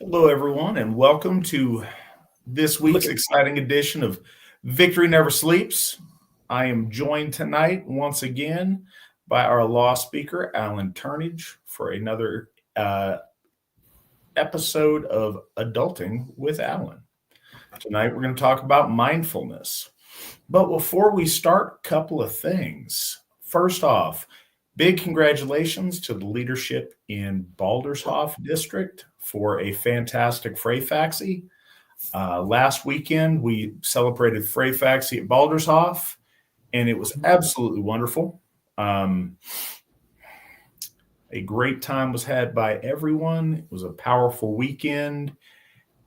Hello, everyone, and welcome to this week's exciting edition of Victory Never Sleeps. I am joined tonight once again by our Lawspeaker Allen Turnage for another episode of Adulting with Allen. Tonight, we're going to talk about mindfulness. But before we start, a couple of things. First off, big congratulations to the leadership in Baldershof District for a fantastic Freyfaxi. Last weekend, we celebrated Freyfaxi at Baldershof, and it was absolutely wonderful. A great time was had by everyone. It was a powerful weekend.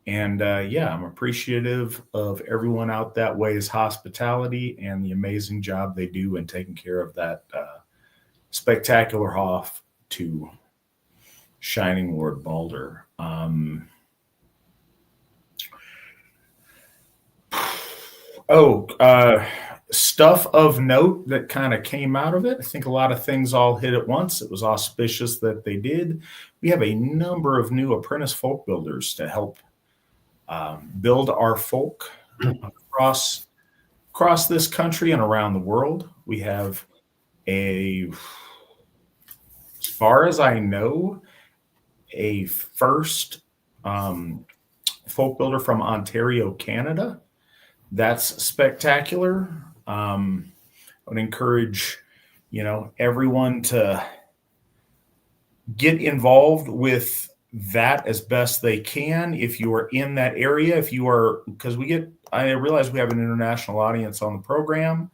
And I'm appreciative of everyone out that way's hospitality and the amazing job they do in taking care of that spectacular Hof to Shining Lord Balder. Stuff of note that kind of came out of it. I think a lot of things all hit at once. It was auspicious that they did. We have a number of new apprentice folk builders to help build our folk across this country and around the world. We have as far as I know, a first folk builder from Ontario, Canada. That's spectacular. I would encourage, everyone to get involved with that as best they can. If you are in that area, I realize we have an international audience on the program.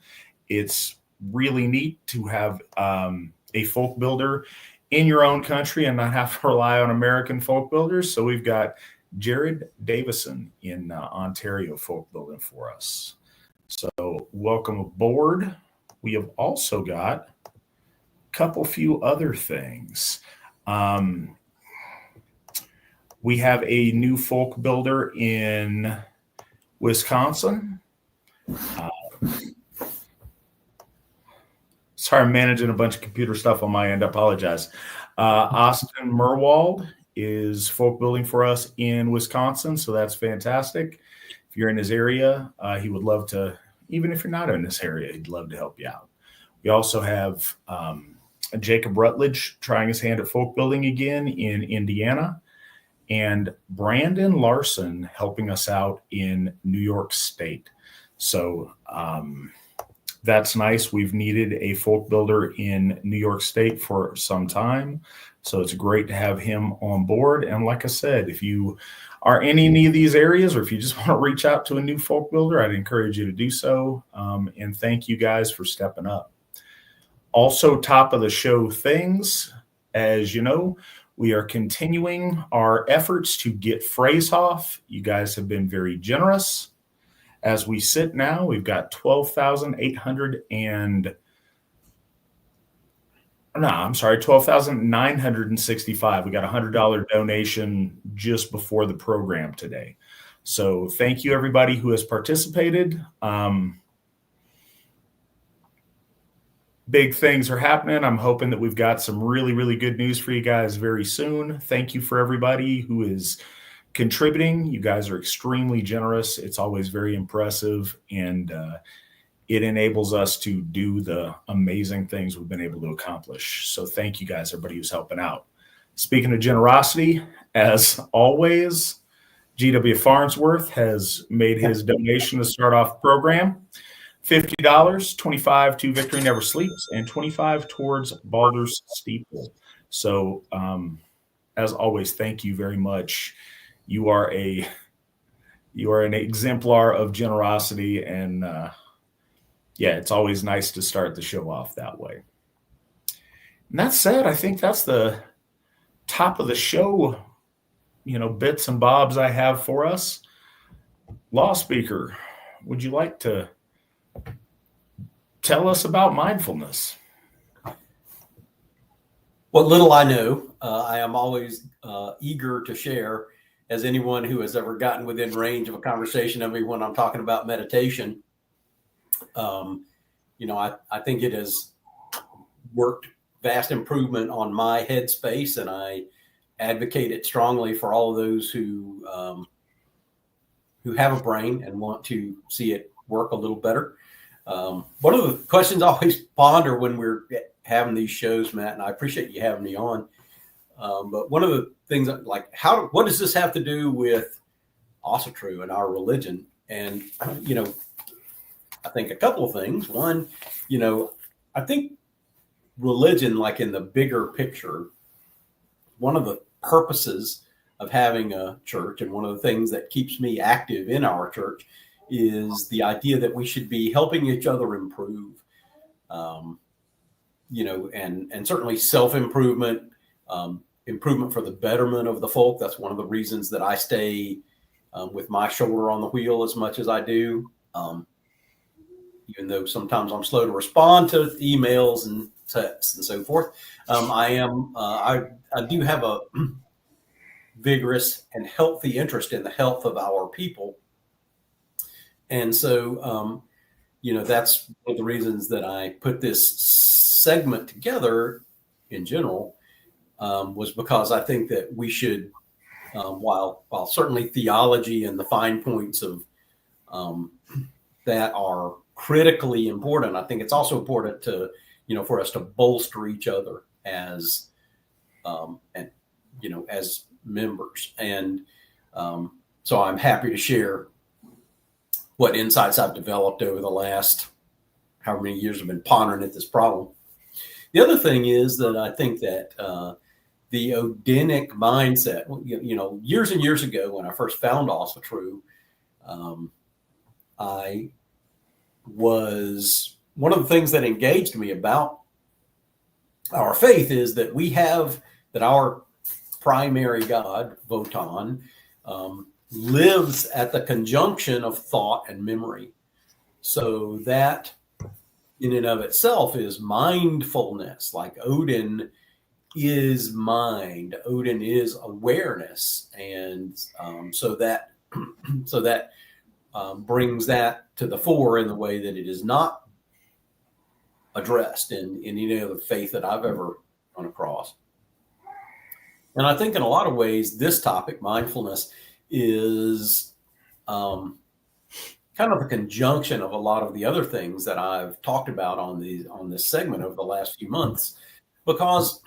It's really neat to have a folk builder in your own country and not have to rely on American folk builders. So we've got Jared Davison in Ontario folk building for us. So welcome aboard. We have also got a few other things. We have a new folk builder in Wisconsin. Sorry, I'm managing a bunch of computer stuff on my end. I apologize. Austin Merwald is folk building for us in Wisconsin, so that's fantastic. If you're in his area, he would love to, even if you're not in this area, he'd love to help you out. We also have Jacob Rutledge trying his hand at folk building again in Indiana, and Brandon Larson helping us out in New York State. So that's nice. We've needed a folk builder in New York State for some time. So it's great to have him on board. And like I said, if you are in any of these areas, or if you just want to reach out to a new folk builder, I'd encourage you to do so. And thank you guys for stepping up. Also, top of the show things, as you know, we are continuing our efforts to get Freyhof. You guys have been very generous. As we sit now, we've got 12,965. We got a $100 donation just before the program today. So thank you, everybody who has participated. Big things are happening. I'm hoping that we've got some really, really good news for you guys very soon. Thank you for everybody who is contributing. You guys are extremely generous. It's always very impressive, and it enables us to do the amazing things we've been able to accomplish. So thank you guys, everybody who's helping out. Speaking of generosity, as always, GW Farnsworth has made his donation to start off the program. $50, $25 to Victory Never Sleeps, and $25 towards Balder's Steeple. So as always, thank you very much. You are an exemplar of generosity, and it's always nice to start the show off that way. And that said, I think that's the top of the show, bits and bobs I have for us. Lawspeaker, would you like to tell us about mindfulness? What little I know, I am always eager to share, as anyone who has ever gotten within range of a conversation of me when I'm talking about meditation. I think it has worked vast improvement on my headspace, and I advocate it strongly for all of those who have a brain and want to see it work a little better. One of the questions I always ponder when we're having these shows, Matt, and I appreciate you having me on. But one of the things like, what does this have to do with Asatru and our religion? And, I think a couple of things. One, I think religion, like in the bigger picture, one of the purposes of having a church, and one of the things that keeps me active in our church, is the idea that we should be helping each other improve, and certainly self-improvement, improvement for the betterment of the folk. That's one of the reasons that I stay with my shoulder on the wheel as much as I do. Even though sometimes I'm slow to respond to emails and texts and so forth, I do have a vigorous and healthy interest in the health of our people. And so, that's one of the reasons that I put this segment together in general, was because I think that we should, while certainly theology and the fine points of that are critically important, I think it's also important to, for us to bolster each other as, as members. And so I'm happy to share what insights I've developed over the last however many years I've been pondering at this problem. The other thing is that I think that the Odinic mindset, years and years ago when I first found Asatru, I was, one of the things that engaged me about our faith is that that our primary God, Votan, lives at the conjunction of thought and memory. So that in and of itself is mindfulness. Like Odin is mind, Odin is awareness. And so that brings that to the fore in the way that it is not addressed in any other faith that I've ever run across. And I think in a lot of ways, this topic, mindfulness, is kind of a conjunction of a lot of the other things that I've talked about on this segment over the last few months, because,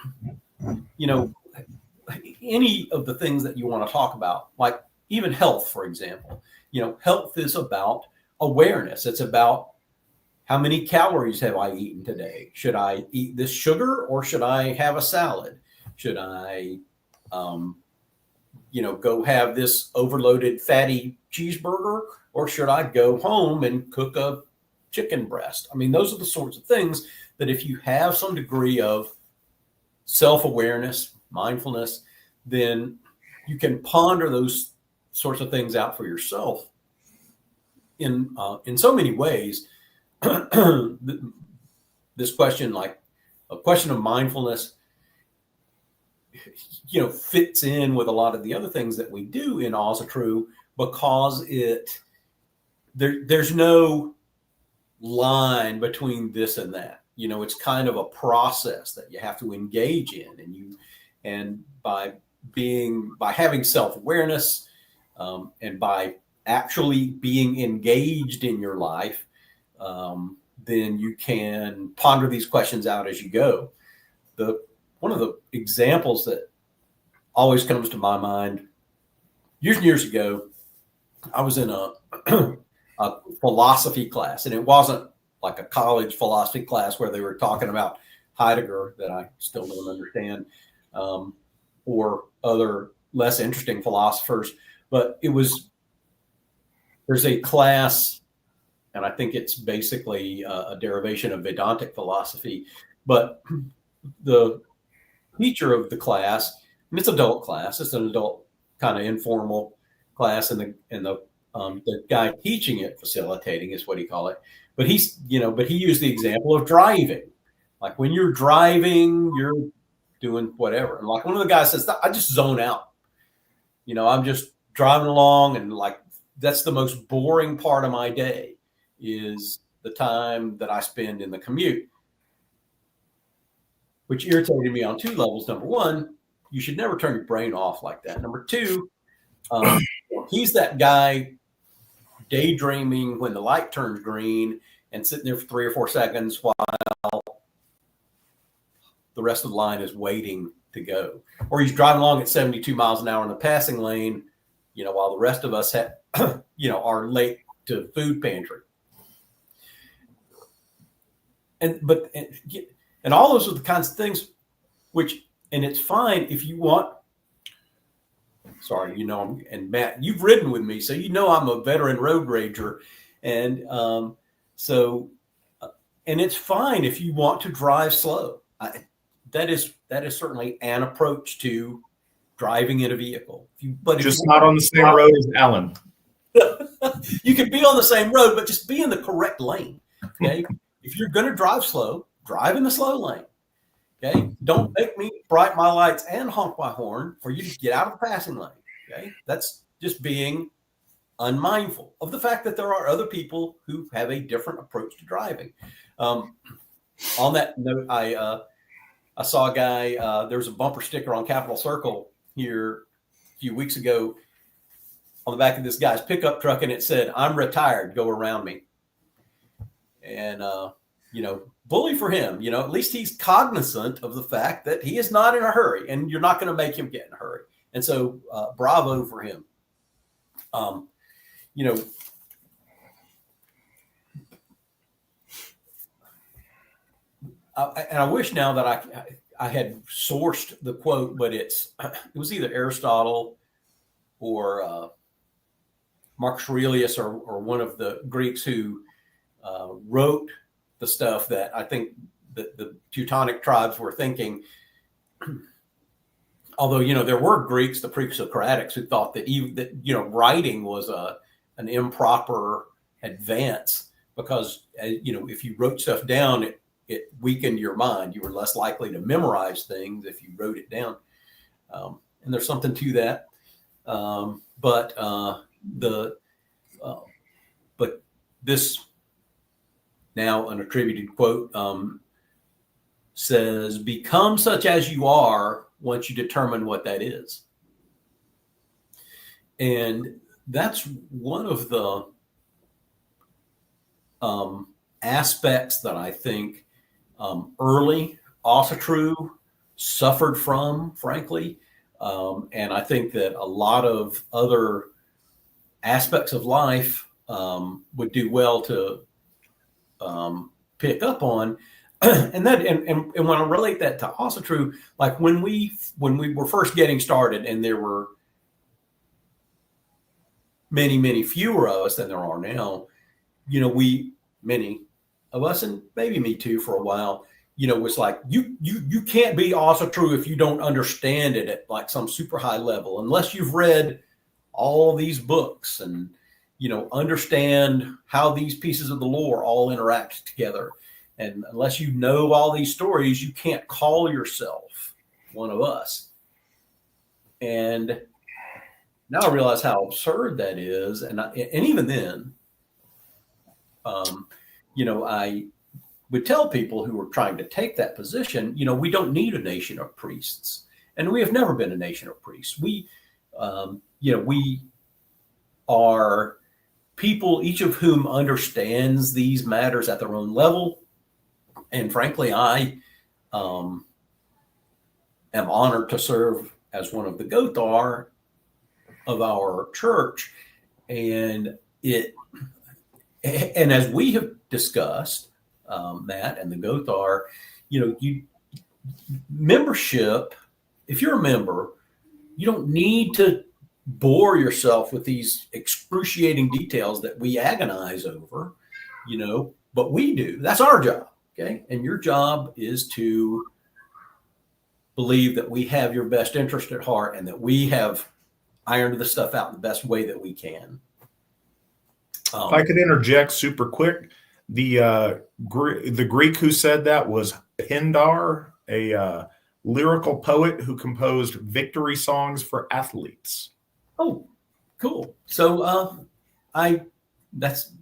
any of the things that you want to talk about, like even health, for example, health is about awareness. It's about how many calories have I eaten today? Should I eat this sugar or should I have a salad? Should I, go have this overloaded fatty cheeseburger, or should I go home and cook a chicken breast? I mean, those are the sorts of things that if you have some degree of self-awareness, mindfulness, then you can ponder those sorts of things out for yourself in so many ways. This question, like a question of mindfulness, fits in with a lot of the other things that we do in Asatru, because there's no line between this and that. It's kind of a process that you have to engage in, and by having self-awareness, and by actually being engaged in your life, then you can ponder these questions out as you go. One of the examples that always comes to my mind, years and years ago, I was in a philosophy class, and it wasn't like a college philosophy class where they were talking about Heidegger, that I still don't understand, or other less interesting philosophers, but there's a class, and I think it's basically a derivation of Vedantic philosophy, but the teacher of the class, and it's adult class, it's an adult kind of informal class, and the guy teaching it, facilitating is what he call it, but he used the example of driving. Like when you're driving, you're doing whatever, and like one of the guys says, I just zone out. I'm just driving along, and like that's the most boring part of my day is the time that I spend in the commute, which irritated me on two levels. Number one, you should never turn your brain off like that. Number two, he's that guy daydreaming when the light turns green and sitting there for 3 or 4 seconds while the rest of the line is waiting to go. Or he's driving along at 72 miles an hour in the passing lane, while the rest of us are late to food pantry. And all those are the kinds of things and it's fine if you want. Sorry, and Matt, you've ridden with me, so I'm a veteran road rager, and and it's fine if you want to drive slow. That is certainly an approach to driving in a vehicle. But just not on the same road as Alan. You can be on the same road, but just be in the correct lane. Okay, if you're going to drive slow, drive in the slow lane. Okay, don't make me bright my lights and honk my horn for you to get out of the passing lane. Okay, that's just being unmindful of the fact that there are other people who have a different approach to driving. On that note, I saw a guy. There was a bumper sticker on Capitol Circle here a few weeks ago on the back of this guy's pickup truck, and it said, "I'm retired. Go around me." And bully for him. At least he's cognizant of the fact that he is not in a hurry, and you're not going to make him get in a hurry. And so, bravo for him. And I wish now that I had sourced the quote, but it was either Aristotle or Marcus Aurelius or one of the Greeks who wrote the stuff that I think the Teutonic tribes were thinking. Although, there were Greeks, the pre-Socratics, who thought that writing was an improper advance because, if you wrote stuff down, it weakened your mind. You were less likely to memorize things if you wrote it down. And there's something to that. But this now an attributed quote says, "Become such as you are once you determine what that is." And that's one of the aspects that I think early Asatru suffered from, frankly. And I think that a lot of other aspects of life would do well to pick up on. And when I relate that to Asatru, like when we were first getting started, and there were many, many fewer of us than there are now, many of us, and maybe me too for a while, was like, you can't be Asatru if you don't understand it at like some super high level, unless you've read all these books and, understand how these pieces of the lore all interact together. And unless you know all these stories, you can't call yourself one of us. And now I realize how absurd that is. And even then, I would tell people who were trying to take that position, we don't need a nation of priests. And we have never been a nation of priests. We are people, each of whom understands these matters at their own level. And frankly, I am honored to serve as one of the Gothar of our church. And as we have discussed, Matt and the Gothar, membership, if you're a member, you don't need to bore yourself with these excruciating details that we agonize over, but we do. That's our job. Okay. And your job is to believe that we have your best interest at heart and that we have ironed this stuff out in the best way that we can. If I could interject super quick, the Greek who said that was Pindar, a lyrical poet who composed victory songs for athletes. Oh, cool. So that's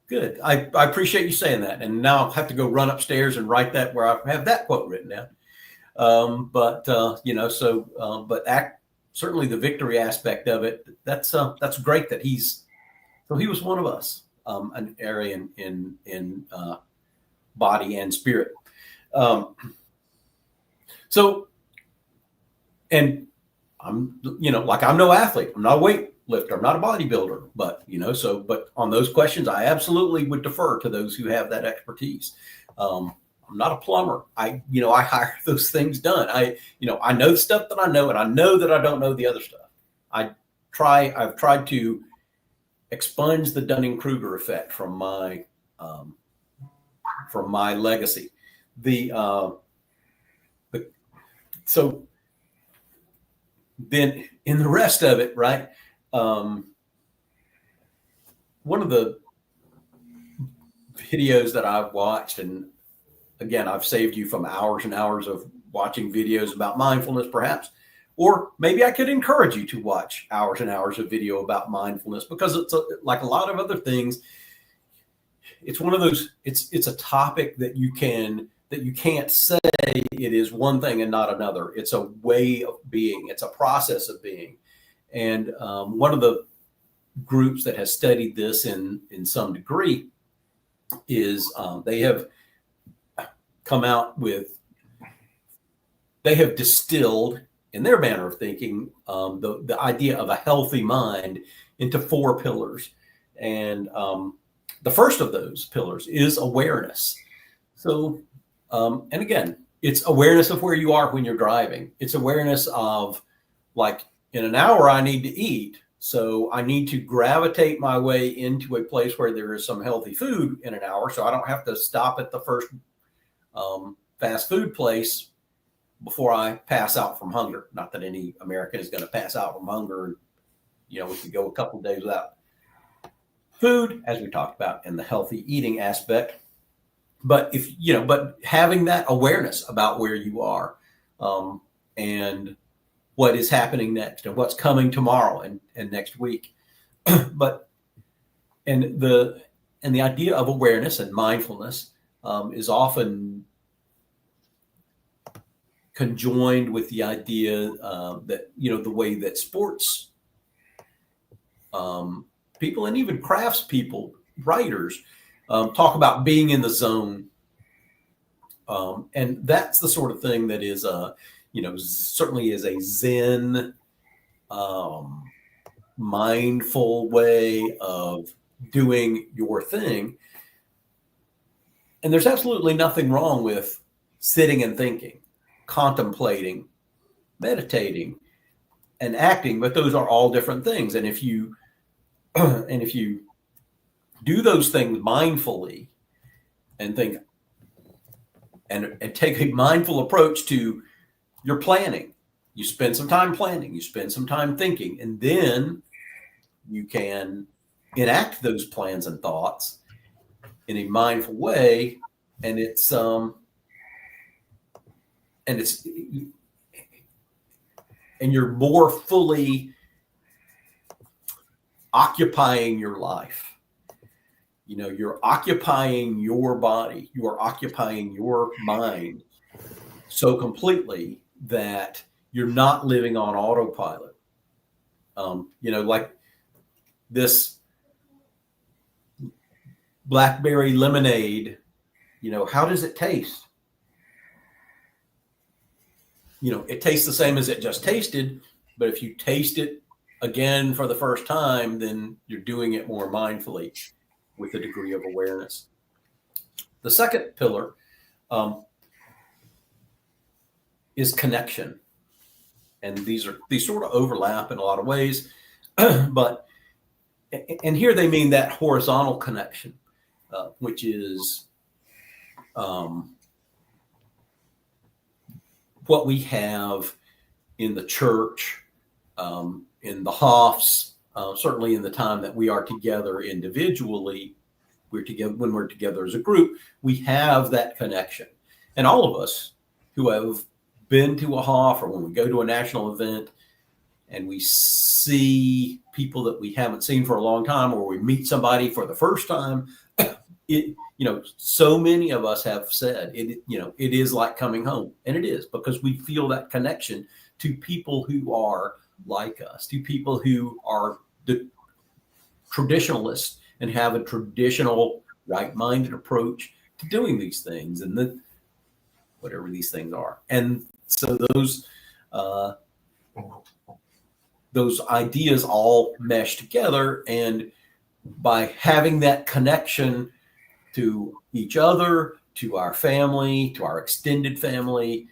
good. I appreciate you saying that. And now I'll have to go run upstairs and write that where I have that quote written down. But certainly the victory aspect of it, that's great that he was one of us, an area in body and spirit. And I'm no athlete. I'm not a weightlifter. I'm not a bodybuilder, but on those questions, I absolutely would defer to those who have that expertise. I'm not a plumber. I hire those things done. I know the stuff that I know, and I know that I don't know the other stuff. I've tried to expunge the Dunning-Kruger effect from my legacy. So then in the rest of it, right? One of the videos that I've watched, and again, I've saved you from hours and hours of watching videos about mindfulness, perhaps, or maybe I could encourage you to watch hours and hours of video about mindfulness, because it's like a lot of other things. It's one of those. It's a topic that you can't say it is one thing and not another. It's a way of being. It's a process of being. And one of the groups that has studied this in some degree is they have come out with, they have distilled in their manner of thinking the idea of a healthy mind into 4 pillars. And the first of those pillars is awareness. So, and again, it's awareness of where you are when you're driving. It's awareness of, like, in an hour, I need to eat. So I need to gravitate my way into a place where there is some healthy food in an hour, so I don't have to stop at the first fast food place before I pass out from hunger. Not that any American is going to pass out from hunger. We could go a couple of days without food, as we talked about in the healthy eating aspect. But but having that awareness about where you are, and what is happening next, and what's coming tomorrow and next week. But the idea of awareness and mindfulness is often conjoined with the idea that the way that sports people, and even crafts people, writers, talk about being in the zone, and that's the sort of thing that is certainly is a Zen, mindful way of doing your thing. And there's absolutely nothing wrong with sitting and thinking, contemplating, meditating, and acting, but those are all different things. And if you do those things mindfully and think and take a mindful approach to your planning, you spend some time planning, you spend some time thinking, and then you can enact those plans and thoughts in a mindful way. And you're more fully occupying your life. You're occupying your body, you are occupying your mind so completely that you're not living on autopilot. Like this blackberry lemonade, how does it taste? It tastes the same as it just tasted, but if you taste it again for the first time, then you're doing it more mindfully with a degree of awareness. The second pillar is connection. And these sort of overlap in a lot of ways, but here they mean that horizontal connection, which is what we have in the church, in the Hoffs, certainly in the time that we are together individually. When we're together as a group, we have that connection. And all of us who have been to a Hoff, or when we go to a national event and we see people that we haven't seen for a long time, or we meet somebody for the first time, it, so many of us have said it, it is like coming home, and it is, because we feel that connection to people who are like us, to people who are the traditionalists and have a traditional right-minded approach to doing these things, and whatever these things are. And so those ideas all mesh together, and by having that connection to each other, to our family, to our extended family,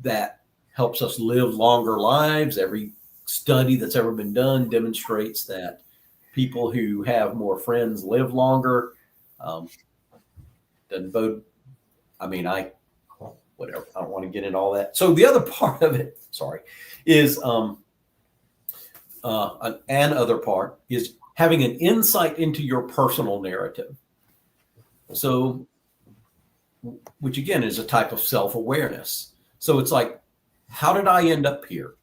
that helps us live longer lives. Every study that's ever been done demonstrates that people who have more friends live longer. Doesn't bode. I mean, whatever. I don't want to get into all that. So the other part of it, is an other part is having an insight into your personal narrative. So, which again is a type of self-awareness. So it's like, how did I end up here?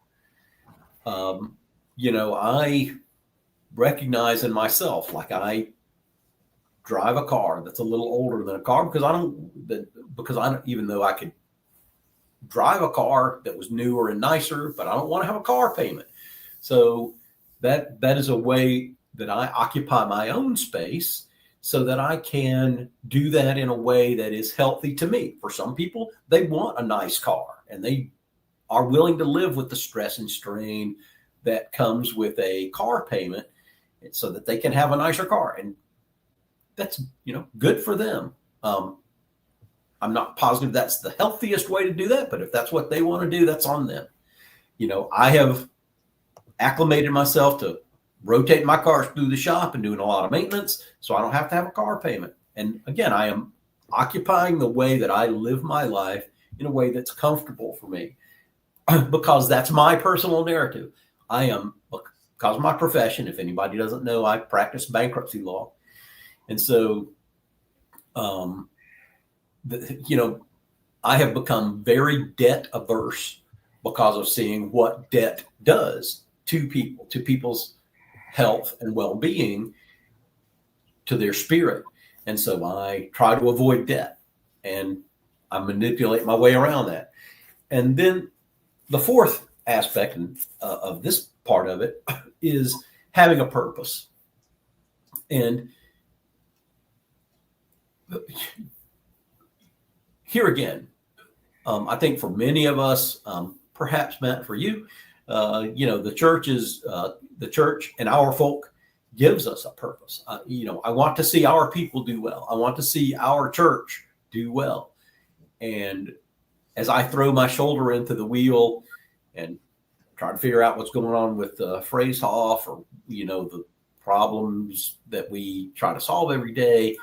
I recognize in myself, like, I drive a car that's a little older than a car because I don't, even though I could drive a car that was newer and nicer, but I don't want to have a car payment. So that is a way that I occupy my own space so that I can do that in a way that is healthy to me. For some people, they want a nice car and they are willing to live with the stress and strain that comes with a car payment so that they can have a nicer car. And that's, good for them. I'm not positive that's the healthiest way to do that, but if that's what they want to do, that's on them. I have acclimated myself to rotating my cars through the shop and doing a lot of maintenance, so I don't have to have a car payment. And again, I am occupying the way that I live my life in a way that's comfortable for me because that's my personal narrative. I am, because of my profession, if anybody doesn't know, I practice bankruptcy law. And so, I have become very debt averse because of seeing what debt does to people, to people's health and well-being, to their spirit. And so I try to avoid debt, and I manipulate my way around that. And then the fourth aspect of this part of it is having a purpose. And here again, I think for many of us, perhaps Matt, for you, the church and our folk gives us a purpose. I want to see our people do well. I want to see our church do well. And as I throw my shoulder into the wheel and try to figure out what's going on with Phrasehoff, or, the problems that we try to solve every day,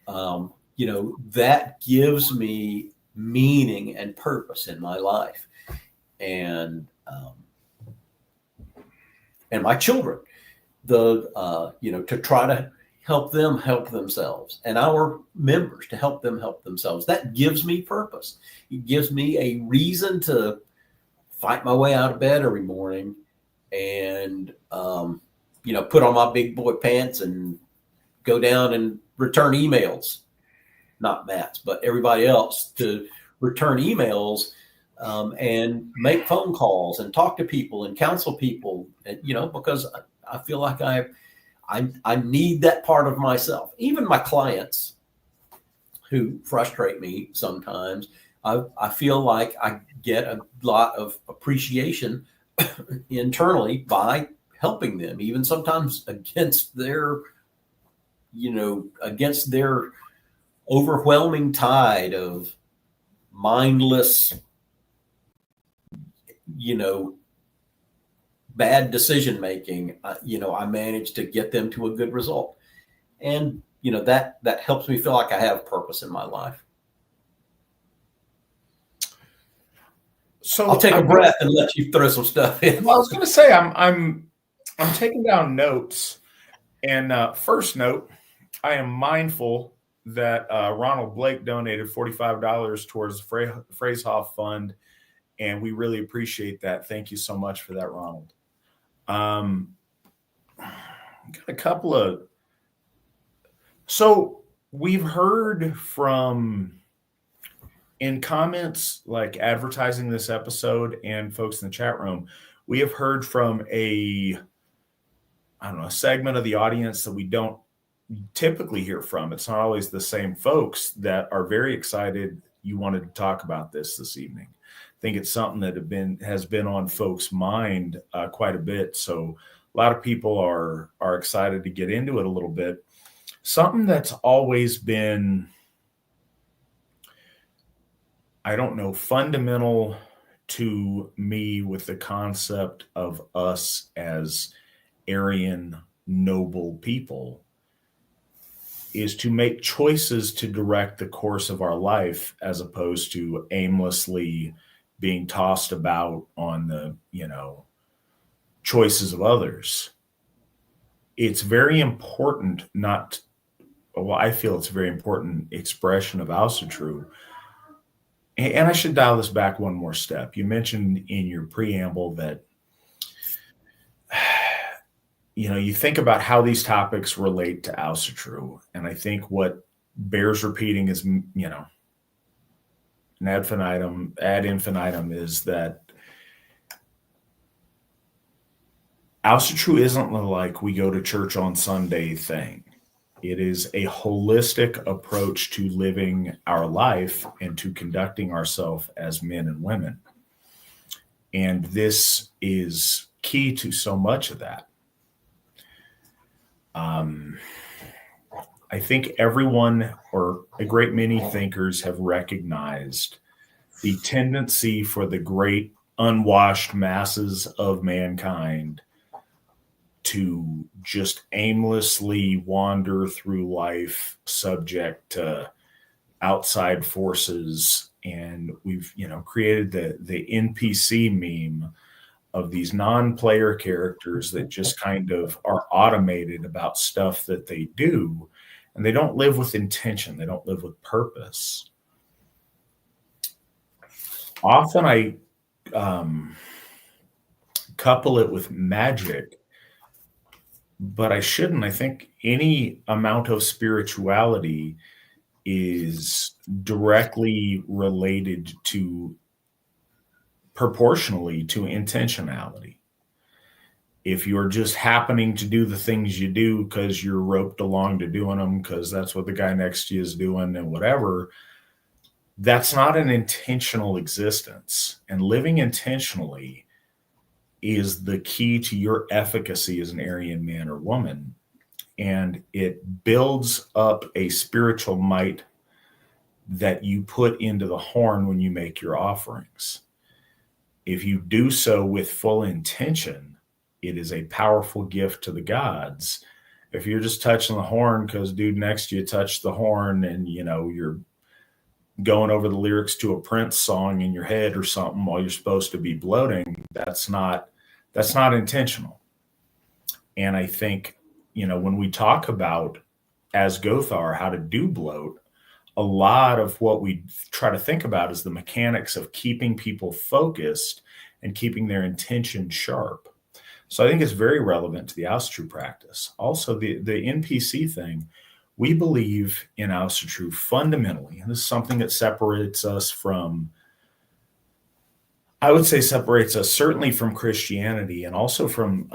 that gives me meaning and purpose in my life. And my children, to try to help them help themselves, and our members to help them help themselves. That gives me purpose. It gives me a reason to fight my way out of bed every morning and, put on my big boy pants and go down and return emails, not Matt's, but everybody else, to return emails, and make phone calls and talk to people and counsel people, and, because I feel like I need that part of myself. Even my clients who frustrate me sometimes, I feel like I get a lot of appreciation internally by helping them, even sometimes against their overwhelming tide of mindless, bad decision making. I managed to get them to a good result, and that helps me feel like I have purpose in my life. So I'll take a breath and let you throw some stuff in. Well, I was going to say I'm taking down notes, and first note, I am mindful that Ronald Blake donated $45 towards the Phrasehoff Fund, and we really appreciate that. Thank you so much for that, Ronald. Got a couple of So we've heard from, in comments like advertising this episode and folks in the chat room, we have heard from a segment of the audience that we don't typically hear from. It's not always the same folks that are very excited you wanted to talk about this evening. I think it's something that has been on folks' mind quite a bit. So a lot of people are excited to get into it a little bit. Something that's always been, fundamental to me with the concept of us as Aryan noble people is to make choices to direct the course of our life as opposed to aimlessly being tossed about on the, choices of others. It's very important I feel it's a very important expression of Asatru. And I should dial this back one more step. You mentioned in your preamble that, you think about how these topics relate to Asatru. And I think what bears repeating is, ad infinitum is that Asatru isn't like we go to church on Sunday thing. It is a holistic approach to living our life and to conducting ourselves as men and women. And this is key to so much of that. I think everyone, or a great many thinkers, have recognized the tendency for the great unwashed masses of mankind to just aimlessly wander through life subject to outside forces. And we've, created the NPC meme of these non-player characters that just kind of are automated about stuff that they do, and they don't live with intention. They don't live with purpose. Often I couple it with magic, but I shouldn't. I think any amount of spirituality is directly related proportionally to intentionality. If you're just happening to do the things you do because you're roped along to doing them because that's what the guy next to you is doing and whatever, that's not an intentional existence. And living intentionally is the key to your efficacy as an Aryan man or woman. And it builds up a spiritual might that you put into the horn when you make your offerings. If you do so with full intention, it is a powerful gift to the gods. If you're just touching the horn because dude next to you touched the horn and you're going over the lyrics to a Prince song in your head or something while you're supposed to be bloating, that's not intentional. And I think, when we talk about as Gothar how to do bloat, a lot of what we try to think about is the mechanics of keeping people focused and keeping their intention sharp. So I think it's very relevant to the Asatru practice. Also, the NPC thing, we believe in Asatru fundamentally, and this is something that separates us from, I would say separates us certainly from Christianity and also from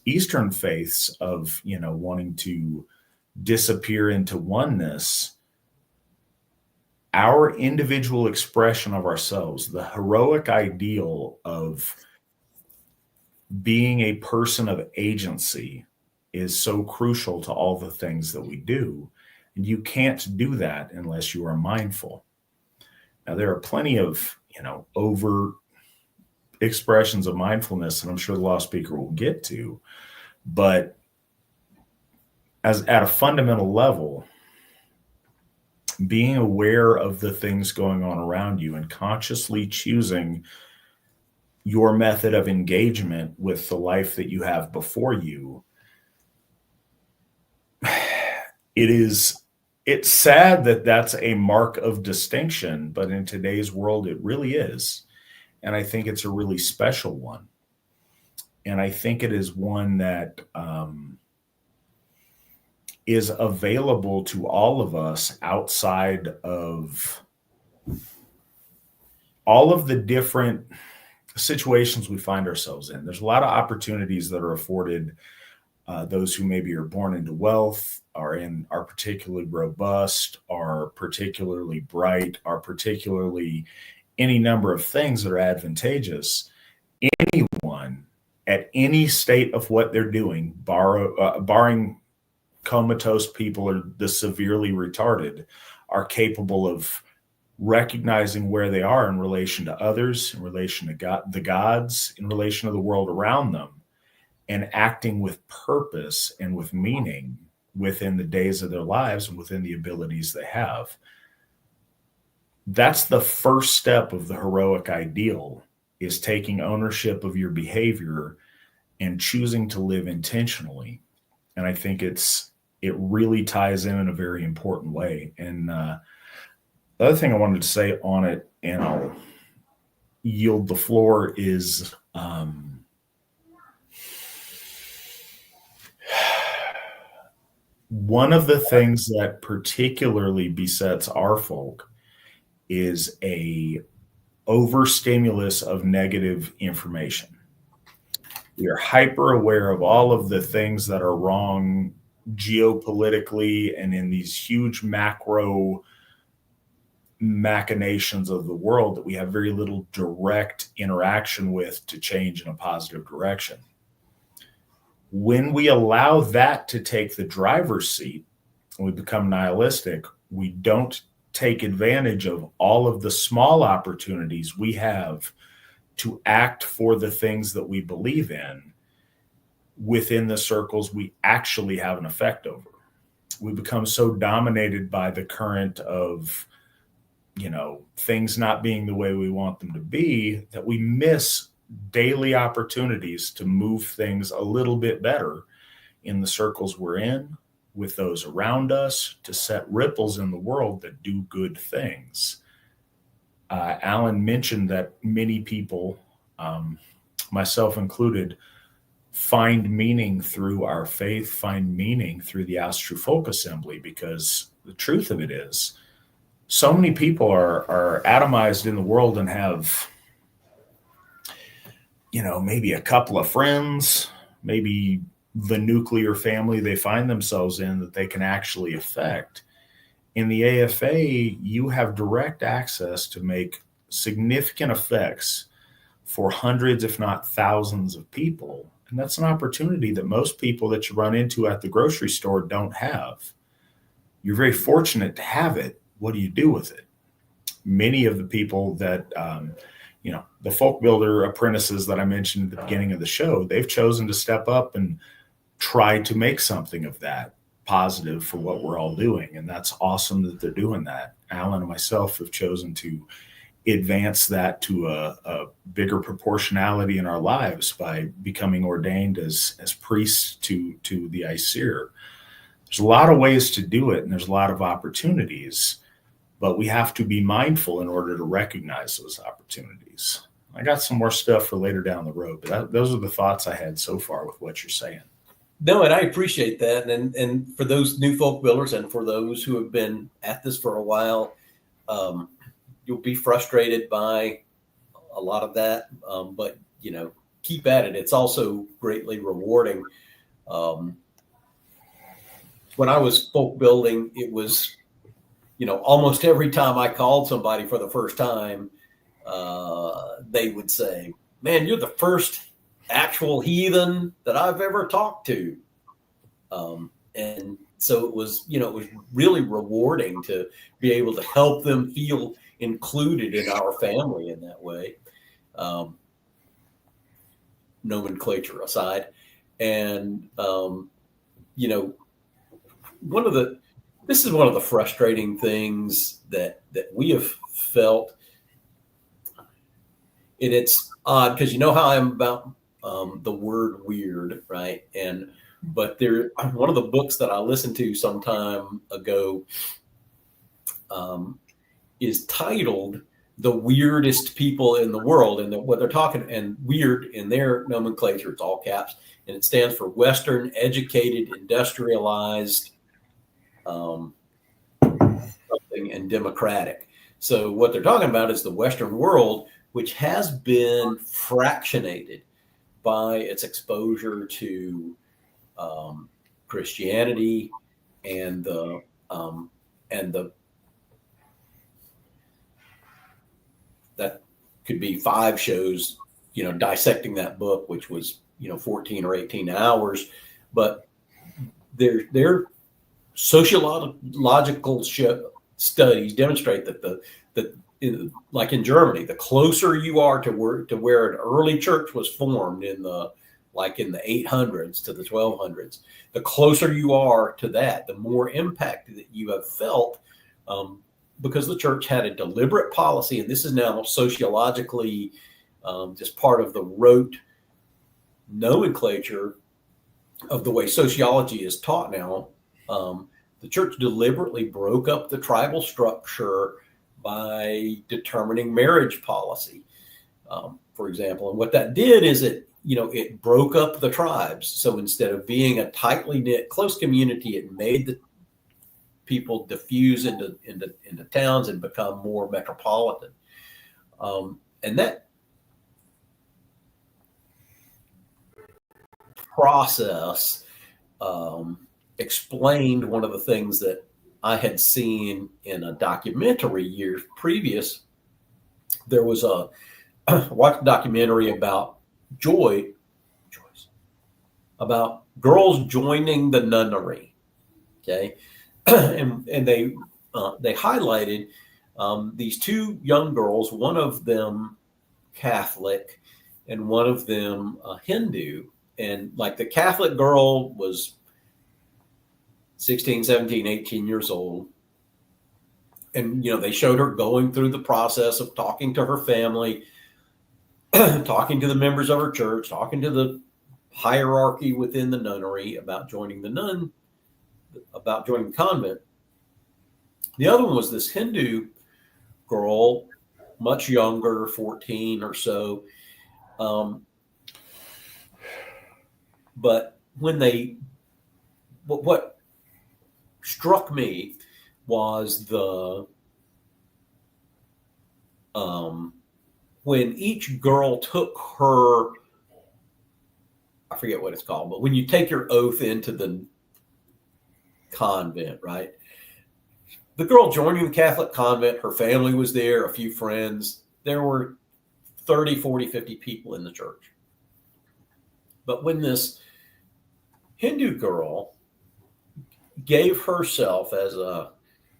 Eastern faiths of, wanting to disappear into oneness. Our individual expression of ourselves, the heroic ideal of being a person of agency, is so crucial to all the things that we do. And you can't do that unless you are mindful. Now, there are plenty of, overt expressions of mindfulness, and I'm sure the Lawspeaker will get to, but as at a fundamental level, being aware of the things going on around you and consciously choosing your method of engagement with the life that you have before you. It's sad that that's a mark of distinction, but in today's world, it really is. And I think it's a really special one. And I think it is one that is available to all of us outside of all of the different situations we find ourselves in. There's a lot of opportunities that are afforded those who maybe are born into wealth, are particularly robust, are particularly bright, are particularly any number of things that are advantageous. Anyone at any state of what they're doing, barring comatose people or the severely retarded, are capable of recognizing where they are in relation to others, in relation to God, the gods, in relation to the world around them, and acting with purpose and with meaning within the days of their lives and within the abilities they have. That's the first step of the heroic ideal, is taking ownership of your behavior and choosing to live intentionally. And I think it really ties in a very important way. And the other thing I wanted to say on it, and I'll yield the floor, is one of the things that particularly besets our folk is a overstimulus of negative information. We are hyper aware of all of the things that are wrong geopolitically and in these huge macro machinations of the world that we have very little direct interaction with to change in a positive direction. When we allow that to take the driver's seat and we become nihilistic, we don't take advantage of all of the small opportunities we have to act for the things that we believe in within the circles we actually have an effect over. We become so dominated by the current of, things not being the way we want them to be, that we miss daily opportunities to move things a little bit better in the circles we're in, with those around us, to set ripples in the world that do good things. Alan mentioned that many people, myself included, find meaning through our faith, find meaning through the Asatru Folk Assembly, because the truth of it is, so many people are atomized in the world and have, maybe a couple of friends, maybe the nuclear family they find themselves in that they can actually affect. In the AFA, you have direct access to make significant effects for hundreds, if not thousands of people. And that's an opportunity that most people that you run into at the grocery store don't have. You're very fortunate to have it. What do you do with it? Many of the people that, the folk builder apprentices that I mentioned at the beginning of the show, they've chosen to step up and try to make something of that positive for what we're all doing. And that's awesome that they're doing that. Alan and myself have chosen to advance that to a bigger proportionality in our lives by becoming ordained as priests to the ICER. There's a lot of ways to do it, and there's a lot of opportunities, but we have to be mindful in order to recognize those opportunities. I got some more stuff for later down the road, but those are the thoughts I had so far with what you're saying. No, and I appreciate that. And for those new folk builders and for those who have been at this for a while, you'll be frustrated by a lot of that, but keep at it. It's also greatly rewarding. When I was folk building, it was, almost every time I called somebody for the first time, they would say, "Man, you're the first actual heathen that I've ever talked to." And so it was really rewarding to be able to help them feel included in our family in that way. Nomenclature aside. And, this is one of the frustrating things that we have felt. And it's odd because how I'm about the word weird, right? But one of the books that I listened to some time ago is titled "The Weirdest People in the World," and what they're talking, and weird in their nomenclature, it's all caps, and it stands for Western, Educated, Industrialized, something and democratic. So what they're talking about is the Western world, which has been fractionated by its exposure to Christianity and the that could be 5 shows, dissecting that book, which was 14 or 18 hours, but their sociological studies demonstrate that like in Germany, the closer you are to where an early church was formed in the 800s to the 1200s, the closer you are to that, the more impact that you have felt, because the church had a deliberate policy, and this is now sociologically just part of the rote nomenclature of the way sociology is taught now. The church deliberately broke up the tribal structure by determining marriage policy, for example. And what that did is it broke up the tribes. So instead of being a tightly knit, close community, it made the people diffuse into towns and become more metropolitan. And that process explained one of the things that I had seen in a documentary years previous. There was watched a documentary about about girls joining the nunnery. Okay. and they highlighted these 2 young girls, one of them Catholic and one of them Hindu. And like the Catholic girl was 16, 17, 18 years old. And, they showed her going through the process of talking to her family, talking to the members of her church, talking to the hierarchy within the nunnery about joining the convent. The other one was this Hindu girl, much younger, 14 or so. But what struck me was when each girl took her, I forget what it's called, but when you take your oath into the convent, right? The girl joining the Catholic convent, her family was there, a few friends. There were 30, 40, 50 people in the church. But when this Hindu girl gave herself as a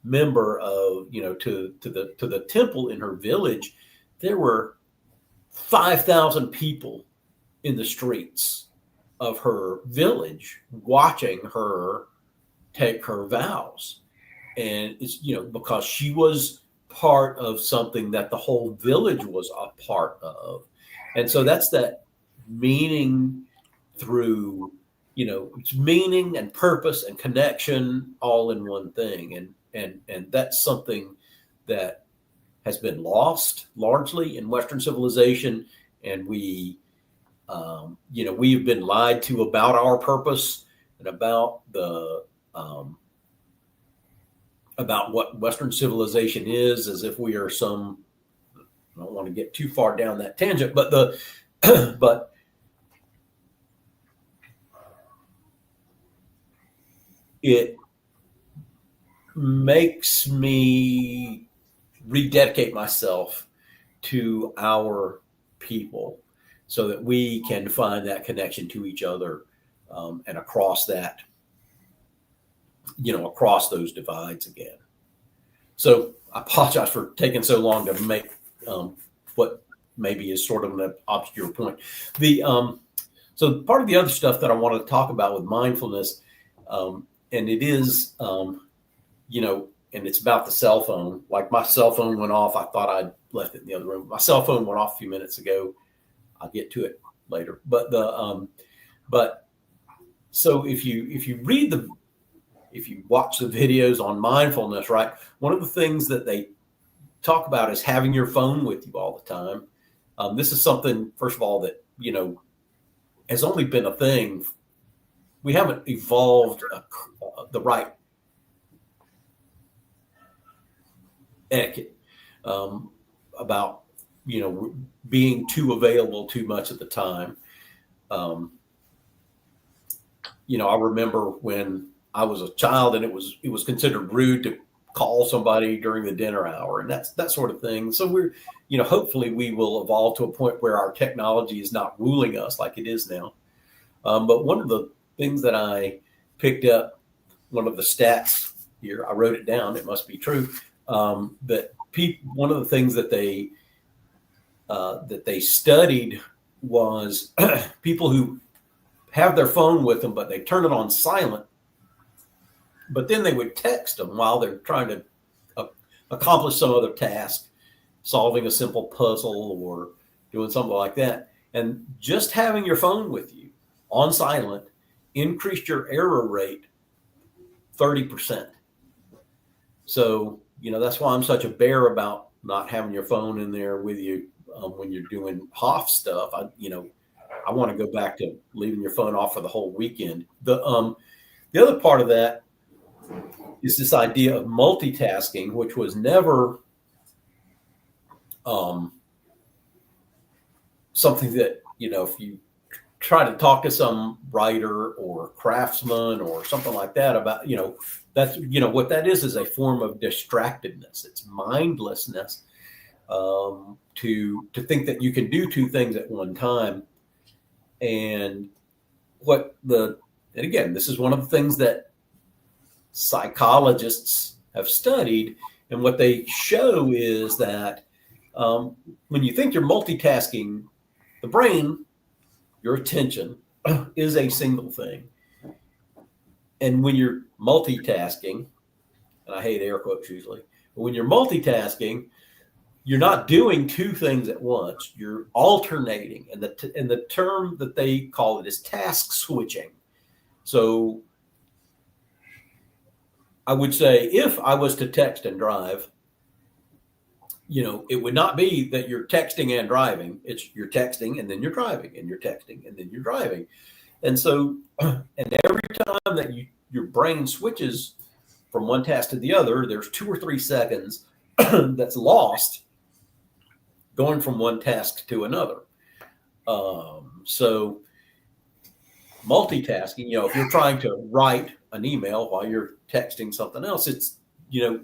member of, to the temple in her village, there were 5,000 people in the streets of her village watching her take her vows. And it's, because she was part of something that the whole village was a part of. And so that's that meaning through, it's meaning and purpose and connection all in one thing. And that's something that has been lost largely in Western civilization. And we've been lied to about our purpose and about about what Western civilization is, as if we are some, I don't want to get too far down that tangent, but but it makes me rededicate myself to our people so that we can find that connection to each other, and across that, across those divides again. So I apologize for taking so long to make what maybe is sort of an obscure point. So part of the other stuff that I wanted to talk about with mindfulness, and it is, and it's about the cell phone. Like my cell phone went off. I thought I'd left it in the other room. My cell phone went off a few minutes ago. I'll get to it later. But so if you watch the videos on mindfulness, right, one of the things that they talk about is having your phone with you all the time. This is something, first of all, that, has only been a thing. We haven't evolved the right etiquette, about, being too available too much at the time. I remember when I was a child and it was considered rude to call somebody during the dinner hour and that sort of thing. So we're, hopefully we will evolve to a point where our technology is not ruling us like it is now. But one of the things that I picked up, one of the stats here, I wrote it down, it must be true, that one of the things that they studied was people who have their phone with them, but they turn it on silent, but then they would text them while they're trying to accomplish some other task, solving a simple puzzle or doing something like that. And just having your phone with you on silent increased your error rate 30%. So, that's why I'm such a bear about not having your phone in there with you when you're doing HOF stuff. I want to go back to leaving your phone off for the whole weekend. The other part of that is this idea of multitasking, which was never something that, if you try to talk to some writer or craftsman or something like that about, that's, what that is a form of distractedness. It's mindlessness, to think that you can do two things at one time. And again, this is one of the things that psychologists have studied. And what they show is that when you think you're multitasking, the brain, your attention, is a single thing. And when you're multitasking, and I hate air quotes usually, but when you're multitasking, you're not doing two things at once. You're alternating, and the term that they call it is task switching. So I would say if I was to text and drive, it would not be that you're texting and driving. It's you're texting and then you're driving, and you're texting and then you're driving. And so, and every time that your brain switches from one task to the other, there's 2 or 3 seconds that's lost going from one task to another. So multitasking, if you're trying to write an email while you're texting something else, it's, you're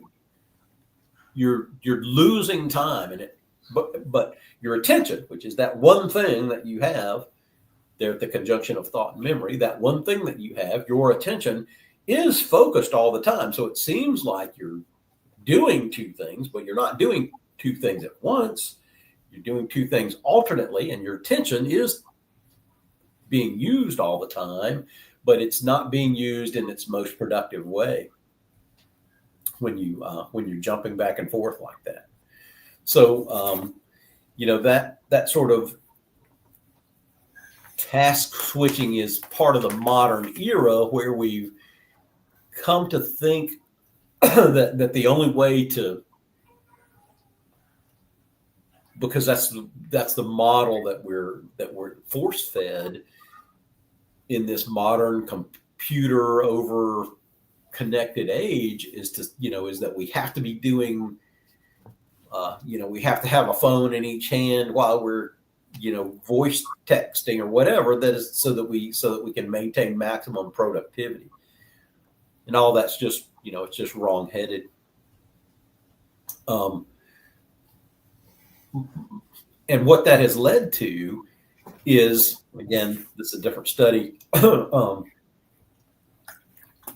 losing time in it, but your attention, which is that one thing that you have there at the conjunction of thought and memory, that one thing that you have, your attention is focused all the time. So it seems like you're doing two things, but you're not doing two things at once. You're doing two things alternately, and your attention is being used all the time, but it's not being used in its most productive way when you're jumping back and forth like that. So, that sort of task switching is part of the modern era where we've come to think that the only way to, because that's the model that we're force fed in this modern computer over connected age, is that we have to be doing, we have to have a phone in each hand while we're, voice texting or whatever, that is so that we can maintain maximum productivity. And all that's just, it's just wrong-headed. And what that has led to is, again, this is a different study.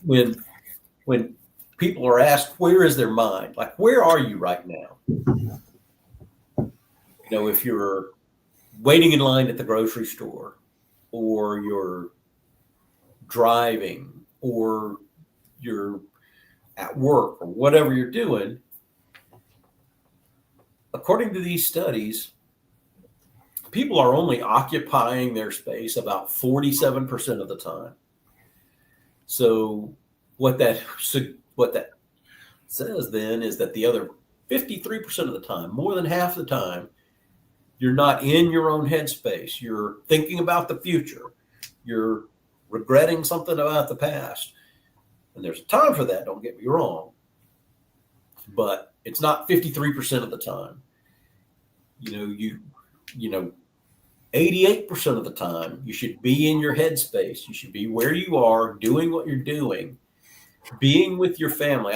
When people are asked, where is their mind? Like, where are you right now? If you're waiting in line at the grocery store, or you're driving, or you're at work, or whatever you're doing, according to these studies, people are only occupying their space about 47% of the time. So what that says then is that the other 53% of the time, more than half the time, you're not in your own headspace. You're thinking about the future. You're regretting something about the past. And there's a time for that, don't get me wrong. but it's not 53% of the time. 88% of the time, you should be in your headspace. You should be where you are, doing what you're doing, being with your family.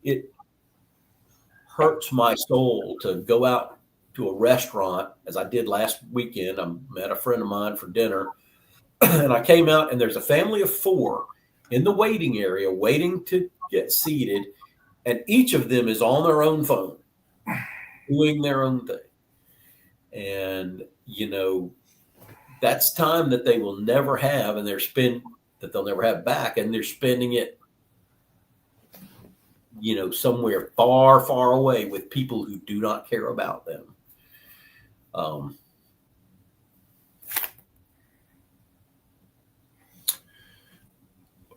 It hurts my soul to go out to a restaurant, as I did last weekend. I met a friend of mine for dinner, and I came out, and there's a family of 4 in the waiting area waiting to get seated, and each of them is on their own phone, doing their own thing. And, that's time that they will never have, and that they'll never have back. And they're spending it, somewhere far, far away with people who do not care about them.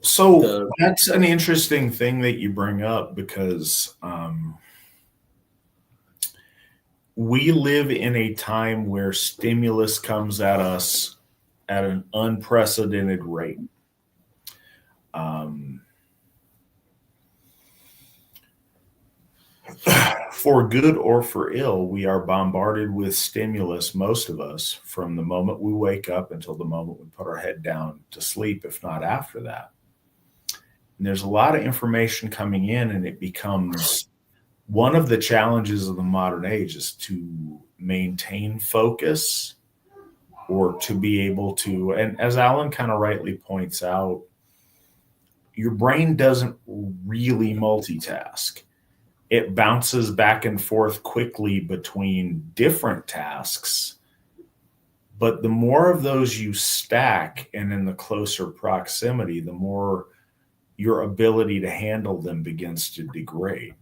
So that's an interesting thing that you bring up, because we live in a time where stimulus comes at us at an unprecedented rate. For good or for ill, we are bombarded with stimulus, most of us, from the moment we wake up until the moment we put our head down to sleep, if not after that. And there's a lot of information coming in, and it becomes one of the challenges of the modern age is to maintain focus, or to be able to, and as Alan kind of rightly points out, your brain doesn't really multitask. It bounces back and forth quickly between different tasks. But the more of those you stack and in the closer proximity, the more your ability to handle them begins to degrade.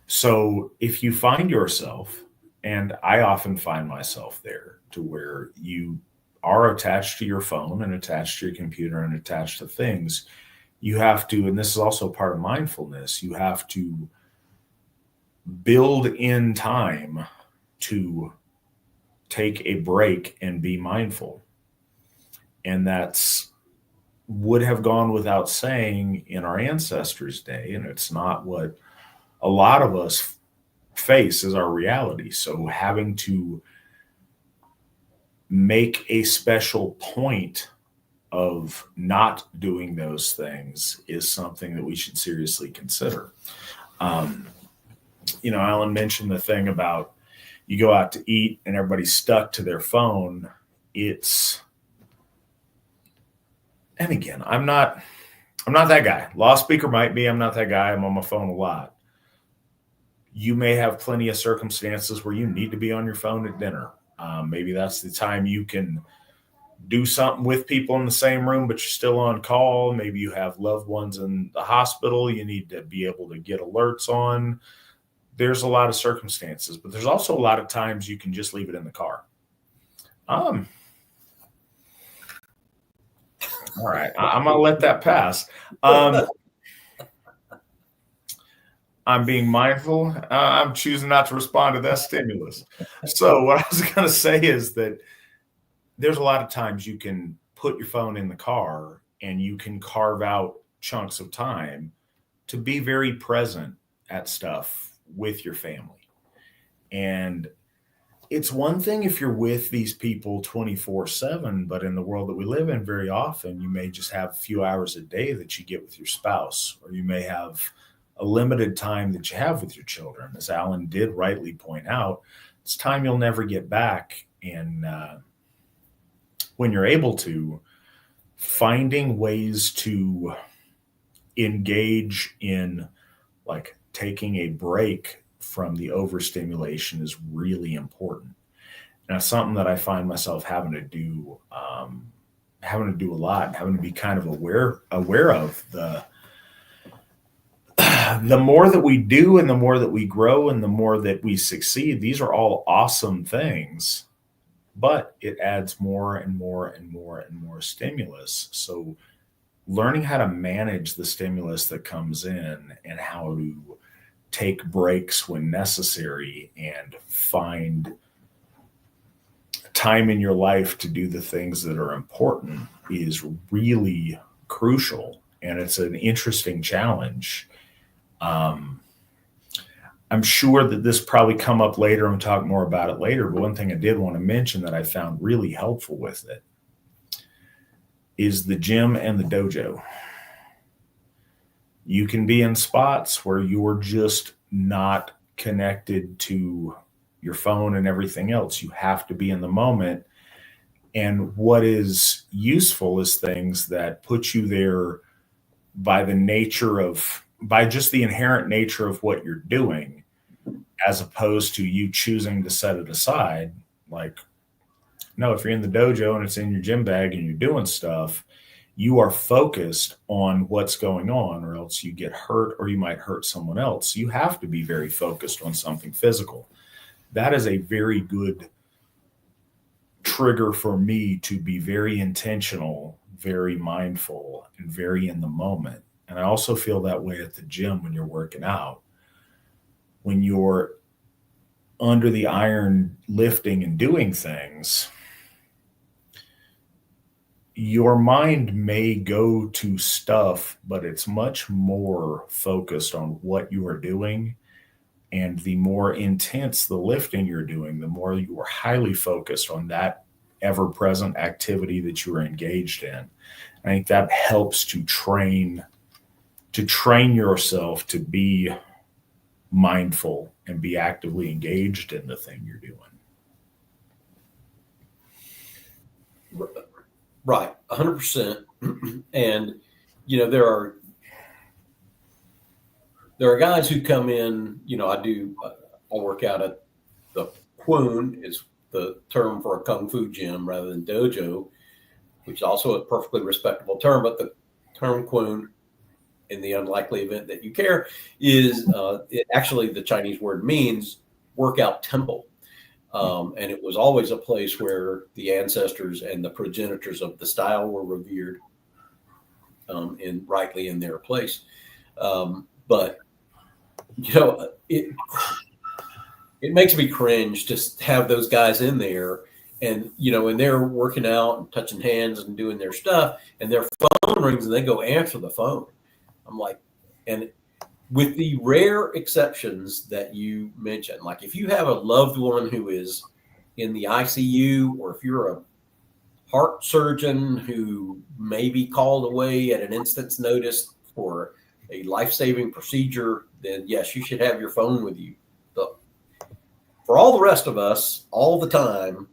So if you find yourself, and I often find myself there, to where you are attached to your phone and attached to your computer and attached to things, you have to, and this is also part of mindfulness, you have to build in time to take a break and be mindful. And that's would have gone without saying in our ancestors' day, and it's not what a lot of us face as our reality. So having to make a special point of not doing those things is something that we should seriously consider. Alan mentioned the thing about you go out to eat and everybody's stuck to their phone. And again, I'm not that guy. Lawspeaker might be. I'm not that guy. I'm on my phone a lot. You may have plenty of circumstances where you need to be on your phone at dinner. Maybe that's the time you can do something with people in the same room, but you're still on call. Maybe you have loved ones in the hospital. You need to be able to get alerts on. There's a lot of circumstances, but there's also a lot of times you can just leave it in the car. All right, I'm going to let that pass. I'm being mindful. I'm choosing not to respond to that stimulus. So what I was going to say is that there's a lot of times you can put your phone in the car and you can carve out chunks of time to be very present at stuff with your family. And it's one thing if you're with these people 24/7, but in the world that we live in, very often you may just have a few hours a day that you get with your spouse, or you may have a limited time that you have with your children. As Alan did rightly point out, it's time you'll never get back. And when you're able to, finding ways to engage in, like, taking a break from the overstimulation is really important. And it's something that I find myself having to do a lot, having to be kind of aware of. The more that we do, and the more that we grow, and the more that we succeed, these are all awesome things, but it adds more and more and more and more stimulus. So learning how to manage the stimulus that comes in, and how to take breaks when necessary, and find time in your life to do the things that are important is really crucial. and it's an interesting challenge. I'm sure that this probably come up later and talk more about it later, but one thing I did want to mention that I found really helpful with it is the gym and the dojo. You can be in spots where you're just not connected to your phone and everything else. You have to be in the moment. And what is useful is things that put you there by just the inherent nature of what you're doing, as opposed to you choosing to set it aside. Like, no, if you're in the dojo and it's in your gym bag and you're doing stuff, you are focused on what's going on, or else you get hurt or you might hurt someone else. You have to be very focused on something physical. That is a very good trigger for me to be very intentional, very mindful, and very in the moment. And I also feel that way at the gym when you're working out. When you're under the iron lifting and doing things, your mind may go to stuff, but it's much more focused on what you are doing. And the more intense the lifting you're doing, the more you are highly focused on that ever-present activity that you are engaged in. I think that helps to train yourself to be mindful and be actively engaged in the thing you're doing. Right, 100%. And there are guys who come in. I work out at the Kwun, is the term for a kung fu gym rather than dojo, which is also a perfectly respectable term. But the term Kwun, in the unlikely event that you care, is actually the Chinese word means workout temple. And it was always a place where the ancestors and the progenitors of the style were revered, rightly in their place. But it makes me cringe to have those guys in there, and and they're working out and touching hands and doing their stuff, and their phone rings and they go answer the phone. I'm like, and with the rare exceptions that you mentioned, like if you have a loved one who is in the ICU, or if you're a heart surgeon who may be called away at an instant's notice for a life-saving procedure, then yes, you should have your phone with you. But for all the rest of us, all the time,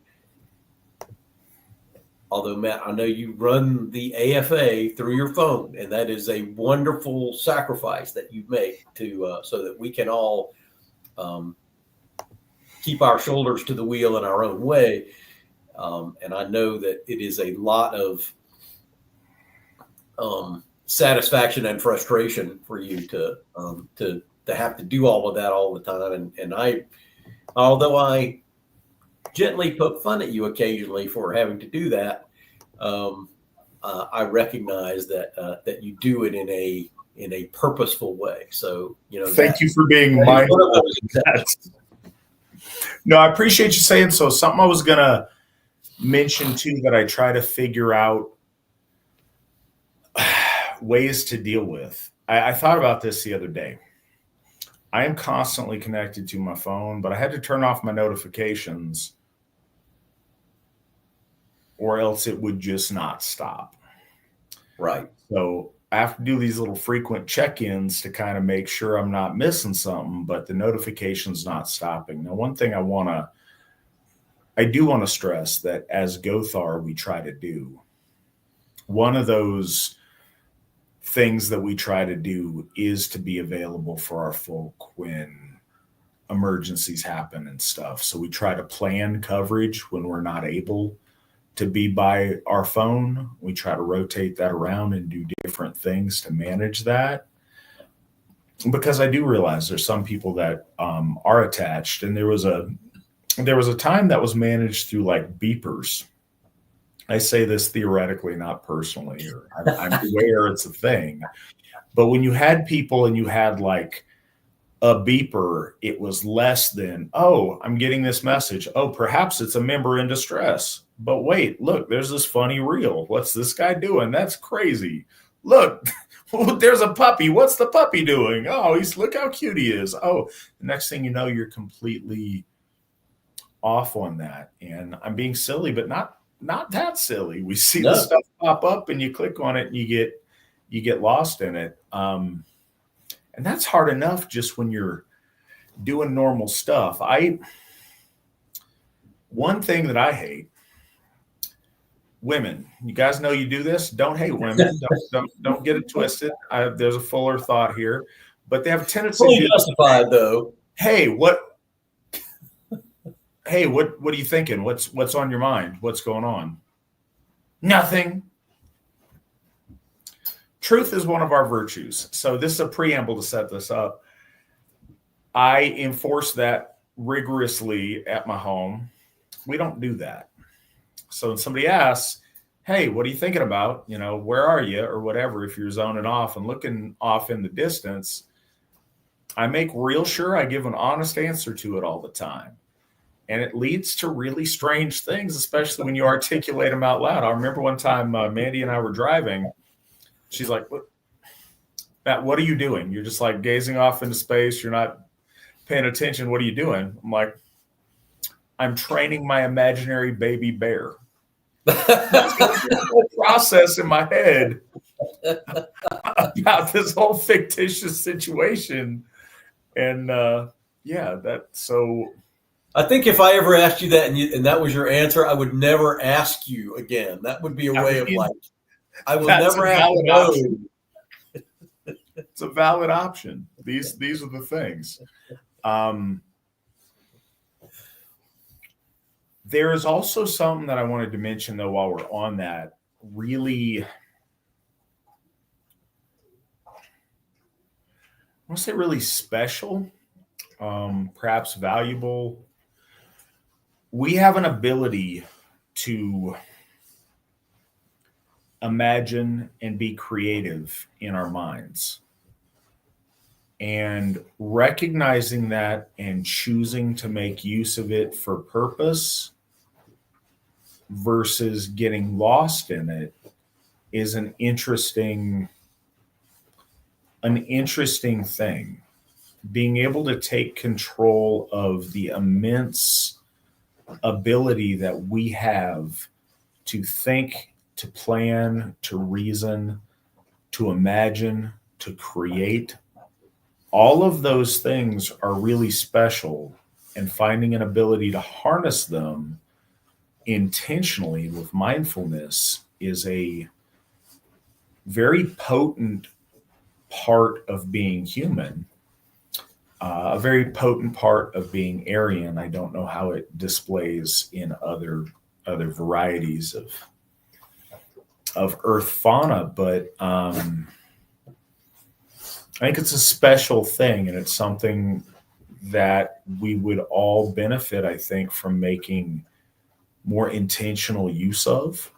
although Matt, I know you run the AFA through your phone, and that is a wonderful sacrifice that you make to so that we can all keep our shoulders to the wheel in our own way. And I know that it is a lot of satisfaction and frustration for you to have to do all of that all the time. And although I gently poke fun at you occasionally for having to do that, I recognize that you do it in a purposeful way. So thank you for being mindful of that. No, I appreciate you saying so. Something I was gonna mention too that I try to figure out ways to deal with. I thought about this the other day. I am constantly connected to my phone, but I had to turn off my notifications, or else it would just not stop. Right. So I have to do these little frequent check-ins to kind of make sure I'm not missing something, but the notification's not stopping. Now, one thing I do want to stress that as Gothar, we try to do. One of those things that we try to do is to be available for our folk when emergencies happen and stuff. So we try to plan coverage when we're not able to be by our phone. We try to rotate that around and do different things to manage that. Because I do realize there's some people that are attached, and there was a time that was managed through like beepers. I say this theoretically, not personally, or I'm aware it's a thing. But when you had people and you had like a beeper, it was less than, oh, I'm getting this message. Oh, perhaps it's a member in distress. But wait, look, there's this funny reel. What's this guy doing? That's crazy. Look, There's a puppy. What's the puppy doing? Oh, look how cute he is. Oh, the next thing you know, you're completely off on that. And I'm being silly, but not that silly. We see the stuff pop up and you click on it and you get lost in it. And that's hard enough just when you're doing normal stuff. One thing that I hate, women, you guys know you do this. Don't hate women. Don't get it twisted. There's a fuller thought here, but they have a tendency to justified though. Hey, what are you thinking? What's on your mind? What's going on? Nothing. Truth is one of our virtues. So this is a preamble to set this up. I enforce that rigorously at my home. We don't do that. So when somebody asks, hey, what are you thinking about? Where are you or whatever, if you're zoning off and looking off in the distance, I make real sure I give an honest answer to it all the time. And it leads to really strange things, especially when you articulate them out loud. I remember one time Mandy and I were driving. She's like, Matt, what are you doing? You're just like gazing off into space. You're not paying attention. What are you doing? I'm like, I'm training my imaginary baby bear. That's the whole process in my head about this whole fictitious situation. And so I think if I ever asked you that and that was your answer, I would never ask you again. That would be a way of life. I will never have to know. It's a valid option. These are the things. There is also something that I wanted to mention, though, while we're on that. Really, I want to say really special, perhaps valuable. We have an ability to imagine and be creative in our minds. And recognizing that and choosing to make use of it for purpose versus getting lost in it is an interesting thing. Being able to take control of the immense ability that we have to think, to plan, to reason, to imagine, to create. All of those things are really special, and finding an ability to harness them intentionally with mindfulness is a very potent part of being human, a very potent part of being Aryan. I don't know how it displays in other varieties of earth fauna, but I think it's a special thing, and it's something that we would all benefit, I think, from making more intentional use of.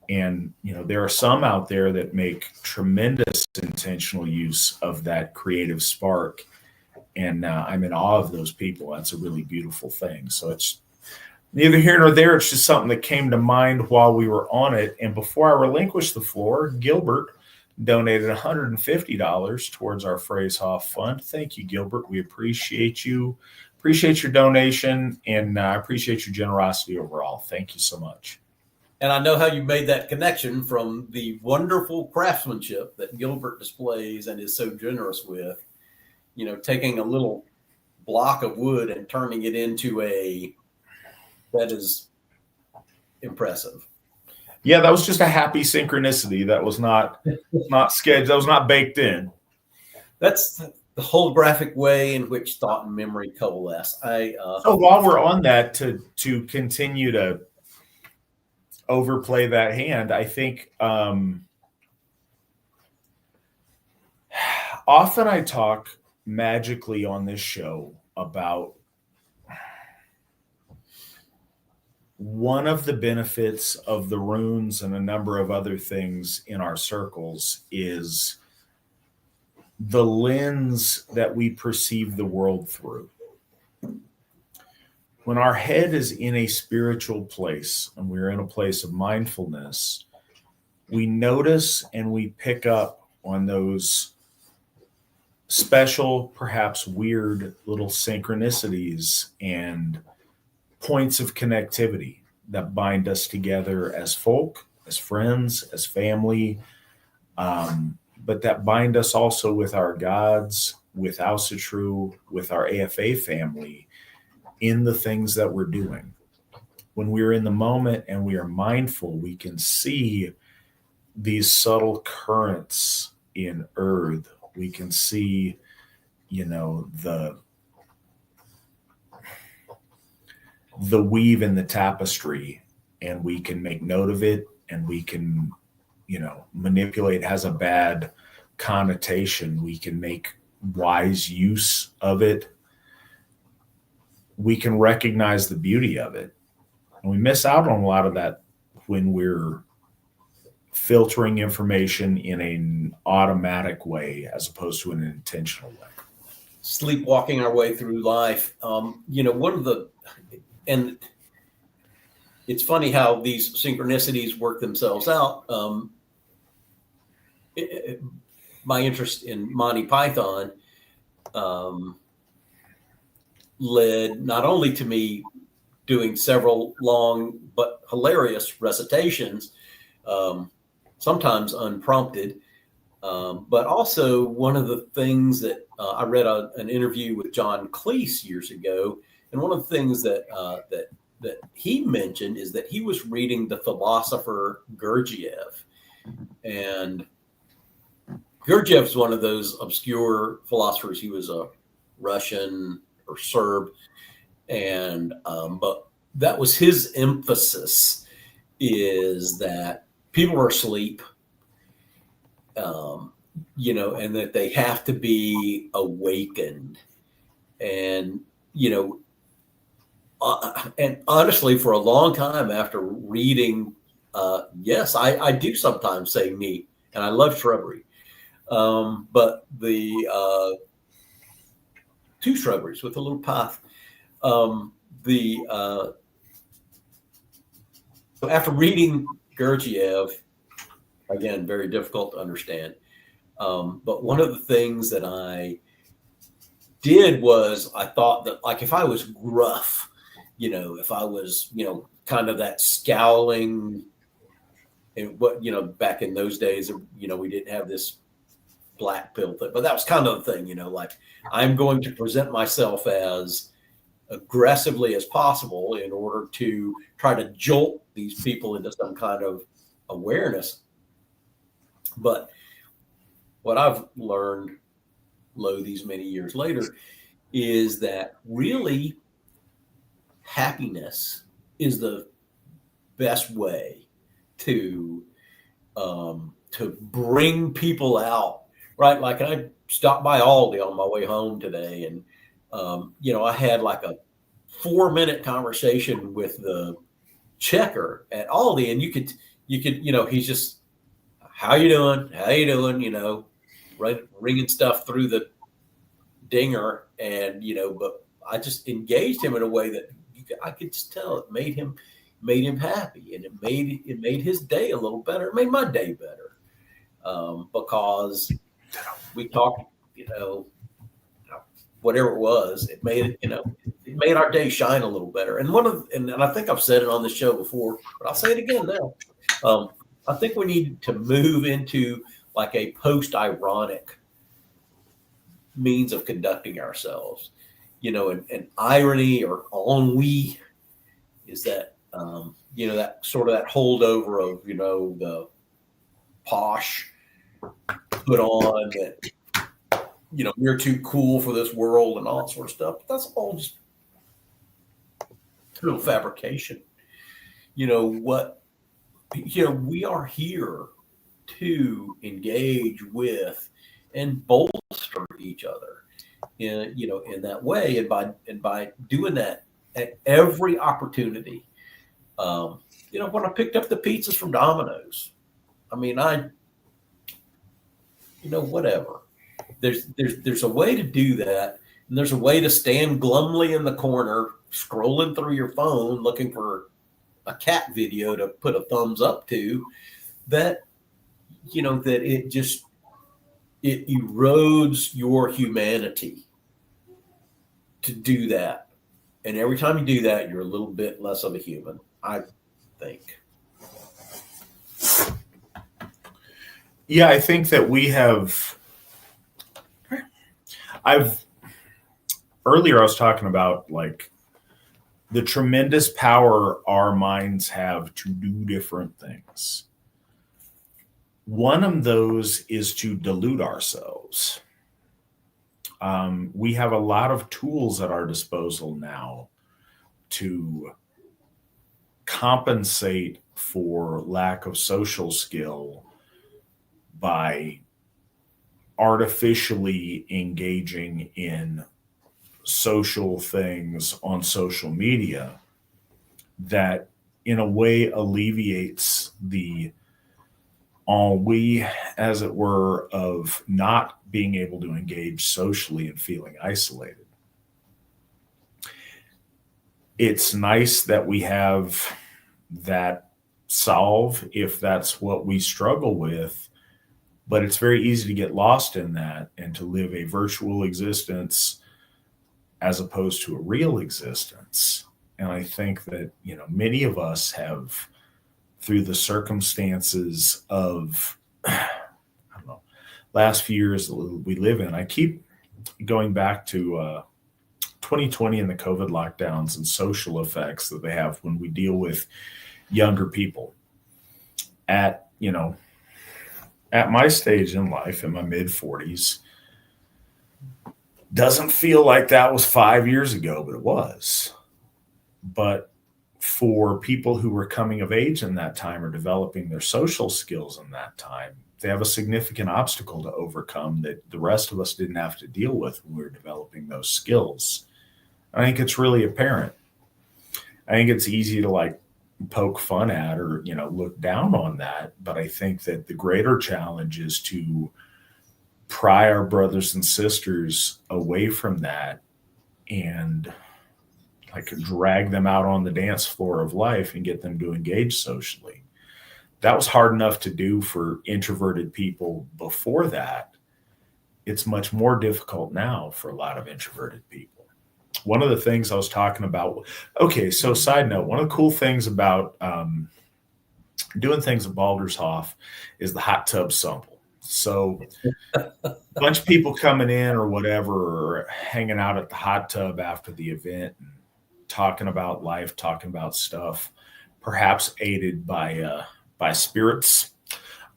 And, there are some out there that make tremendous intentional use of that creative spark. And I'm in awe of those people. That's a really beautiful thing. So it's neither here nor there. It's just something that came to mind while we were on it. And before I relinquish the floor, Gilbert donated $150 towards our Phrasehoff Fund. Thank you, Gilbert. We appreciate you. Appreciate your donation, and I appreciate your generosity overall. Thank you so much. And I know how you made that connection from the wonderful craftsmanship that Gilbert displays and is so generous with, taking a little block of wood and turning it into that is impressive. Yeah, that was just a happy synchronicity. That was not scheduled. That was not baked in. That's the holographic way in which thought and memory coalesce. So while we're on that, to continue to overplay that hand, I think often I talk magically on this show about one of the benefits of the runes and a number of other things in our circles is the lens that we perceive the world through. When our head is in a spiritual place and we're in a place of mindfulness, we notice and we pick up on those special, perhaps weird little synchronicities and points of connectivity that bind us together as folk, as friends, as family, but that bind us also with our gods, with Asatru, with our AFA family in the things that we're doing. When we're in the moment and we are mindful, we can see these subtle currents in earth. We can see, the weave in the tapestry, and we can make note of it, and we can, manipulate has a bad connotation. We can make wise use of it. We can recognize the beauty of it. And we miss out on a lot of that when we're filtering information in an automatic way as opposed to an intentional way. Sleepwalking our way through life. And it's funny how these synchronicities work themselves out. My interest in Monty Python led not only to me doing several long but hilarious recitations, sometimes unprompted, but also one of the things that I read an interview with John Cleese years ago, and one of the things that he mentioned is that he was reading the philosopher Gurdjieff, and Gurdjieff's one of those obscure philosophers. He was a Russian or Serb, and but that was his emphasis, is that people are asleep, and that they have to be awakened. And, and honestly, for a long time after reading, yes, I do sometimes say me, and I love shrubbery. But the two shrubberies with a little path. After reading Gurdjieff, again, very difficult to understand. But one of the things that I did was I thought that, like, if I was gruff, if I was, kind of that scowling, and back in those days, we didn't have this black pill thing, but that was kind of the thing, like, I'm going to present myself as aggressively as possible in order to try to jolt these people into some kind of awareness. But what I've learned, these many years later, is that really happiness is the best way to bring people out, right? Like, I stopped by Aldi on my way home today, and I had like a 4-minute conversation with the checker at Aldi, and you could, he's just, how you doing? Right, ringing stuff through the dinger, and but I just engaged him in a way that I could just tell it made him happy, and it made his day a little better. It made my day better, because we talked, whatever it was, it made it made our day shine a little better. And and I think I've said it on this show before, but I'll say it again now. I think we need to move into like a post-ironic means of conducting ourselves, and irony or ennui is that, that sort of that holdover of, the posh put on that, we're too cool for this world and all that sort of stuff. But that's all just total fabrication. We are here to engage with and bolster each other in that way. And by doing that at every opportunity, when I picked up the pizzas from Domino's, whatever, there's a way to do that. And there's a way to stand glumly in the corner, scrolling through your phone, looking for a cat video to put a thumbs up to, that that it erodes your humanity to do that. And every time you do that, you're a little bit less of a human, I think. Yeah, I think that earlier I was talking about like the tremendous power our minds have to do different things. One of those is to delude ourselves. We have a lot of tools at our disposal now to compensate for lack of social skill by artificially engaging in social things on social media that in a way alleviates the ennui, as it were, of not being able to engage socially and feeling isolated. It's nice that we have that solve if that's what we struggle with, but it's very easy to get lost in that and to live a virtual existence as opposed to a real existence. And I think that, many of us have, through the circumstances of, I don't know, last few years we live in, I keep going back to 2020 and the COVID lockdowns and social effects that they have when we deal with younger people. At my stage in life, in my mid 40s, doesn't feel like that was 5 years ago, but it was. But for people who were coming of age in that time or developing their social skills in that time, they have a significant obstacle to overcome that the rest of us didn't have to deal with when we were developing those skills. I think it's really apparent. I think it's easy to like poke fun at or, look down on that. But I think that the greater challenge is to pry our brothers and sisters away from that and like drag them out on the dance floor of life and get them to engage socially. That was hard enough to do for introverted people before that. It's much more difficult now for a lot of introverted people. One of the things I was talking about, okay, so side note, one of the cool things about doing things at Baldershoff is the hot tub sample. So a bunch of people coming in or whatever, or hanging out at the hot tub after the event and talking about life, talking about stuff, perhaps aided by spirits.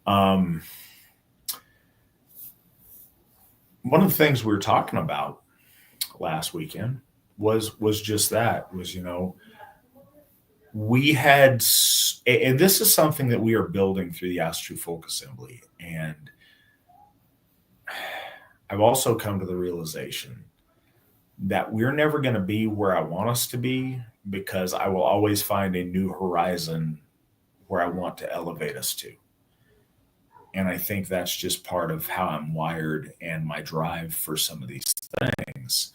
One of the things we were talking about last weekend was just that, was, we had, and this is something that we are building through the Asatru Folk Assembly. And I've also come to the realization that we're never going to be where I want us to be, because I will always find a new horizon where I want to elevate us to. And I think that's just part of how I'm wired and my drive for some of these things.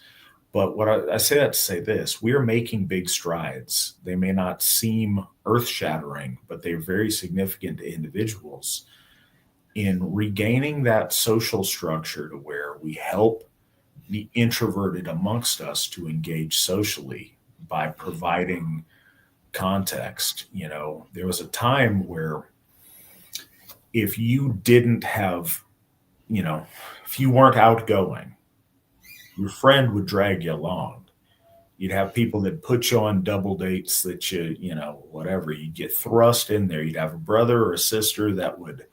But what I say that to say this, we are making big strides. They may not seem earth-shattering, but they're very significant to individuals in regaining that social structure to where we help the introverted amongst us to engage socially by providing context. There was a time where if you didn't have, if you weren't outgoing, your friend would drag you along. You'd have people that put you on double dates that whatever, you'd get thrust in there. You'd have a brother or a sister that would,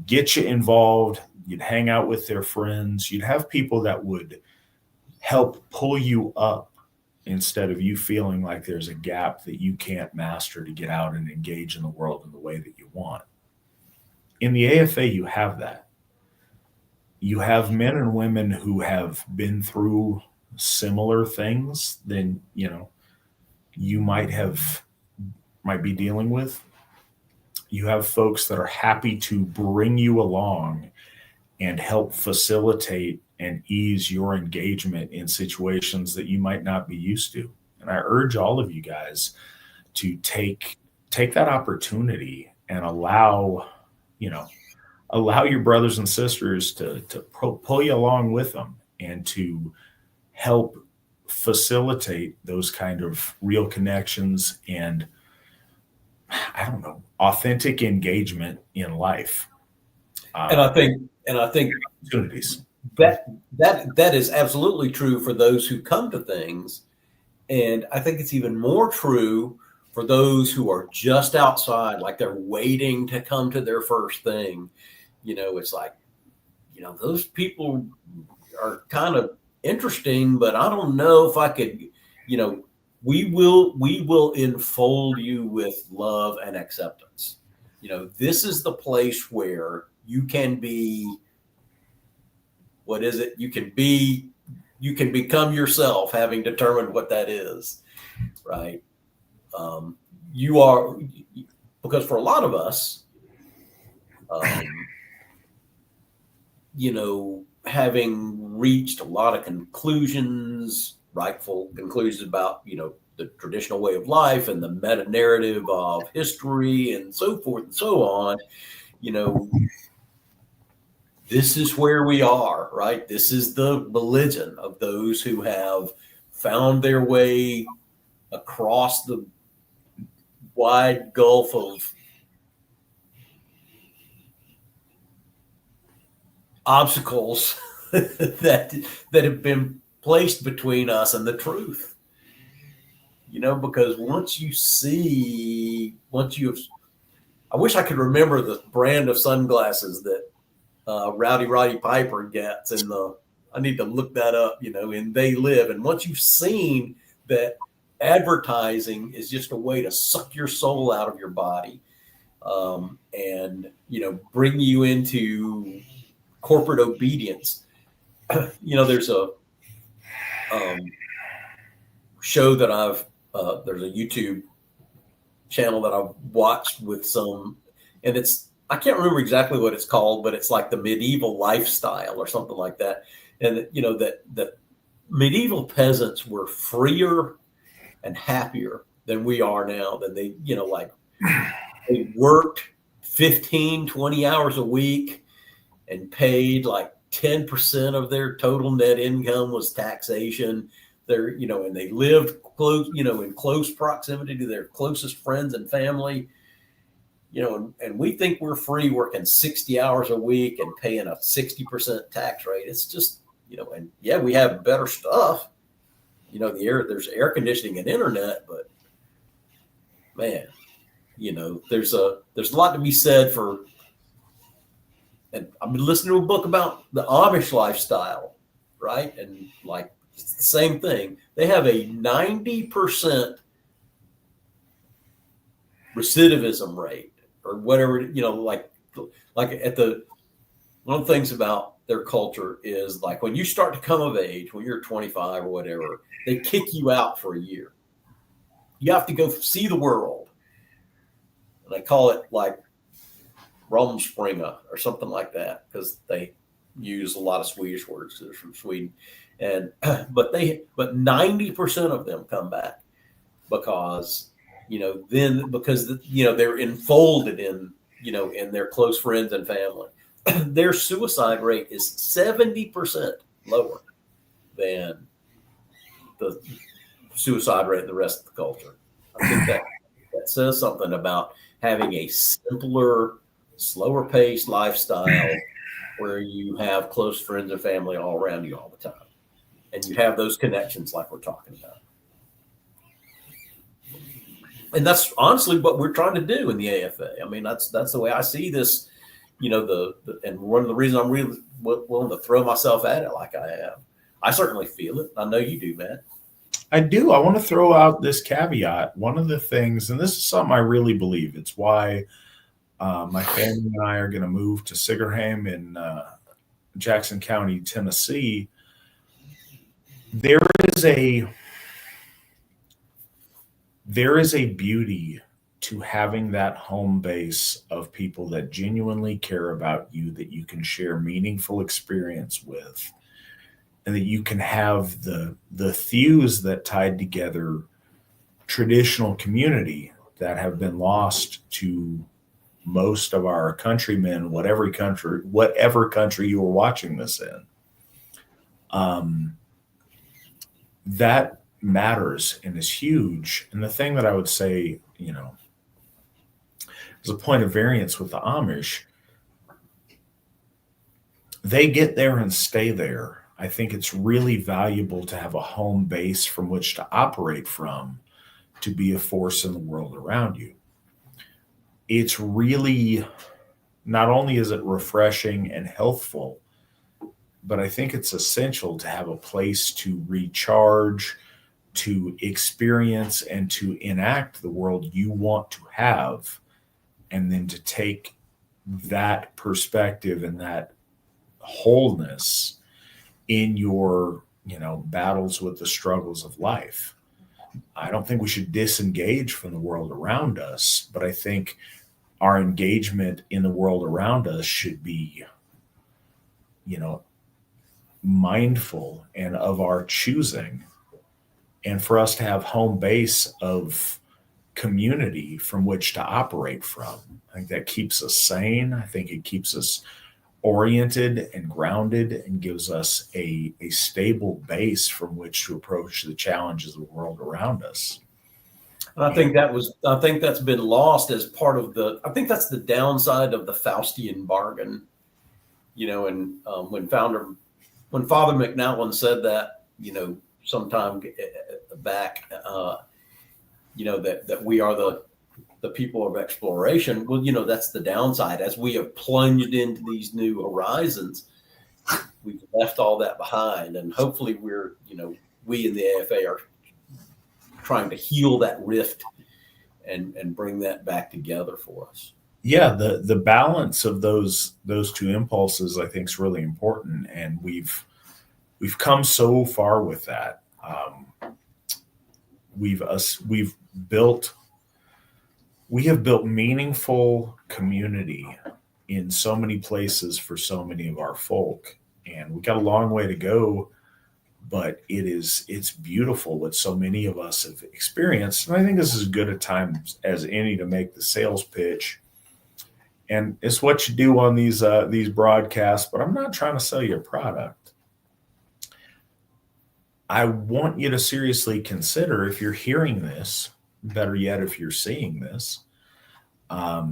get you involved. You'd hang out with their friends. You'd have people that would help pull you up instead of you feeling like there's a gap that you can't master to get out and engage in the world in the way that you want. In the AFA, you have that. You have men and women who have been through similar things than, you might be dealing with. You have folks that are happy to bring you along and help facilitate and ease your engagement in situations that you might not be used to. And I urge all of you guys to take that opportunity and allow, allow your brothers and sisters to pull you along with them and to help facilitate those kind of real connections and, I don't know, authentic engagement in life. And I think Opportunities. that is absolutely true for those who come to things. And I think it's even more true for those who are just outside, like they're waiting to come to their first thing. It's like, those people are kind of interesting, but I don't know if I could, we will enfold you with love and acceptance. This is the place where you can be, what is it? You can become yourself, having determined what that is, right? You are, because for a lot of us, having reached a lot of conclusions, rightful conclusions about, the traditional way of life and the meta narrative of history and so forth and so on, this is where we are, right? This is the religion of those who have found their way across the wide gulf of obstacles that have been placed between us and the truth. Because I wish I could remember the brand of sunglasses that Rowdy Roddy Piper gets, I need to look that up, in They Live. And once you've seen that advertising is just a way to suck your soul out of your body, and, bring you into corporate obedience. There's a show that there's a YouTube channel that I've watched with some, and I can't remember exactly what it's called, but it's like the medieval lifestyle or something like that. And that medieval peasants were freer and happier than we are now. Than they worked 15, 20 hours a week and paid like 10% of their total net income was taxation. And they lived close, in close proximity to their closest friends and family. And we think we're free working 60 hours a week and paying a 60% tax rate. It's just, and yeah, we have better stuff. There's air conditioning and internet, but man, there's a lot to be said for. And I've been listening to a book about the Amish lifestyle, right? And like, it's the same thing. They have a 90% recidivism rate, or whatever, like one of the things about their culture is like when you start to come of age, when you're 25 or whatever, they kick you out for a year. You have to go see the world. And they call it like Rumspringa or something like that, because they use a lot of Swedish words because they're from Sweden. And but 90% of them come back because they're enfolded in in their close friends and family. Their suicide rate is 70% lower than the suicide rate in the rest of the culture. I think that says something about having a simpler, slower paced lifestyle where you have close friends and family all around you all the time. And you have those connections like we're talking about. And that's honestly what we're trying to do in the AFA. I mean, that's the way I see this, and one of the reasons I'm really willing to throw myself at it like I have. I certainly feel it. I know you do, Matt. I do. I want to throw out this caveat. One of the things, and this is something I really believe, it's why my family and I are going to move to Sigerham in Jackson County, Tennessee. There is a beauty to having that home base of people that genuinely care about you, that you can share meaningful experience with, and that you can have the thews that tied together traditional community that have been lost to most of our countrymen, whatever country you were watching this in. That matters and is huge. And the thing that I would say, as a point of variance with the Amish, they get there and stay there. I think it's really valuable to have a home base from which to operate from, to be a force in the world around you. It's really, not only is it refreshing and healthful, but I think it's essential to have a place to recharge, to experience, and to enact the world you want to have, and then to take that perspective and that wholeness in your, battles with the struggles of life. I don't think we should disengage from the world around us, but I think our engagement in the world around us should be, mindful and of our choosing, and for us to have home base of community from which to operate from. I think that keeps us sane. I think it keeps us oriented and grounded and gives us a stable base from which to approach the challenges of the world around us. And I think that's been lost as part of I think that's the downside of the Faustian bargain, and when Father McNally said that, sometime back, that we are the people of exploration. Well, that's the downside. As we have plunged into these new horizons, we've left all that behind, and hopefully we in the AFA are trying to heal that rift and bring that back together for us. Yeah, the balance of those two impulses, I think, is really important, and we've come so far with that. We have built meaningful community in so many places for so many of our folk, and we got a long way to go, but it's beautiful what so many of us have experienced. And I think this is as good a time as any to make the sales pitch. And it's what you do on these broadcasts, but I'm not trying to sell you a product. I want you to seriously consider, if you're hearing this, better yet, if you're seeing this, if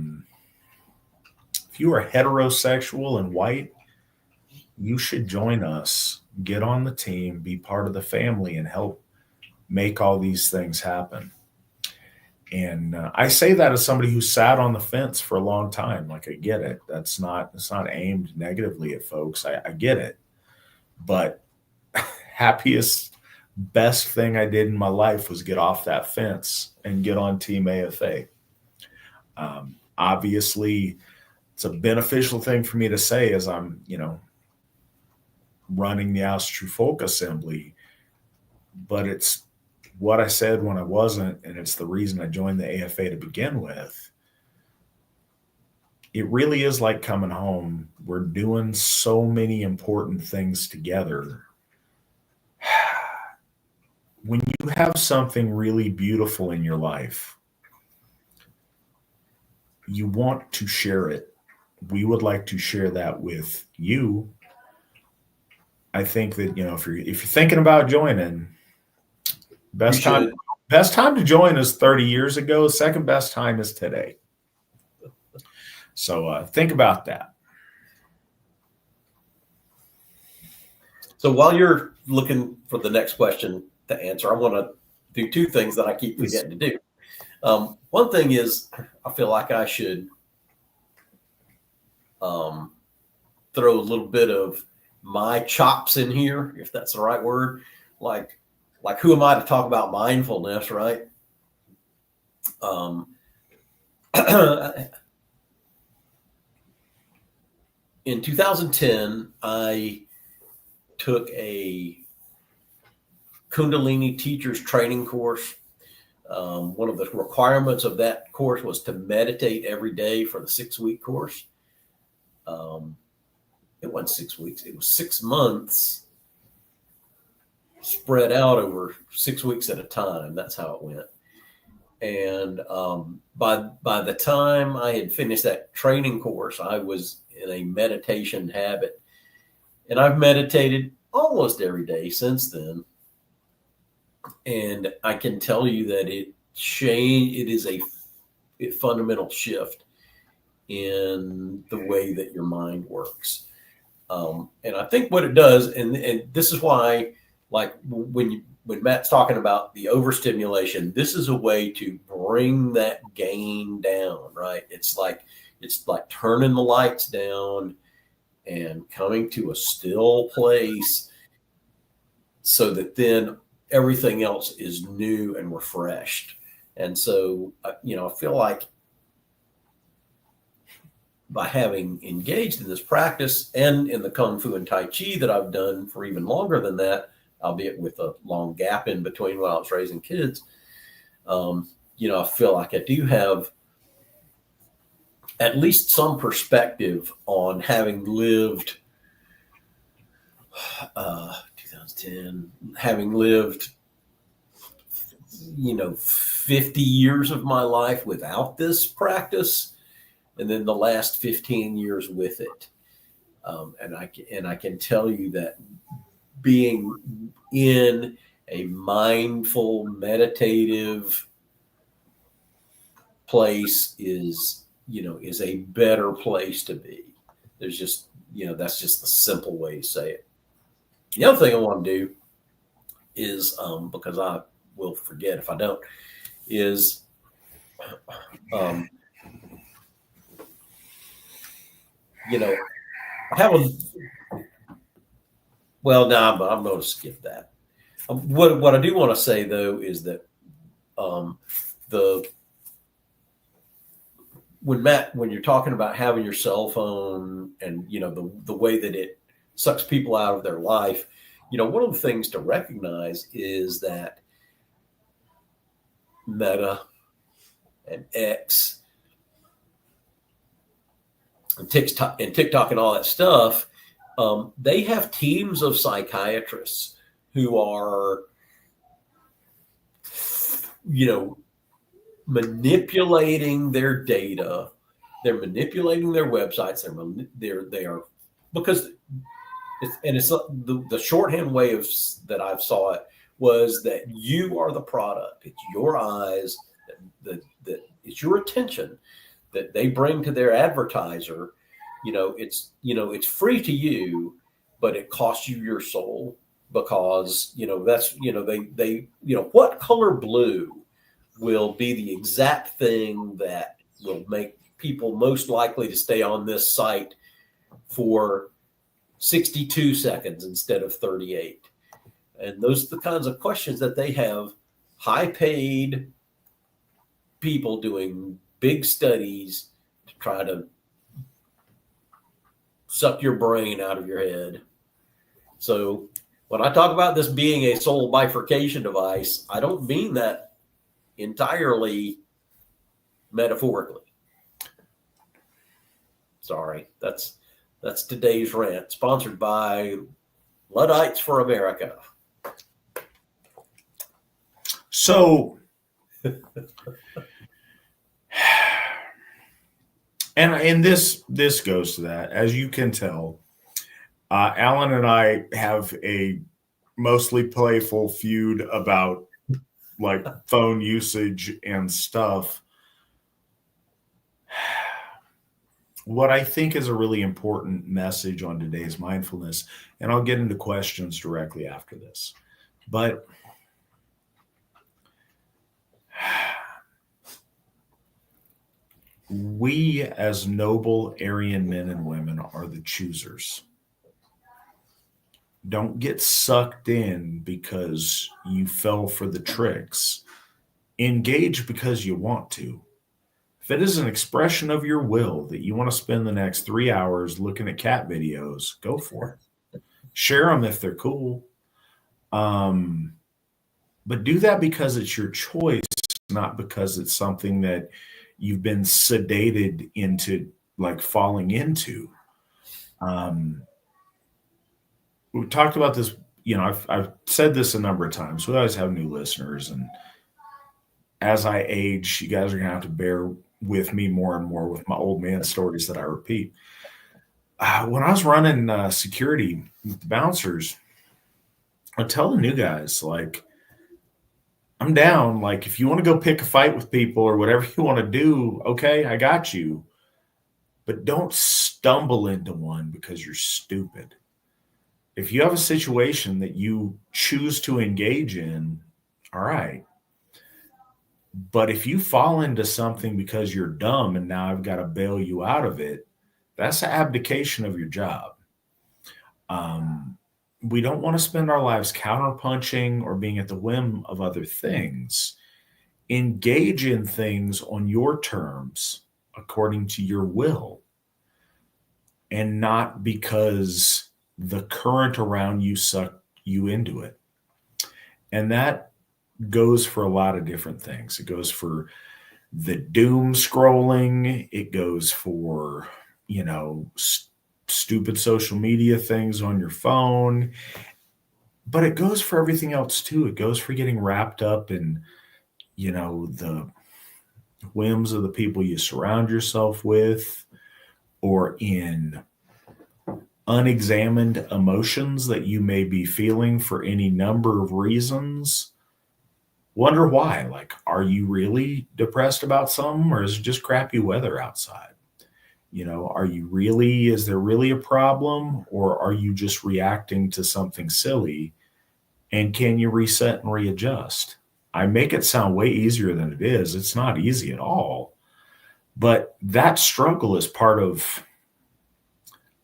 you are heterosexual and white, you should join us, get on the team, be part of the family, and help make all these things happen. And I say that as somebody who sat on the fence for a long time. Like, I get it. It's not aimed negatively at folks. I get it. But happiest, best thing I did in my life was get off that fence and get on Team AFA. Obviously, it's a beneficial thing for me to say as I'm, running the Asatru Folk Assembly. But it's what I said when I wasn't, and it's the reason I joined the AFA to begin with. It really is like coming home. We're doing so many important things together. When you have something really beautiful in your life, you want to share it. We would like to share that with you. I think that, if you're thinking about joining, best time to join is 30 years ago. Second best time is today. So think about that. So while you're looking for the next question to answer, I want to do two things that I keep forgetting to do. One thing is, I feel like I should throw a little bit of my chops in here, if that's the right word. Like who am I to talk about mindfulness, right? In 2010, I took a Kundalini teacher's training course. One of the requirements of that course was to meditate every day for the 6-week course. It wasn't 6 weeks. It was 6 months spread out over 6 weeks at a time. That's how it went. And by the time I had finished that training course, I was in a meditation habit. And I've meditated almost every day since then. And I can tell you that it is a fundamental shift in the way that your mind works. And I think what it does, and this is why, like when Matt's talking about the overstimulation, this is a way to bring that gain down, right? It's like turning the lights down and coming to a still place so that then everything else is new and refreshed. And so, I feel like by having engaged in this practice and in the Kung Fu and Tai Chi that I've done for even longer than that, albeit with a long gap in between while I was raising kids, I feel like I do have at least some perspective on having lived 2010, having lived 50 years of my life without this practice, and then the last 15 years with it. And I can tell you that being in a mindful, meditative place is a better place to be. There's just, that's just the simple way to say it. The other thing I want to do is, because I will forget if I don't, is but I'm going to skip that. What I do want to say though is that when you're talking about having your cell phone and the way that it sucks people out of their life, one of the things to recognize is that Meta and X and TikTok and all that stuff, they have teams of psychiatrists who are, manipulating their data. They're manipulating their websites. They are because it's the shorthand way of that I've saw it was that you are the product. It's your eyes that it's your attention that they bring to their advertiser. It's free to you, but it costs you your soul because that's they what color blue will be the exact thing that will make people most likely to stay on this site for 62 seconds instead of 38. And those are the kinds of questions that they have high paid people doing big studies to try to suck your brain out of your head. So when I talk about this being a soul bifurcation device, I don't mean that entirely metaphorically. Sorry, that's today's rant, sponsored by Luddites for America. So, and this goes to that. As you can tell, Alan and I have a mostly playful feud about like phone usage and stuff. What I think is a really important message on today's mindfulness, and I'll get into questions directly after this, but we as noble Aryan men and women are the choosers. Don't get sucked in because you fell for the tricks. Engage because you want to. If it is an expression of your will that you want to spend the next 3 hours looking at cat videos, go for it. Share them if they're cool. But do that because it's your choice, not because it's something that you've been sedated into, like falling into. We talked about this, I've said this a number of times. We always have new listeners, and as I age, you guys are going to have to bear with me more and more with my old man stories that I repeat. When I was running security with the bouncers, I tell the new guys, like, I'm down. Like, if you want to go pick a fight with people or whatever you want to do, okay, I got you. But don't stumble into one because you're stupid. If you have a situation that you choose to engage in, all right. But if you fall into something because you're dumb and now I've got to bail you out of it, that's an abdication of your job. We don't want to spend our lives counterpunching or being at the whim of other things. Engage in things on your terms, according to your will, and not because the current around you sucked you into it. And that goes for a lot of different things. It goes for the doom scrolling. It goes for, stupid social media things on your phone. But it goes for everything else too. It goes for getting wrapped up in, the whims of the people you surround yourself with, or in unexamined emotions that you may be feeling for any number of reasons. Wonder why. Like, are you really depressed about something, or is it just crappy weather outside? Is there really a problem, or are you just reacting to something silly? And can you reset and readjust? I make it sound way easier than it is. It's not easy at all. But that struggle is part of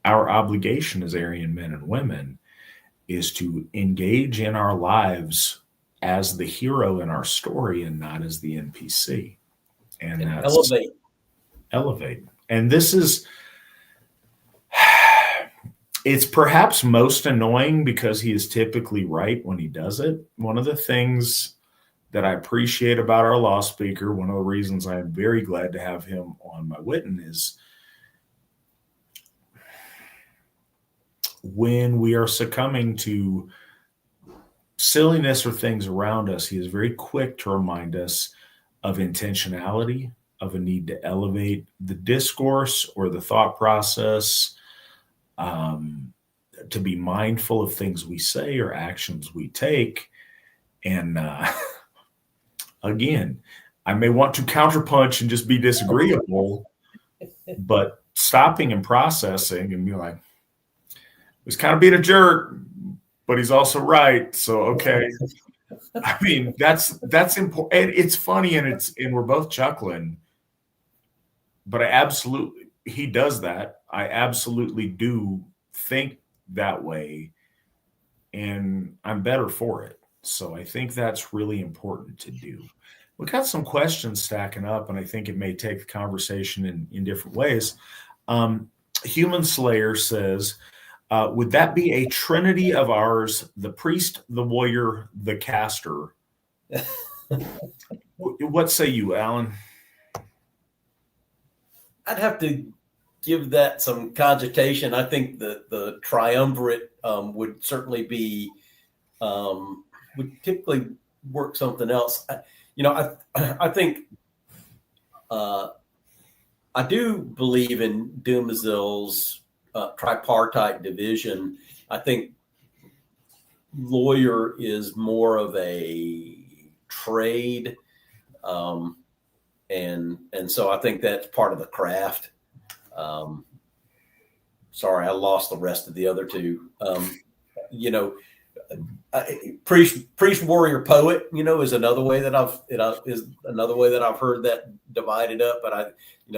our obligation as Aryan men and women, is to engage in our lives as the hero in our story and not as the NPC. And that's elevate. And this is, it's perhaps most annoying because he is typically right when he does it. One of the things that I appreciate about our Lawspeaker, one of the reasons I am very glad to have him on my Witten, is when we are succumbing to silliness or things around us, he is very quick to remind us of intentionality, of a need to elevate the discourse or the thought process, to be mindful of things we say or actions we take. And again, I may want to counterpunch and just be disagreeable, but stopping and processing and be like, he's kind of being a jerk, but he's also right. So, okay. I mean, that's important. And it's funny and we're both chuckling, but he does that. I absolutely do think that way, and I'm better for it. So I think that's really important to do. We've got some questions stacking up, and I think it may take the conversation in different ways. Human Slayer says, would that be a trinity of ours, the priest, the warrior, the caster? What say you, Alan? I'd have to give that some cogitation. I think the triumvirate would certainly be, would typically work something else. I think I do believe in Dumazil's tripartite division. I think lawyer is more of a trade, and so I think that's part of the craft. Sorry, I lost the rest of the other two. Priest, warrior, poet, is another way that I've heard that divided up. But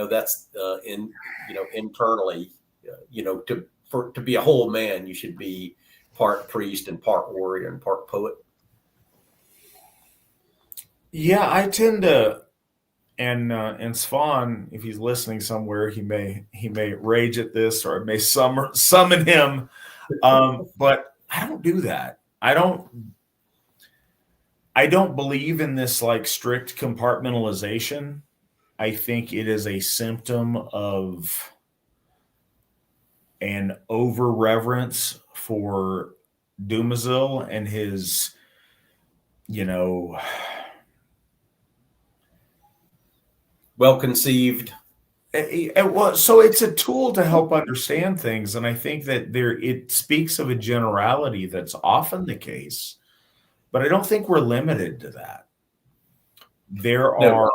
that's internally, to be a whole man, you should be part priest and part warrior and part poet. Yeah, I tend to, and Svan, if he's listening somewhere, he may rage at this, or it may summon him. But I don't do that. I don't believe in this like strict compartmentalization. I think it is a symptom of an over reverence for Dumazil and his, well conceived. So it's a tool to help understand things, and I think that it speaks of a generality that's often the case, but I don't think we're limited to that. There are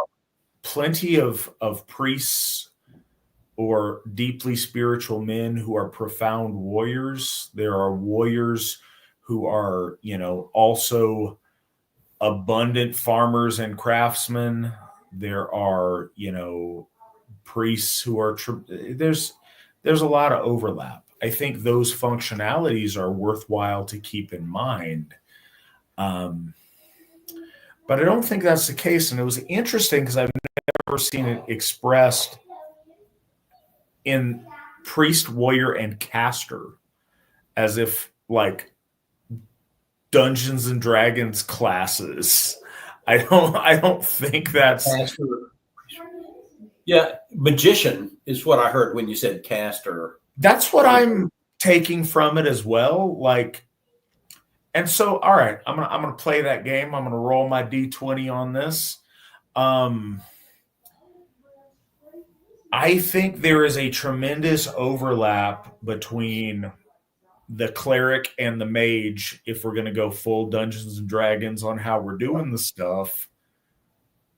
plenty of priests or deeply spiritual men who are profound warriors. There are warriors who are, also abundant farmers and craftsmen. There are, priests who are there's a lot of overlap. I think those functionalities are worthwhile to keep in mind. But I don't think that's the case. And it was interesting because I've never seen it expressed in priest, warrior, and caster as if like Dungeons and Dragons classes. I don't think that's caster. Yeah, magician is what I heard when you said caster. That's what I'm taking from it as well. Like, and so, all right, I'm gonna play that game. I'm gonna roll my D20 on this. I think there is a tremendous overlap between the cleric and the mage if we're gonna go full Dungeons and Dragons on how we're doing the stuff.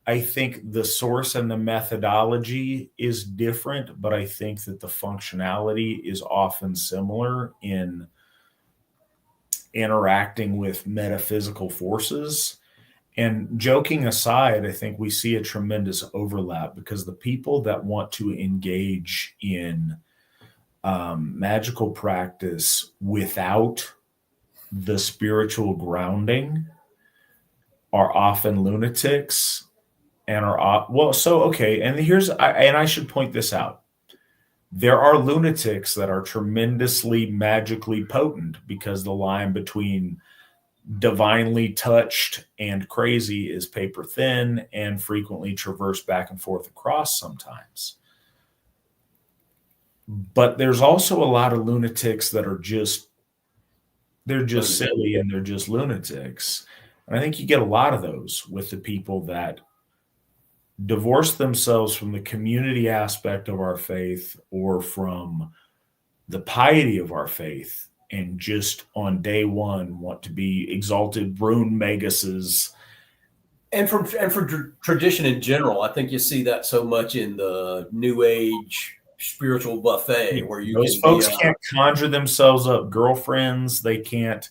I think the source and the methodology is different, but I think that the functionality is often similar in interacting with metaphysical forces. And joking aside, I think we see a tremendous overlap because the people that want to engage in magical practice without the spiritual grounding are often lunatics and are okay. And I should point this out. There are lunatics that are tremendously magically potent because the line between divinely touched and crazy is paper thin and frequently traversed back and forth across sometimes. But there's also a lot of lunatics that are just silly and they're just lunatics. And I think you get a lot of those with the people that divorce themselves from the community aspect of our faith or from the piety of our faith and just on day one want to be exalted brune maguses. And for tradition in general, I think you see that so much in the New Age spiritual buffet where those folks can't conjure themselves up girlfriends. They can't,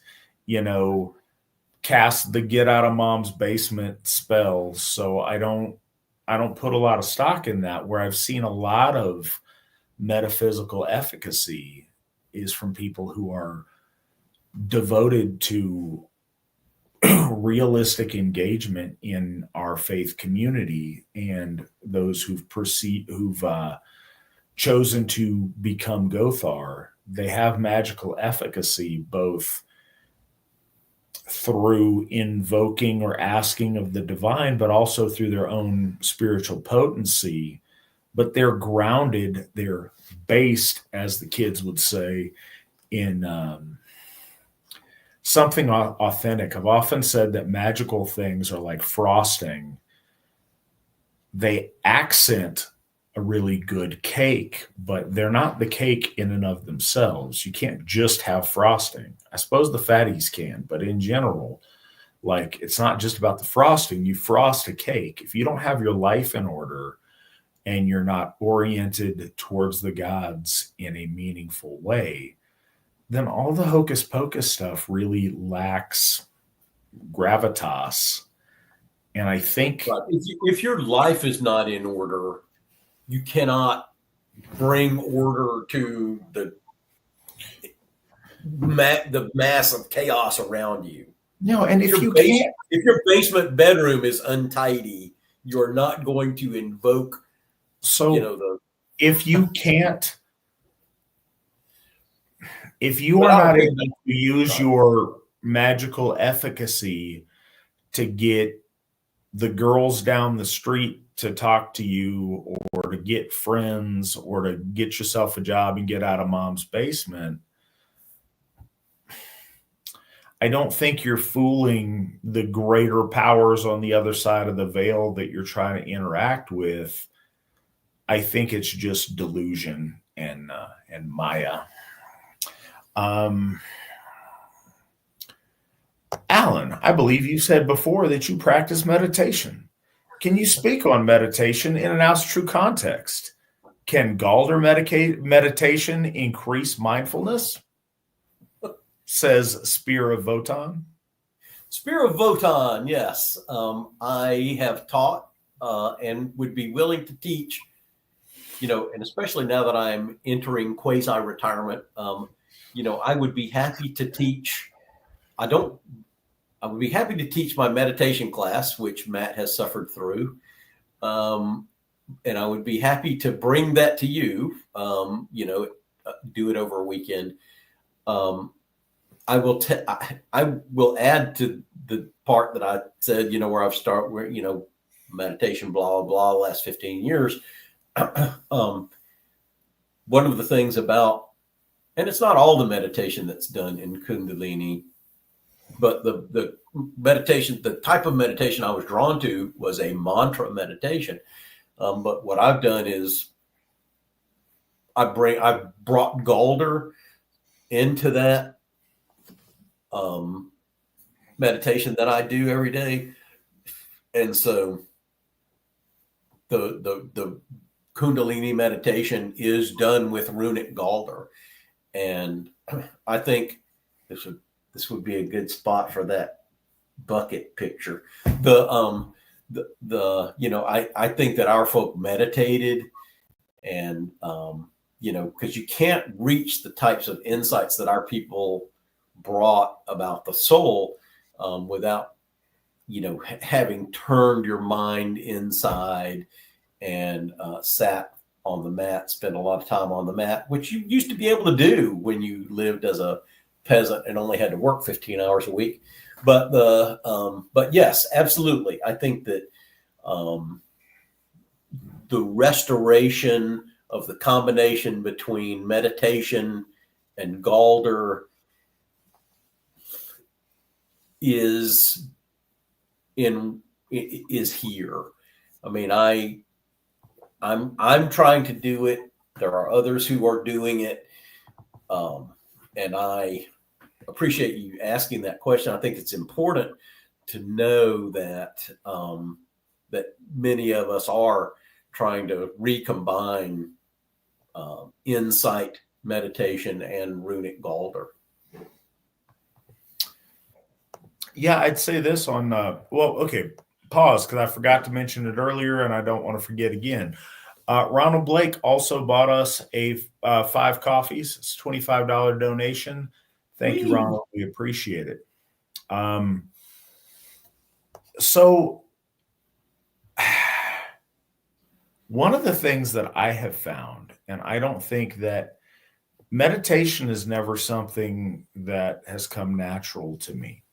cast the get out of mom's basement spells. So I don't put a lot of stock in that. Where I've seen a lot of metaphysical efficacy is from people who are devoted to realistic engagement in our faith community and those who've chosen to become Gothar. They have magical efficacy both through invoking or asking of the divine, but also through their own spiritual potency. But they're grounded, they're based, as the kids would say, in something authentic. I've often said that magical things are like frosting. They accent a really good cake, but they're not the cake in and of themselves. You can't just have frosting. I suppose the fatties can, but in general, like it's not just about the frosting. You frost a cake. If you don't have your life in order and you're not oriented towards the gods in a meaningful way, then all the hocus pocus stuff really lacks gravitas. And I think if your life is not in order, you cannot bring order to the mass of chaos around you. No, and if your basement bedroom is untidy, you're not going to invoke. If you are not able to use your magical efficacy to get the girls down the street to talk to you or to get friends or to get yourself a job and get out of mom's basement, I don't think you're fooling the greater powers on the other side of the veil that you're trying to interact with I think it's just delusion and Maya. Alan, I believe you said before that you practice meditation. Can you speak on meditation in an Asatru context? Can Galder meditation increase mindfulness? Says Spear of Votan. Spear of Votan, yes. I have taught and would be willing to teach, and especially now that I'm entering quasi-retirement, I would be happy to teach. I would be happy to teach my meditation class, which Matt has suffered through. And I would be happy to bring that to you, do it over a weekend. I will add to the part that I said, where I've started, meditation, blah, blah, blah, last 15 years. One of the things about, and it's not all the meditation that's done in Kundalini, but the meditation, the type of meditation I was drawn to was a mantra meditation. But what I've done is I've brought Galder into that meditation that I do every day. And so the Kundalini meditation is done with runic Galder. And I think this would be a good spot for that bucket picture. I think that our folk meditated and, because you can't reach the types of insights that our people brought about the soul without, having turned your mind inside and sat on the mat, spent a lot of time on the mat, which you used to be able to do when you lived as a peasant and only had to work 15 hours a week. But but yes, absolutely. I think that the restoration of the combination between meditation and Galder is here. I mean, I'm trying to do it. There are others who are doing it, and I appreciate you asking that question. I think it's important to know that that many of us are trying to recombine insight, meditation, and runic Galder. Yeah, I'd say this on, okay, pause, because I forgot to mention it earlier and I don't want to forget again. Ronald Blake also bought us a 5 coffees. It's a $25 donation. Thank you, Ronald. We appreciate it. So one of the things that I have found, and I don't think that meditation is never something that has come natural to me.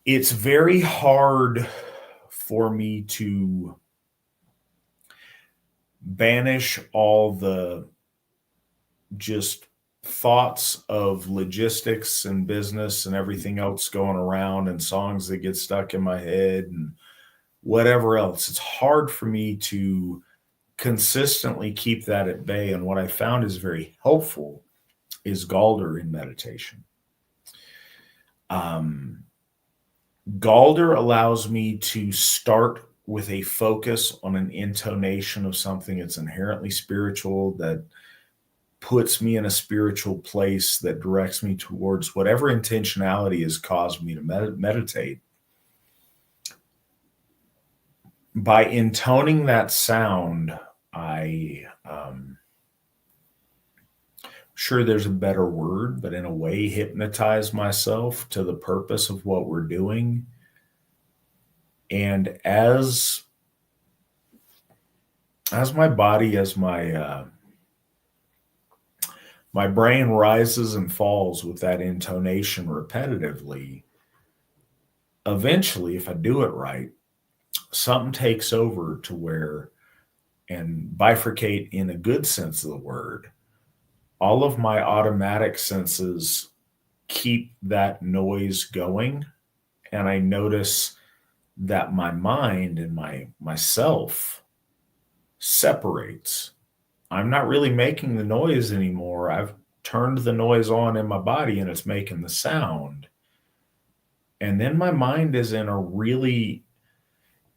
It's very hard for me to banish all the just thoughts of logistics and business and everything else going around and songs that get stuck in my head and whatever else. It's hard for me to consistently keep that at bay. And what I found is very helpful is Galder in meditation. Galder allows me to start with a focus on an intonation of something that's inherently spiritual, that puts me in a spiritual place, that directs me towards whatever intentionality has caused me to meditate. By intoning that sound, sure there's a better word, but in a way hypnotize myself to the purpose of what we're doing. And as my body, as my brain rises and falls with that intonation repetitively, eventually, if I do it right, something takes over to where, and bifurcate in a good sense of the word, all of my automatic senses keep that noise going. And I notice that my mind and myself separates. I'm not really making the noise anymore. I've turned the noise on in my body and it's making the sound. And then my mind is in a really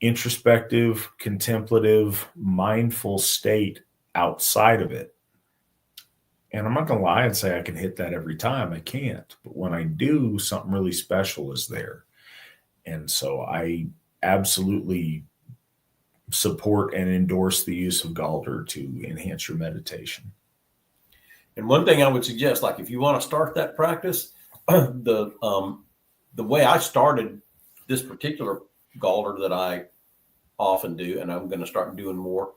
introspective, contemplative, mindful state outside of it. And I'm not going to lie and say I can hit that every time. I can't. But when I do, something really special is there. And so I absolutely support and endorse the use of Galder to enhance your meditation. And one thing I would suggest, like if you want to start that practice, the way I started this particular Galder that I often do, and I'm going to start doing more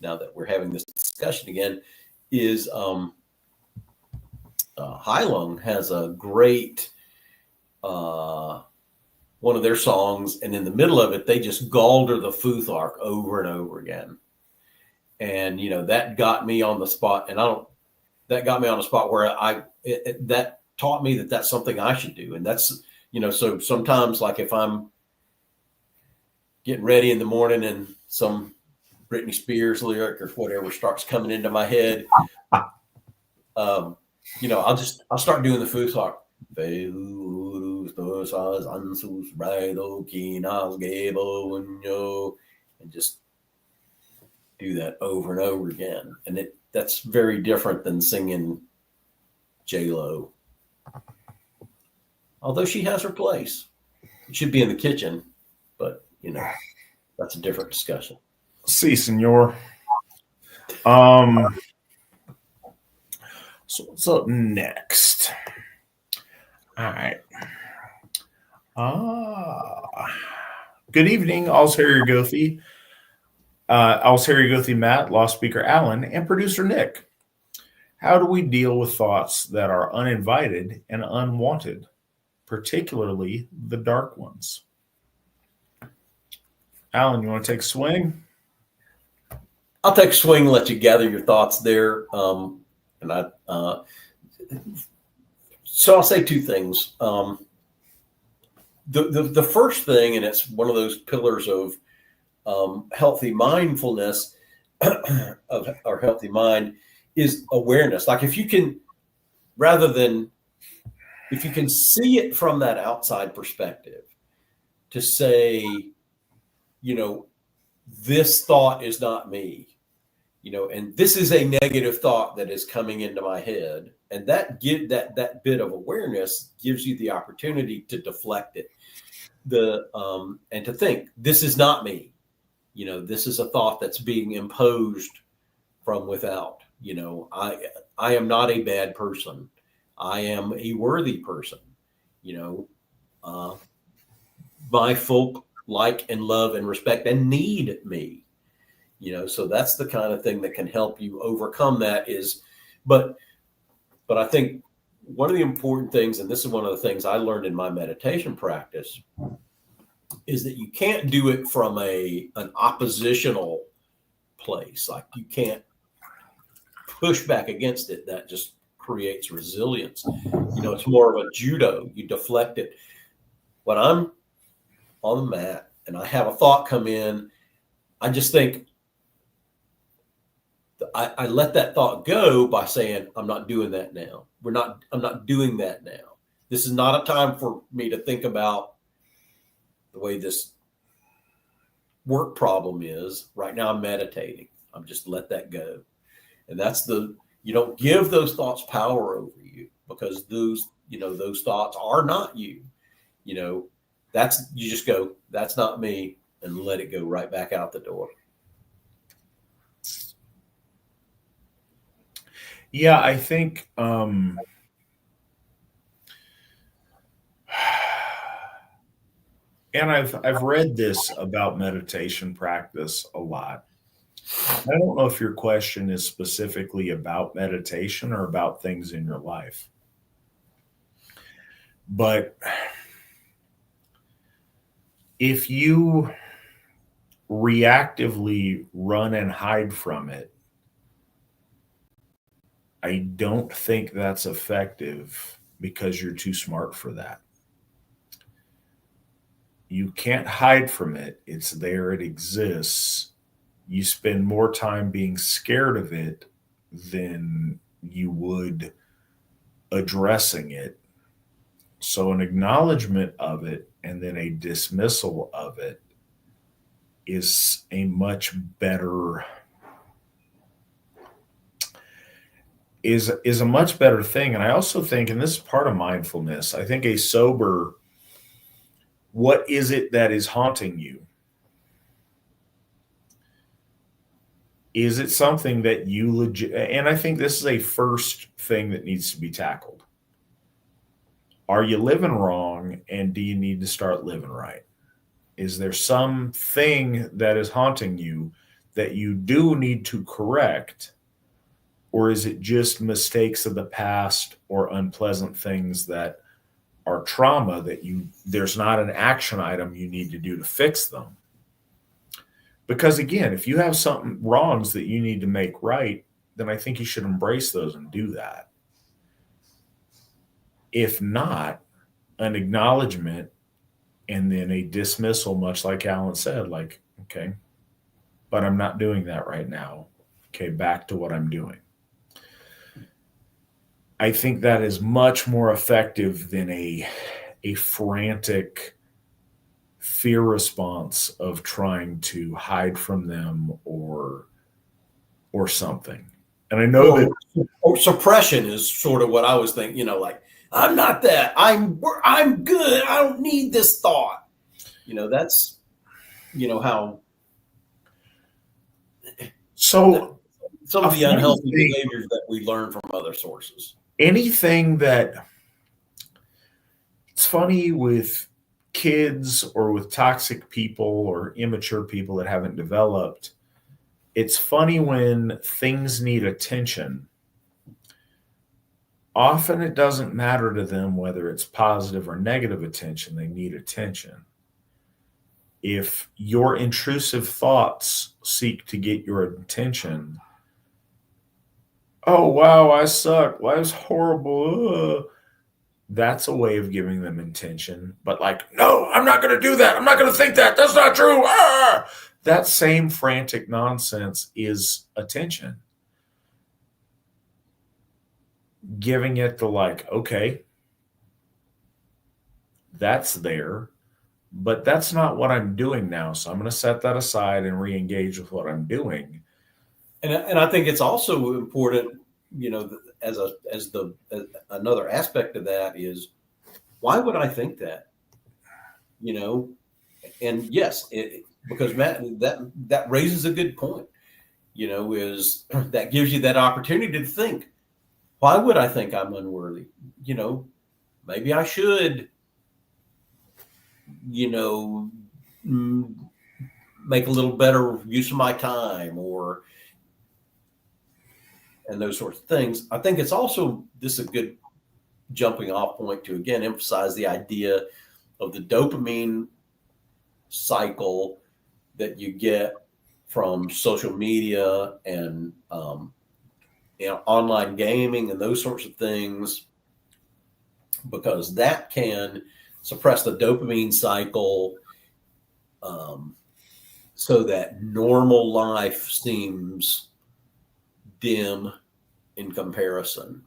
now that we're having this discussion again, is Heilung has a great one of their songs, and in the middle of it, they just Galder the Futhark over and over again. And, that got me on the spot, and that got me on the spot where that taught me that that's something I should do. And that's, so sometimes like if I'm getting ready in the morning and some Britney Spears lyric or whatever starts coming into my head, I'll start doing the Futhark. And just do that over and over again. And that's very different than singing J-Lo. Although she has her place. It should be in the kitchen, but that's a different discussion. Si, senor. So what's up next? All right. Good evening, All's-Harry Gothi, Matt, Lawspeaker Allen, and producer Nick. How do we deal with thoughts that are uninvited and unwanted, particularly the dark ones? Alan, you want to take a swing? I'll take a swing and let you gather your thoughts there. So I'll say two things. The first thing, and it's one of those pillars of healthy mindfulness or healthy mind, is awareness. Like if you can see it from that outside perspective, to say, this thought is not me, and this is a negative thought that is coming into my head. And that bit of awareness gives you the opportunity to deflect it, and to think, this is not me. This is a thought that's being imposed from without. I am not a bad person. I am a worthy person. My folk like and love and respect and need me. So that's the kind of thing that can help you overcome that. But I think one of the important things, and this is one of the things I learned in my meditation practice, is that you can't do it from an oppositional place. Like you can't push back against it. That just creates resilience. It's more of a judo. You deflect it. When I'm on the mat and I have a thought come in, I just think, I let that thought go by saying, I'm not doing that now. I'm not doing that now. This is not a time for me to think about the way this work problem is. Right now I'm meditating. I'm just let that go. And that's you don't give those thoughts power over you, because those thoughts are not you. You just go, that's not me, and let it go right back out the door. Yeah, I think and I've read this about meditation practice a lot. I don't know if your question is specifically about meditation or about things in your life. But if you reactively run and hide from it, I don't think that's effective, because you're too smart for that. You can't hide from it. It's there. It exists. you spend more time being scared of it than you would addressing it. So an acknowledgement of it and then a dismissal of it is a much better is a much better thing. And I also think, and this is part of mindfulness, I think a sober, what is it that is haunting you? Is it something that you legit, and I think this is a first thing that needs to be tackled. Are you living wrong, and do you need to start living right? Is there something that is haunting you that you do need to correct? Or is it just mistakes of the past or unpleasant things that are trauma that there's not an action item you need to do to fix them? Because again, if you have something wrongs that you need to make right, then I think you should embrace those and do that. If not, an acknowledgement and then a dismissal, much like Alan said, like, okay, but I'm not doing that right now. Okay, back to what I'm doing. I think that is much more effective than a frantic fear response of trying to hide from them or something. And I know that suppression is sort of what I was thinking, like, I'm not that. I'm good. I don't need this thought. That's, how. So some of the unhealthy behaviors that we learn from other sources. Anything that, it's funny with kids or with toxic people or immature people that haven't developed, it's funny when things need attention. Often it doesn't matter to them whether it's positive or negative attention, they need attention. If your intrusive thoughts seek to get your attention, oh, wow, I suck. Life's horrible. That's a way of giving them attention. But like, no, I'm not going to do that. I'm not going to think that. That's not true. That same frantic nonsense is attention. Giving it the like, okay, that's there, but that's not what I'm doing now. So I'm going to set that aside and re-engage with what I'm doing. And I think it's also important, as another aspect of that is, why would I think that? And yes, because Matt, that raises a good point. Is that gives you that opportunity to think, why would I think I'm unworthy? Maybe I should, make a little better use of my time and those sorts of things. I think it's also, this is a good jumping off point to, again, emphasize the idea of the dopamine cycle that you get from social media and, online gaming and those sorts of things, because that can suppress the dopamine cycle, so that normal life seems dim in comparison.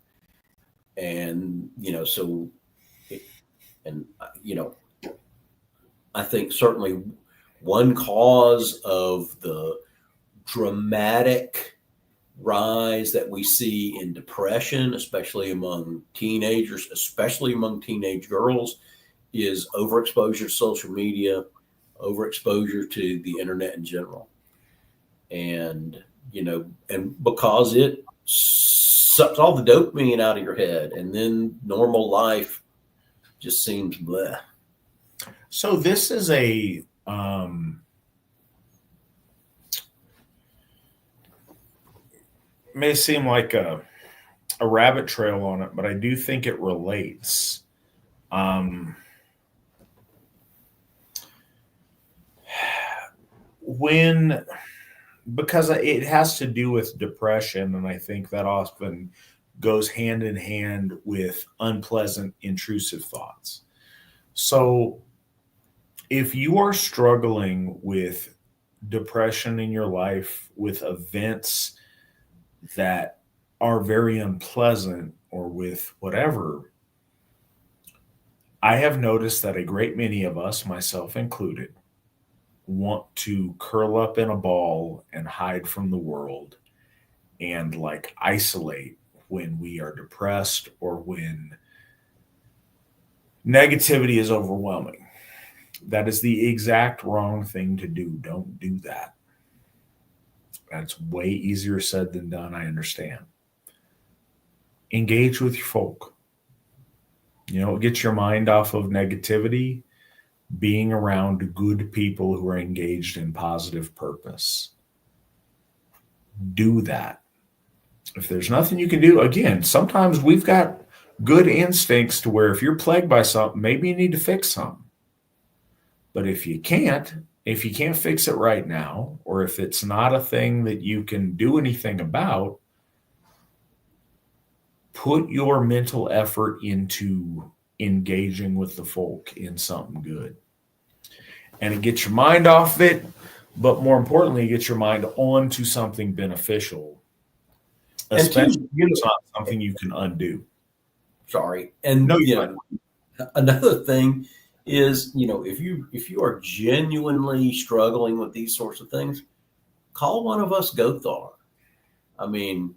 And, I think certainly one cause of the dramatic rise that we see in depression, especially among teenagers, especially among teenage girls, is overexposure to social media, overexposure to the internet in general. And, and because it sucks all the dopamine out of your head, and then normal life just seems bleh. So this is a, may seem like a rabbit trail on it, but I do think it relates. Because it has to do with depression, and I think that often goes hand in hand with unpleasant, intrusive thoughts. So if you are struggling with depression in your life, with events that are very unpleasant, or with whatever, I have noticed that a great many of us, myself included, want to curl up in a ball and hide from the world and like isolate when we are depressed or when negativity is overwhelming. That is the exact wrong thing to do. Don't do that. That's way easier said than done. I understand. Engage with your folk. Get your mind off of negativity, being around good people who are engaged in positive purpose. Do that. If there's nothing you can do, again, sometimes we've got good instincts to where if you're plagued by something, maybe you need to fix something. But if you can't fix it right now, or if it's not a thing that you can do anything about, put your mental effort into engaging with the folk in something good. And it gets your mind off it, but more importantly, it gets your mind onto something beneficial. Especially if it's not something you can undo. Sorry. And no, another thing is, if you are genuinely struggling with these sorts of things, call one of us Gothar. I mean,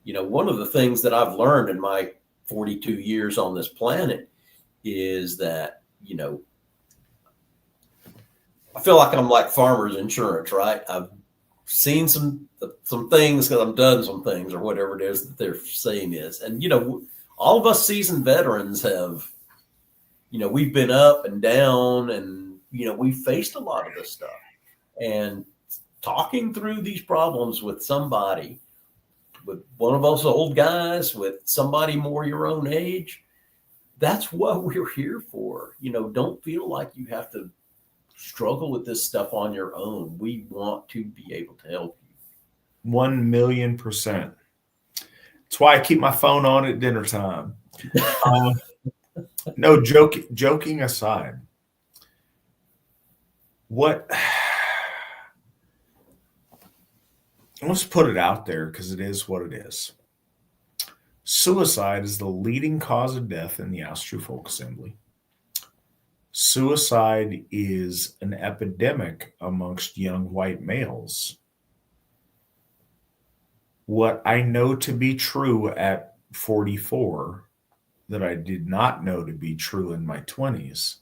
one of the things that I've learned in my 42 years on this planet is that, I feel like I'm like farmer's insurance, right? I've seen some things because I've done some things, or whatever it is that their saying is. And, all of us seasoned veterans have, we've been up and down, and, we've faced a lot of this stuff. And talking through these problems with somebody, with one of us old guys, with somebody more your own age, that's what we're here for. Don't feel like you have to struggle with this stuff on your own. We want to be able to help you. 1,000,000%. That's why I keep my phone on at dinner time. No, joking aside, let's put it out there, because it is what it is. Suicide is the leading cause of death in the Asatru Folk Assembly. Suicide is an epidemic amongst young white males. What I know to be true at 44 that I did not know to be true in my 20s,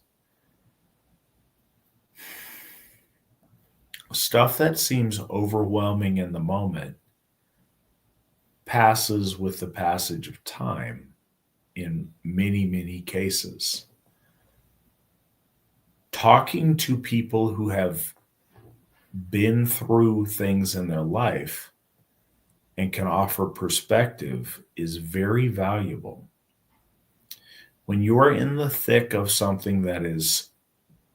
stuff that seems overwhelming in the moment passes with the passage of time in many, many cases. Talking to people who have been through things in their life and can offer perspective is very valuable. When you are in the thick of something that is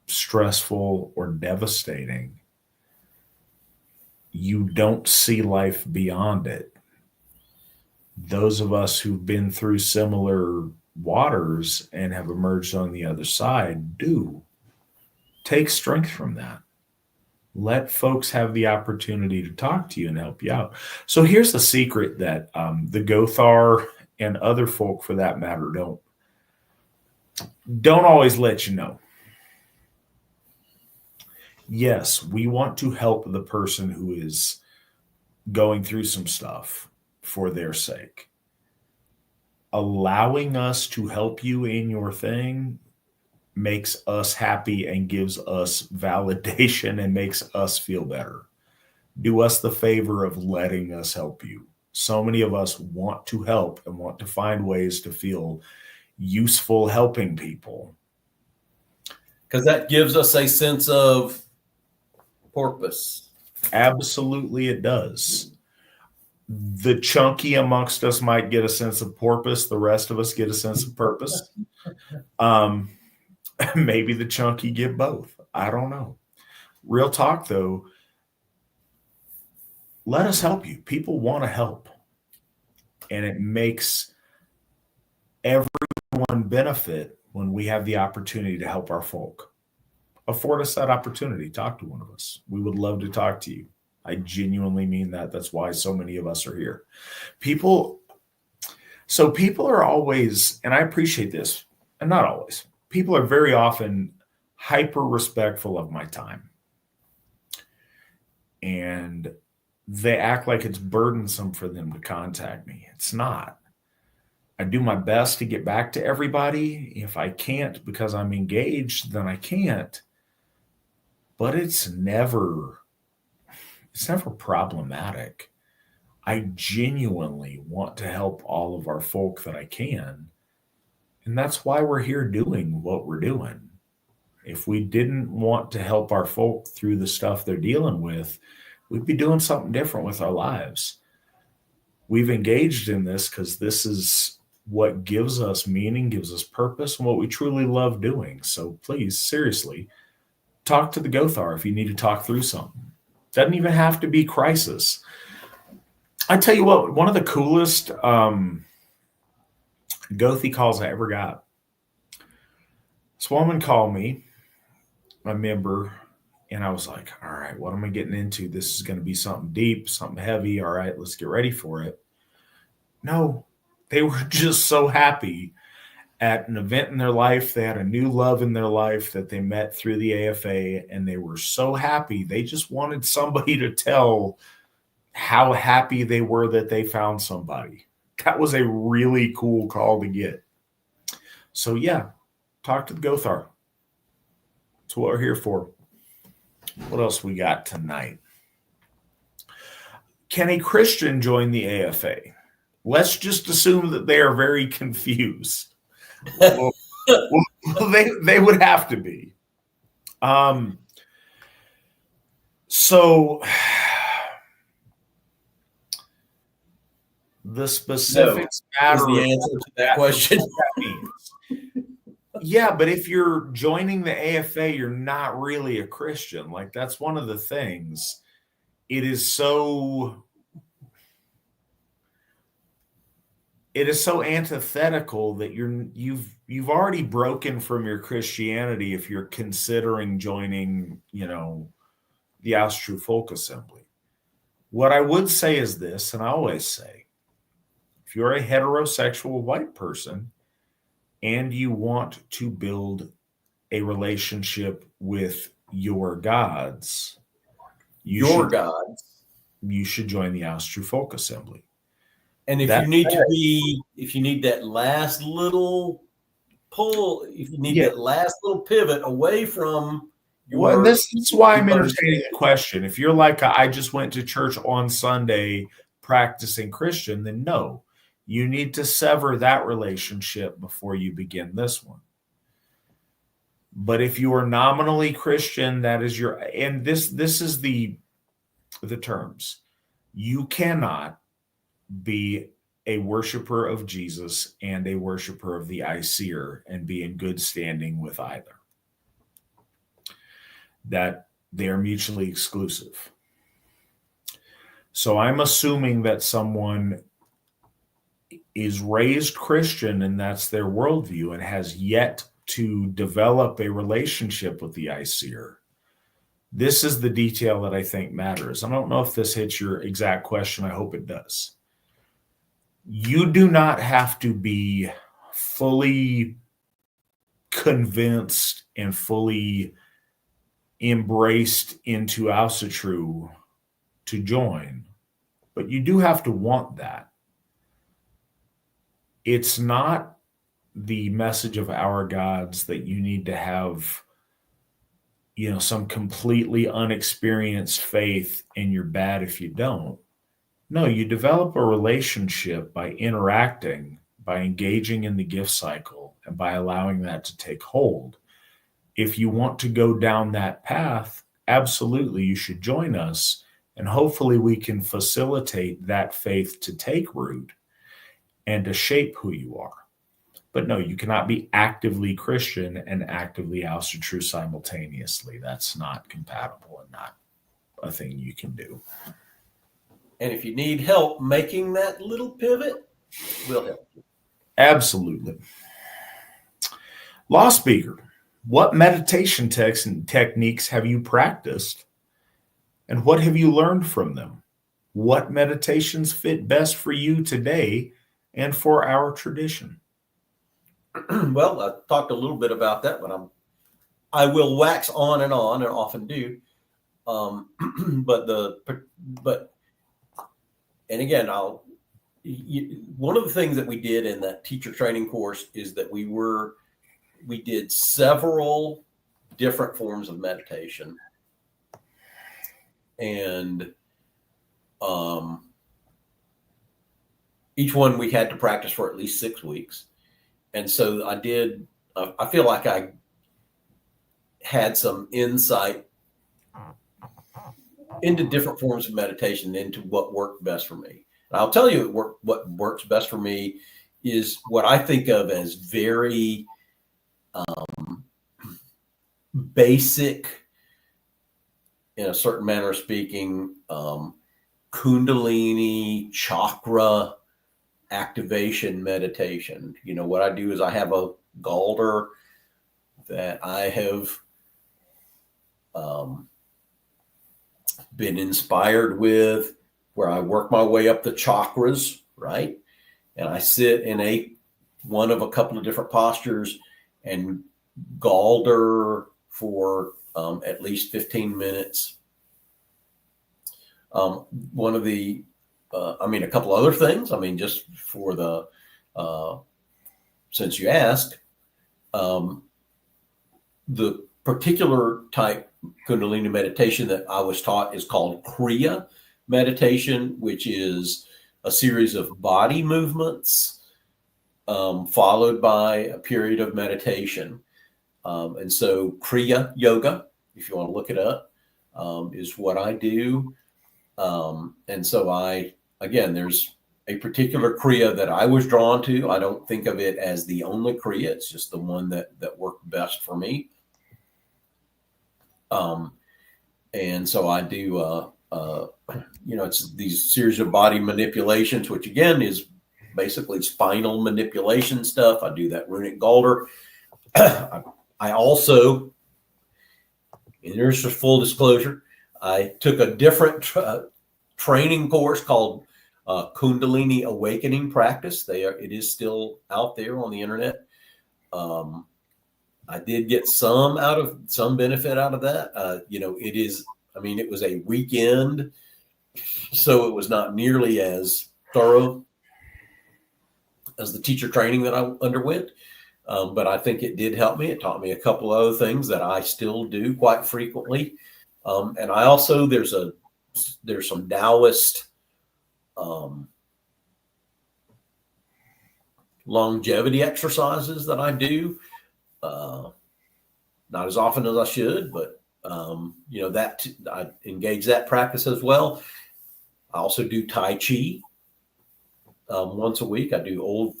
stressful or devastating, you don't see life beyond it. Those of us who've been through similar waters and have emerged on the other side do take strength from that. Let folks have the opportunity to talk to you and help you out. So here's the secret that the Gothar and other folk, for that matter, don't always let you know. Yes, we want to help the person who is going through some stuff for their sake. Allowing us to help you in your thing makes us happy and gives us validation and makes us feel better. Do us the favor of letting us help you. So many of us want to help and want to find ways to feel useful helping people. Because that gives us a sense of purpose. Absolutely, it does. The chunky amongst us might get a sense of purpose. The rest of us get a sense of purpose. Maybe the chunky get both. I don't know. Real talk, though, let us help you. People want to help. And it makes everyone benefit when we have the opportunity to help our folk. afford us that opportunity. Talk to one of us. We would love to talk to you. I genuinely mean that. That's why so many of us are here. People are always, and I appreciate this, and not always, people are very often hyper respectful of my time. And they act like it's burdensome for them to contact me. It's not. I do my best to get back to everybody. If I can't because I'm engaged, then I can't. But it's never problematic. I genuinely want to help all of our folk that I can. And that's why we're here doing what we're doing. If we didn't want to help our folk through the stuff they're dealing with, we'd be doing something different with our lives. We've engaged in this because this is what gives us meaning, gives us purpose, and what we truly love doing. So please, seriously, talk to the Gothar if you need to talk through something. Doesn't even have to be crisis. I tell you what, one of the coolest Gothi calls I ever got. This woman called me, my member, and I was like, all right, what am I getting into? This is going to be something deep, something heavy. All right, let's get ready for it. No, they were just so happy at an event in their life. They had a new love in their life that they met through the AFA, and they were so happy. They just wanted somebody to tell how happy they were that they found somebody. That was a really cool call to get. So yeah, talk to the Gothar. That's what we're here for. What else we got tonight? Can a Christian join the AFA? Let's just assume that they are very confused. Well, they would have to be. So the specifics matter. The answer to that question. That means. Yeah, but if you're joining the AFA, you're not really a Christian. Like, that's one of the things. It is so antithetical that you've already broken from your Christianity if you're considering joining, the Asatru Folk Assembly. What I would say is this, and I always say, if you're a heterosexual white person and you want to build a relationship with your gods, you should join the Asatru Folk Assembly. And if you need that last little pull, if you need that last little pivot away from this is why I'm entertaining the question. If you're like, I just went to church on Sunday practicing Christian, then no. You need to sever that relationship before you begin this one. But if you are nominally Christian, that is and this is the terms. You cannot be a worshiper of Jesus and a worshiper of the Iseer and be in good standing with either. That they are mutually exclusive. So I'm assuming that someone is raised Christian and that's their worldview and has yet to develop a relationship with the Iseer. This is the detail that I think matters. I don't know if this hits your exact question. I hope it does. You do not have to be fully convinced and fully embraced into Asatru to join, but you do have to want that. It's not the message of our gods that you need to have, some completely unexperienced faith and you're bad if you don't. No, you develop a relationship by interacting, by engaging in the gift cycle, and by allowing that to take hold. If you want to go down that path, absolutely, you should join us, and hopefully we can facilitate that faith to take root and to shape who you are. But no, you cannot be actively Christian and actively Asatru simultaneously. That's not compatible and not a thing you can do. And if you need help making that little pivot, we'll help you. Absolutely. Lawspeaker, What meditation techniques have you practiced, and what have you learned from them? What meditations fit best for you today and for our tradition? Well, I talked a little bit about that, but I will wax on and often do. But and again, one of the things that we did in that teacher training course is that we did several different forms of meditation, and each one we had to practice for at least 6 weeks. And so I feel like I had some insight into different forms of meditation, into what worked best for me. And I'll tell you what works best for me is what I think of as very basic, in a certain manner of speaking, Kundalini chakra activation meditation. What I do is I have a galder that I have been inspired with, where I work my way up the chakras, right? And I sit in one of a couple of different postures and galder for at least 15 minutes. One of the, a couple other things, just for since you asked, the particular type Kundalini meditation that I was taught is called Kriya meditation, which is a series of body movements followed by a period of meditation. And so Kriya yoga, if you want to look it up, is what I do. And so there's a particular Kriya that I was drawn to. I don't think of it as the only Kriya. It's just the one that worked best for me. And so I do, it's these series of body manipulations, which again is basically spinal manipulation stuff. I do that runic galder. I also, and there's just full disclosure, I took a different training course called Kundalini Awakening Practice. It is still out there on the internet. I did get some benefit out of that. It was a weekend, so it was not nearly as thorough as the teacher training that I underwent. But I think it did help me. It taught me a couple of other things that I still do quite frequently. And I also, there's some Taoist longevity exercises that I do. Not as often as I should, but that I engage that practice as well. I also do Tai Chi once a week. I do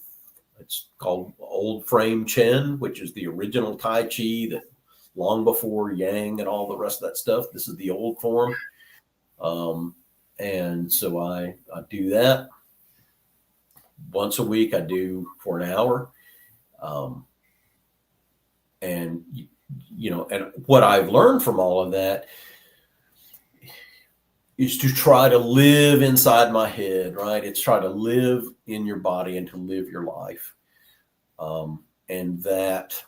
it's called Old Frame Chen, which is the original Tai Chi that long before Yang and all the rest of that stuff. This is the old form. And so I do that once a week. I do for an hour. And what I've learned from all of that is to try to live inside my head, right? It's try to live in your body and to live your life. And that,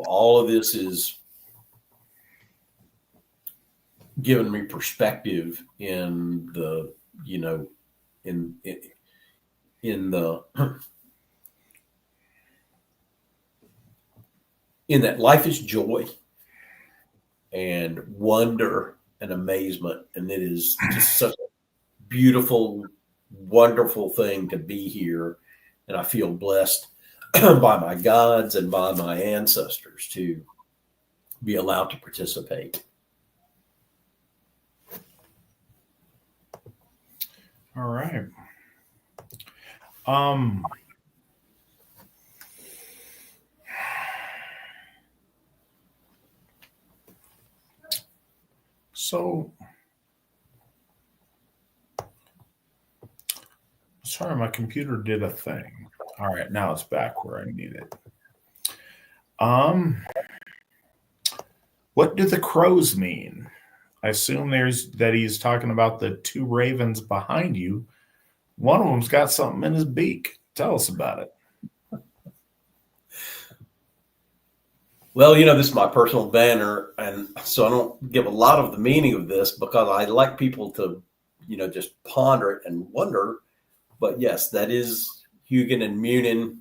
all of this is giving me perspective in the, in that life is joy and wonder and amazement. And it is just such a beautiful, wonderful thing to be here. And I feel blessed by my gods and by my ancestors to be allowed to participate. All right. So, sorry, my computer did a thing. All right, now it's back where I need it. Um, what do the crows mean? I assume that he's talking about the two ravens behind you. One of them's got something in his beak. Tell us about it. Well, this is my personal banner, and so I don't give a lot of the meaning of this because I like people to, just ponder it and wonder. But yes, that is Hugin and Munin.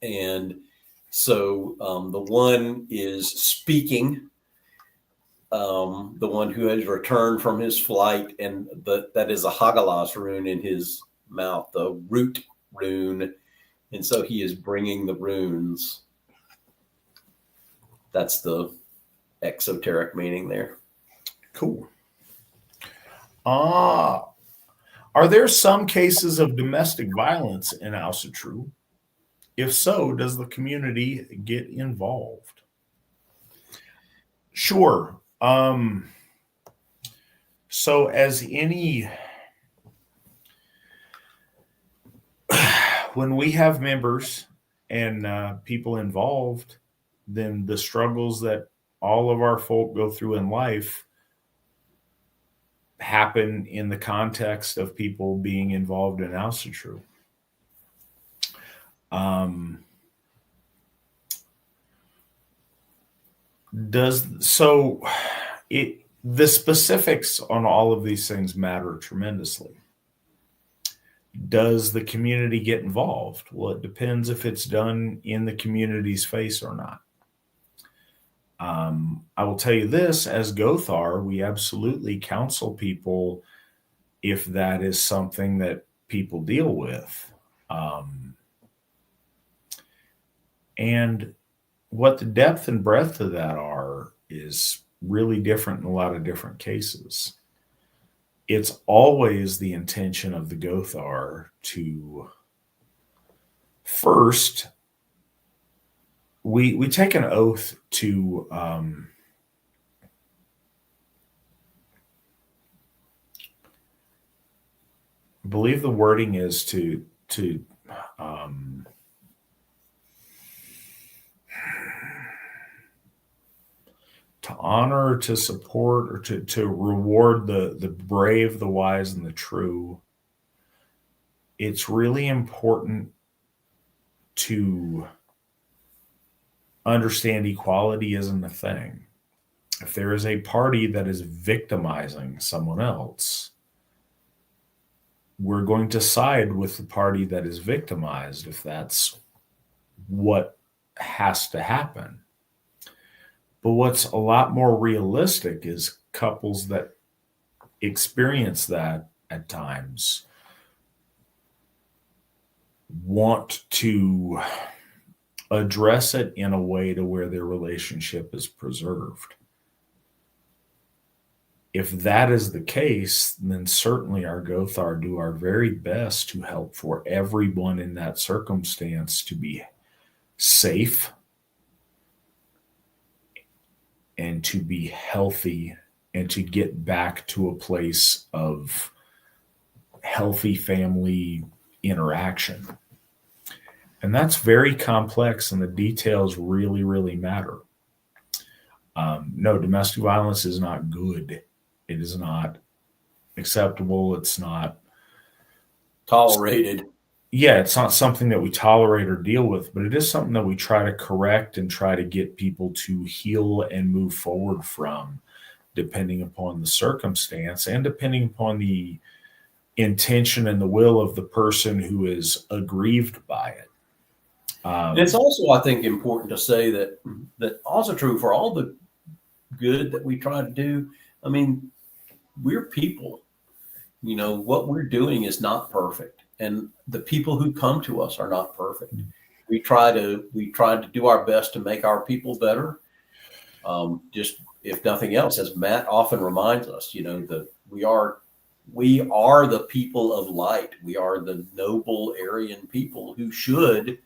And so the one is speaking, the one who has returned from his flight, and that is a Hagalas rune in his mouth, the root rune. And so he is bringing the runes. That's the exoteric meaning there. Cool. Are there some cases of domestic violence in Asatru? If so, does the community get involved? Sure. So as when we have members and people involved, then the struggles that all of our folk go through in life happen in the context of people being involved in Asatru. The specifics on all of these things matter tremendously. Does the community get involved? Well, it depends if it's done in the community's face or not. I will tell you this, as Gothar, we absolutely counsel people if that is something that people deal with. And what the depth and breadth of that are is really different in a lot of different cases. It's always the intention of the Gothar to first, we take an oath to I believe the wording is to honor, to support, or to reward the brave, the wise, and the true. It's really important to understand equality isn't a thing. If there is a party that is victimizing someone else, we're going to side with the party that is victimized if that's what has to happen. But what's a lot more realistic is couples that experience that at times want to address it in a way to where their relationship is preserved. If that is the case, then certainly our Gothar do our very best to help for everyone in that circumstance to be safe and to be healthy and to get back to a place of healthy family interaction. And that's very complex, and the details really, really matter. No, domestic violence is not good. It is not acceptable. It's not tolerated. Yeah, it's not something that we tolerate or deal with, but it is something that we try to correct and try to get people to heal and move forward from, depending upon the circumstance and depending upon the intention and the will of the person who is aggrieved by it. It's also, I think, important to say that also true for all the good that we try to do. I mean, we're people. What we're doing is not perfect, and the people who come to us are not perfect. We try to do our best to make our people better. Just if nothing else, as Matt often reminds us, that we are the people of light. We are the noble Aryan people who should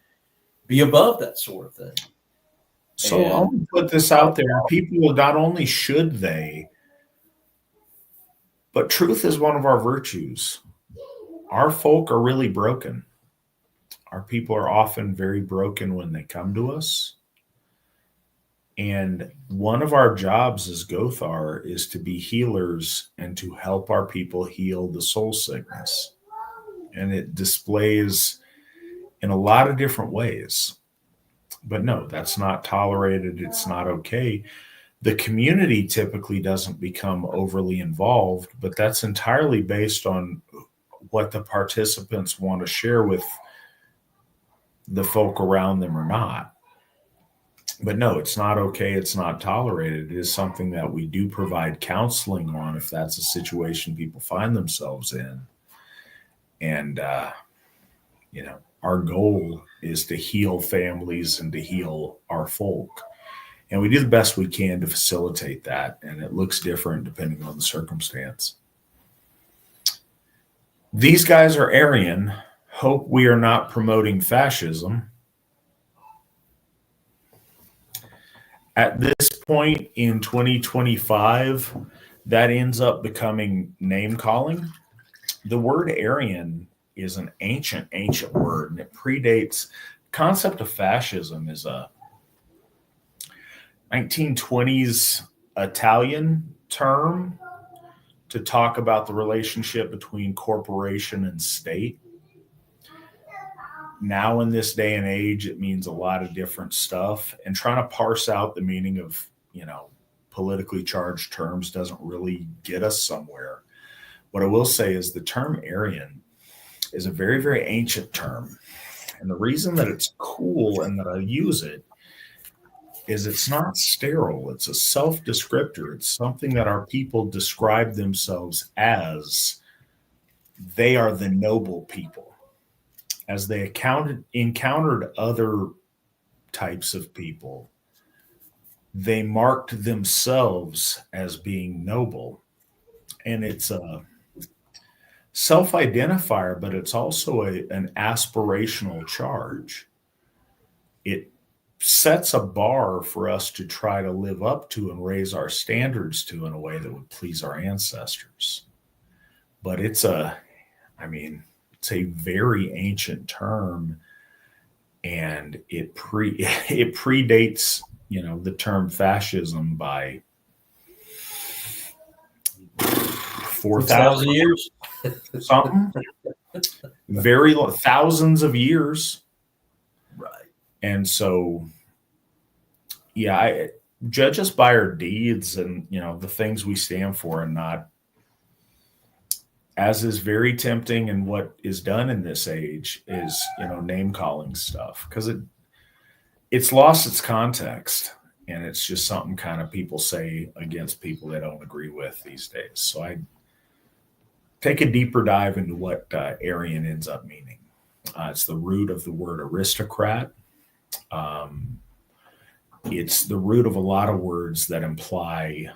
be above that sort of thing. So I'll put this out there. People, not only should they, but truth is one of our virtues. Our folk are really broken. Our people are often very broken when they come to us. And one of our jobs as Gothar is to be healers and to help our people heal the soul sickness. And it displays in a lot of different ways. But no, that's not tolerated. It's not okay. The community typically doesn't become overly involved, but that's entirely based on what the participants want to share with the folk around them or not. But no, it's not okay. It's not tolerated. It is something that we do provide counseling on if that's a situation people find themselves in. And, our goal is to heal families and to heal our folk. And we do the best we can to facilitate that. And it looks different depending on the circumstance. These guys are Aryan. Hope we are not promoting fascism. At this point in 2025, that ends up becoming name calling. The word Aryan is an ancient word, and it predates. Concept of fascism is a 1920s Italian term to talk about the relationship between corporation and state. Now, in this day and age, it means a lot of different stuff, and trying to parse out the meaning of, politically charged terms doesn't really get us somewhere. What I will say is the term Aryan is a very, very ancient term. And the reason that it's cool and that I use it is it's not sterile. It's a self-descriptor. It's something that our people describe themselves as. They are the noble people. As they encountered other types of people, they marked themselves as being noble. And it's a self-identifier, but it's also an aspirational charge. It sets a bar for us to try to live up to and raise our standards to in a way that would please our ancestors. But it's a very ancient term, and it predates, the term fascism by 4,000 years. Something very thousands of years, right? And so, I judge us by our deeds and the things we stand for, and not, as is very tempting. And what is done in this age is name calling stuff, because it's lost its context, and it's just something kind of people say against people they don't agree with these days. So I take a deeper dive into what Aryan ends up meaning. It's the root of the word aristocrat. It's the root of a lot of words that imply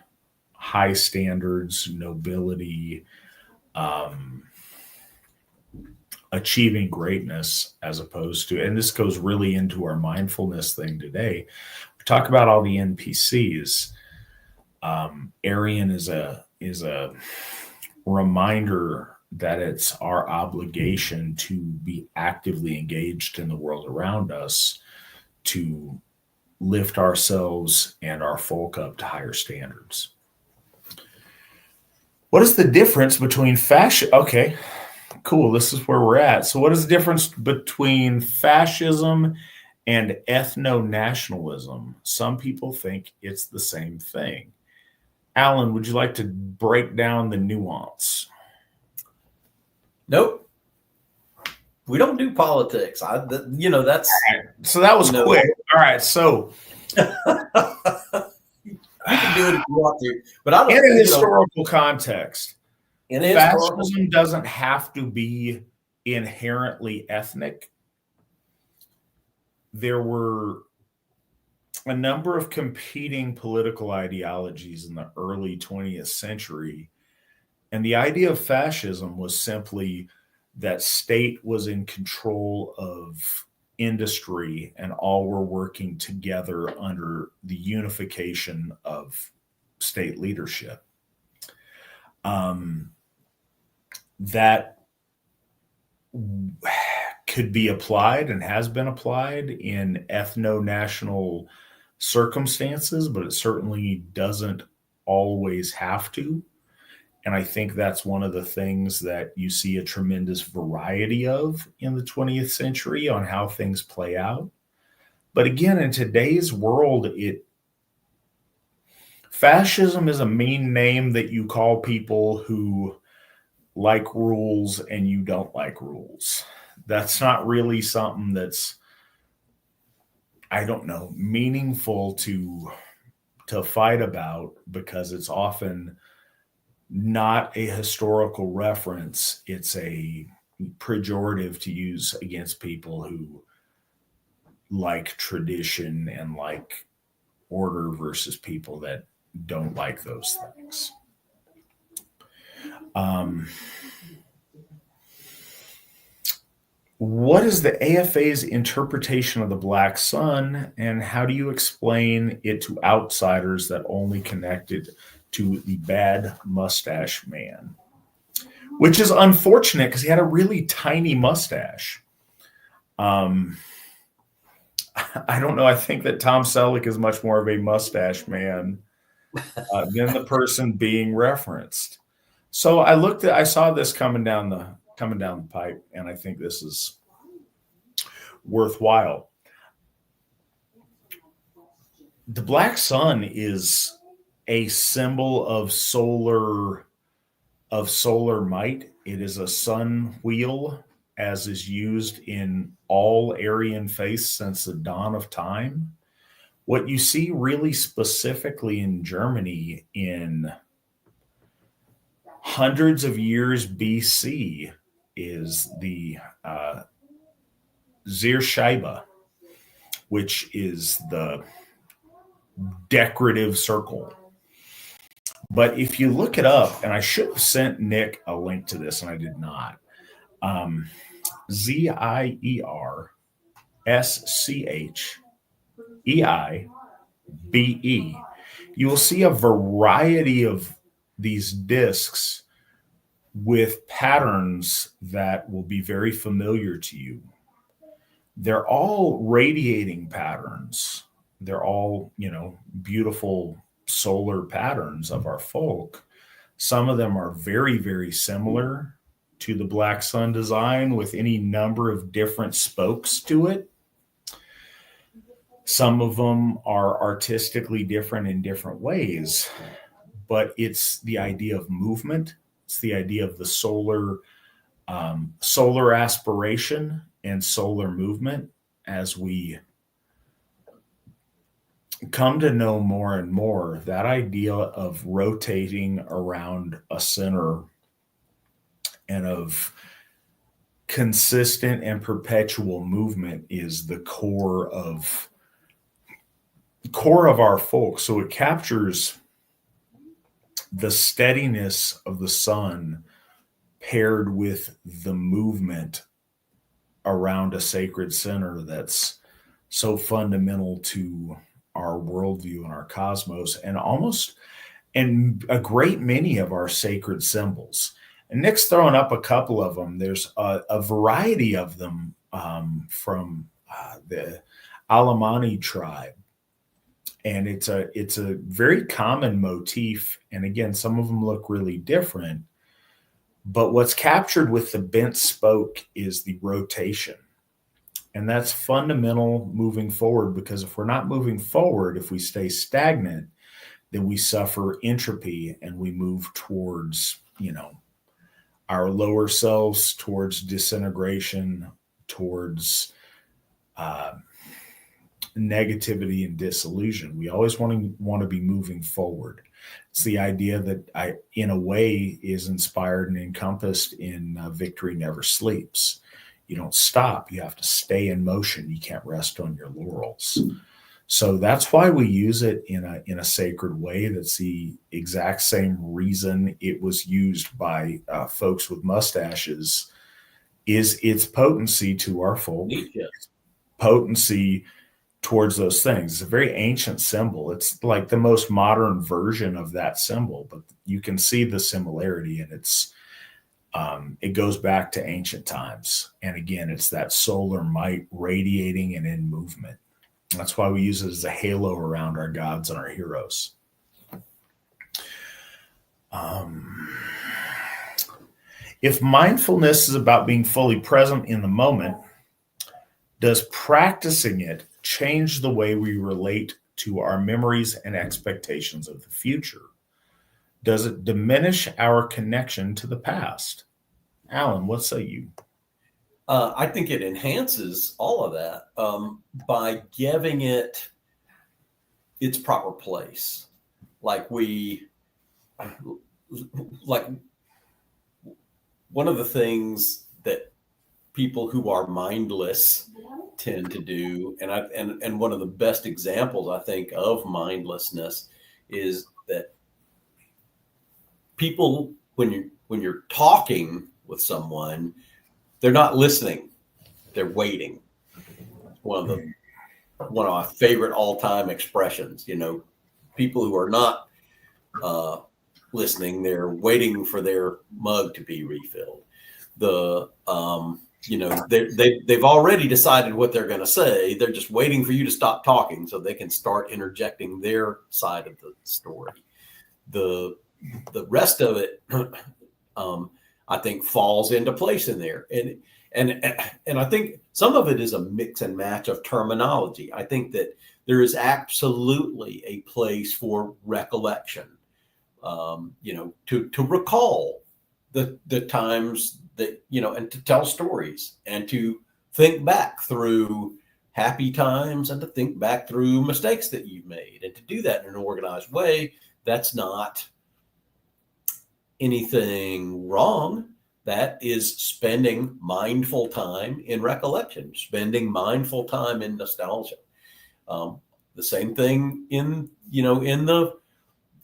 high standards, nobility, achieving greatness, as opposed to, and this goes really into our mindfulness thing today. We talk about all the NPCs. Aryan is a reminder that it's our obligation to be actively engaged in the world around us, to lift ourselves and our folk up to higher standards. What is the difference between fascism? Okay, cool. This is where we're at. So what is the difference between fascism and ethno-nationalism? Some people think it's the same thing. Alan, would you like to break down the nuance? Nope. We don't do politics. That's right. So that was quick. All right. So you can do it if you want to, but I don't. In a historical context, fascism historical doesn't have to be inherently ethnic. There were a number of competing political ideologies in the early 20th century. And the idea of fascism was simply that state was in control of industry and all were working together under the unification of state leadership. That could be applied and has been applied in ethno-national circumstances, but it certainly doesn't always have to. And I think that's one of the things that you see a tremendous variety of in the 20th century on how things play out. But again, in today's world, fascism is a mean name that you call people who like rules and you don't like rules. That's not really something that's, I don't know, meaningful to fight about, because it's often not a historical reference. It's a pejorative to use against people who like tradition and like order versus people that don't like those things. What is the AFA's interpretation of the black sun, and how do you explain it to outsiders that only connect it to the bad mustache man? Which is unfortunate because he had a really tiny mustache. I don't know. I think that Tom Selleck is much more of a mustache man than the person being referenced. So I saw this coming down the pipe, and I think this is worthwhile. The black sun is a symbol of solar might. It is a sun wheel, as is used in all Aryan faiths since the dawn of time. What you see really specifically in Germany in hundreds of years BC is the Zierscheibe, which is the decorative circle. But if you look it up, and I should have sent Nick a link to this, and I did not, Zierscheibe, you will see a variety of these discs with patterns that will be very familiar to you. They're all radiating patterns. They're all, beautiful solar patterns of our folk. Some of them are very, very similar to the black sun design with any number of different spokes to it. Some of them are artistically different in different ways, but it's the idea of movement. It's the idea of the solar aspiration and solar movement. As we come to know more and more, that idea of rotating around a center and of consistent and perpetual movement is the core of our folk. So it captures the steadiness of the sun paired with the movement around a sacred center that's so fundamental to our worldview and our cosmos, and a great many of our sacred symbols. And Nick's throwing up a couple of them. There's a variety of them from the Alemanni tribe. And it's a very common motif. And again, some of them look really different. But what's captured with the bent spoke is the rotation. And that's fundamental moving forward, because if we're not moving forward, if we stay stagnant, then we suffer entropy and we move towards, our lower selves, towards disintegration, towards negativity and disillusion. We always want to be moving forward. It's the idea that in a way, is inspired and encompassed in Victory Never Sleeps. You don't stop. You have to stay in motion. You can't rest on your laurels. So that's why we use it in a sacred way. That's the exact same reason it was used by folks with mustaches, is its potency to our folk, its potency towards those things. It's a very ancient symbol. It's like the most modern version of that symbol, but you can see the similarity, and it's It goes back to ancient times. And again, it's that solar might radiating and in movement. That's why we use it as a halo around our gods and our heroes. If mindfulness is about being fully present in the moment, does practicing it change the way we relate to our memories and expectations of the future? Does it diminish our connection to the past? Alan, what say you? I think it enhances all of that by giving it its proper place. Like one of the things that people who are mindless tend to do, and one of the best examples I think of mindlessness is that people, when you're talking with someone, they're not listening, they're waiting. One of my favorite all-time expressions. People who are not listening, they're waiting for their mug to be refilled. They've already decided what they're going to say. They're just waiting for you to stop talking so they can start interjecting their side of the story. The rest of it, I think, falls into place in there. And I think some of it is a mix and match of terminology. I think that there is absolutely a place for recollection, to recall the times that, and to tell stories and to think back through happy times and to think back through mistakes that you've made and to do that in an organized way. That's not anything wrong. That is spending mindful time in recollection, spending mindful time in nostalgia. The same thing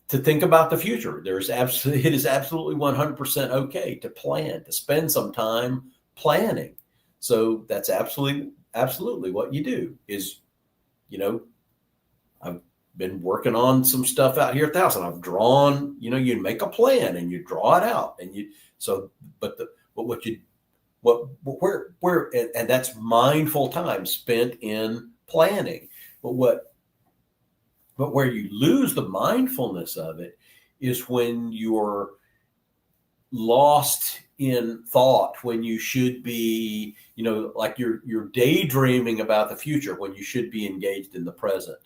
to think about the future. It is absolutely 100% okay to plan, to spend some time planning. So that's absolutely what you do is, I've been working on some stuff out here at the house and I've drawn, you make a plan and you draw it out and and that's mindful time spent in planning. But where you lose the mindfulness of it is when you're lost in thought, when you should be, like you're daydreaming about the future when you should be engaged in the present.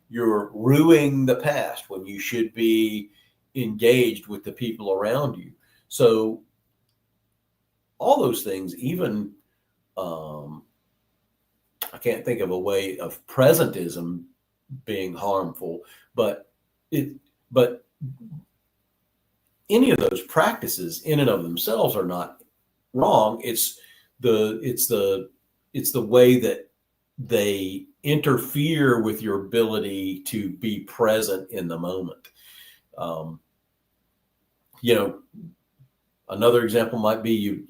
You're ruining the past when you should be engaged with the people around you. So all those things, even I can't think of a way of presentism being harmful, but any of those practices in and of themselves are not wrong. It's the way that they interfere with your ability to be present in the moment. Another example might be you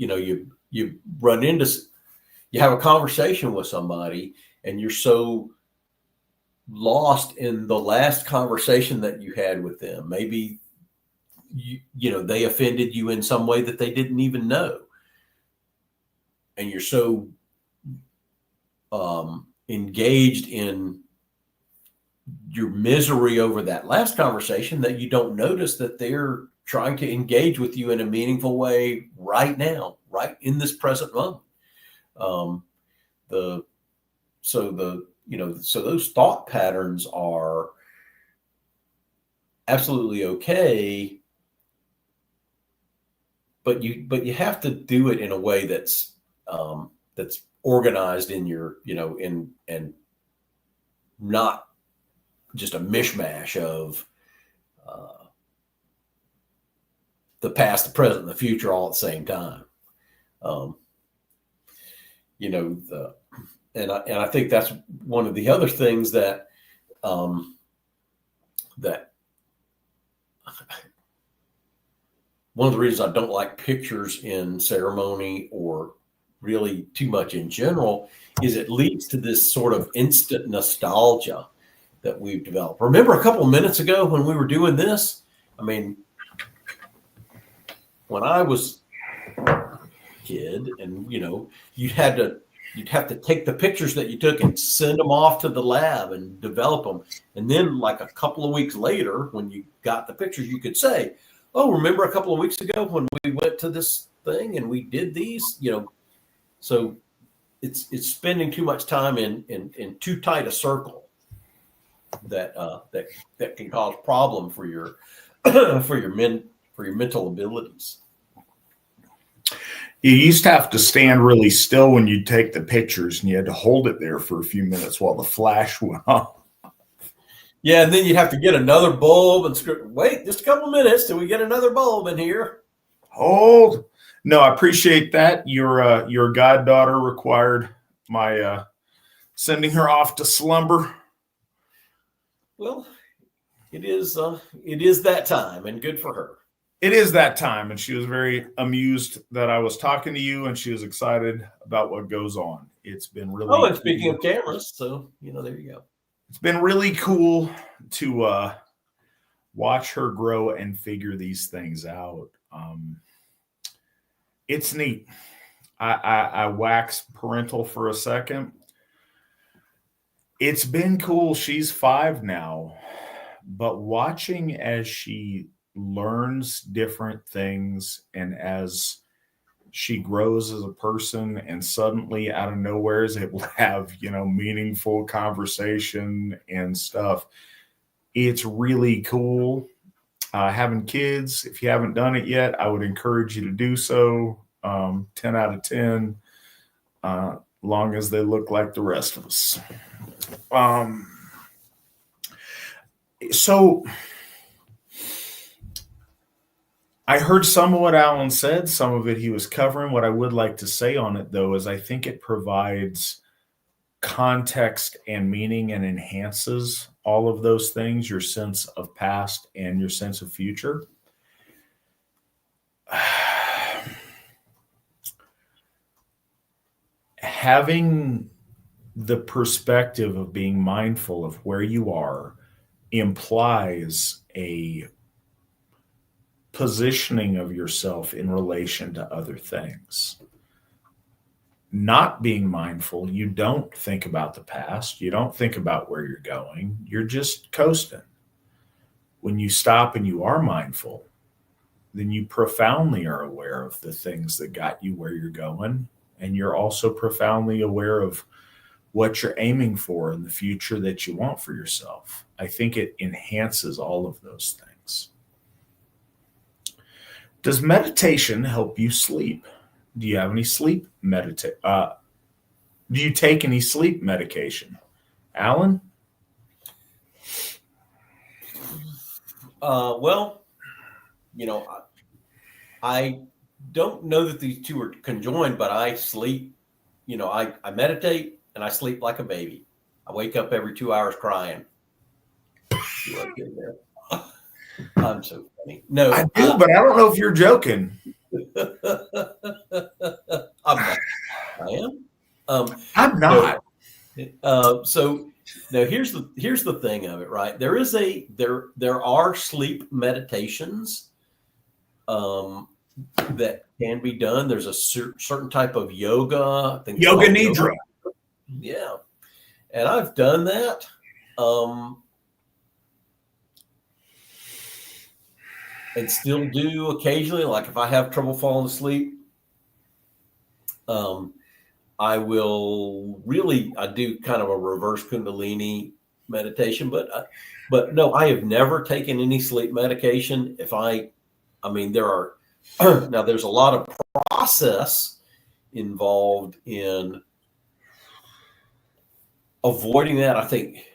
run into, you have a conversation with somebody and you're so lost in the last conversation that you had with them. Maybe they offended you in some way that they didn't even know. And you're so engaged in your misery over that last conversation that you don't notice that they're trying to engage with you in a meaningful way right now, right in this present moment. So those thought patterns are absolutely okay, but you have to do it in a way that's organized in your, and not just a mishmash of the past, the present, and the future all at the same time. And I think that's one of the other things that one of the reasons I don't like pictures in ceremony or really too much in general is it leads to this sort of instant nostalgia that we've developed. Remember a couple of minutes ago when we were doing this? I mean, when I was kid, and you'd have to take the pictures that you took and send them off to the lab and develop them. And then like a couple of weeks later, when you got the pictures, you could say, oh, remember a couple of weeks ago when we went to this thing and we did these, so it's spending too much time in too tight a circle that can cause problem for your for your mental abilities. You used to have to stand really still when you take the pictures, and you had to hold it there for a few minutes while the flash went off. Yeah, and then you'd have to get another bulb and wait just a couple minutes till we get another bulb in here. Hold. No, I appreciate that. Your goddaughter required my sending her off to slumber. Well, it is that time, and good for her. It is that time, and she was very amused that I was talking to you, and she was excited about what goes on. It's been really and speaking of cameras, so there you go. It's been really cool to watch her grow and figure these things out. It's neat. I wax parental for a second. It's been cool. She's 5 now, but watching as she learns different things and as she grows as a person and suddenly out of nowhere is able to have, meaningful conversation and stuff. It's really cool. Having kids, if you haven't done it yet, I would encourage you to do so. 10 out of 10, long as they look like the rest of us. So I heard some of what Alan said, some of it he was covering. What I would like to say on it, though, is I think it provides context and meaning and enhances all of those things, your sense of past and your sense of future. Having the perspective of being mindful of where you are implies a positioning of yourself in relation to other things. Not being mindful, you don't think about the past. You don't think about where you're going. You're just coasting. When you stop and you are mindful, then you profoundly are aware of the things that got you where you're going. And you're also profoundly aware of what you're aiming for in the future that you want for yourself. I think it enhances all of those things. Does meditation help you sleep? Do you have any sleep do you take any sleep medication? Alan? Well, I don't know that these two are conjoined, but I sleep, I meditate and I sleep like a baby. I wake up every 2 hours crying. I'm so funny. No, I do, but I don't know if you're joking. I'm not. I am. I'm not. So now here's the thing of it, right? There are sleep meditations that can be done. There's a certain type of yoga. I think Yoga Nidra. Yeah, and I've done that. And still do occasionally. Like if I have trouble falling asleep, I do kind of a reverse Kundalini meditation, but no, I have never taken any sleep medication. There's a lot of process involved in avoiding that. I think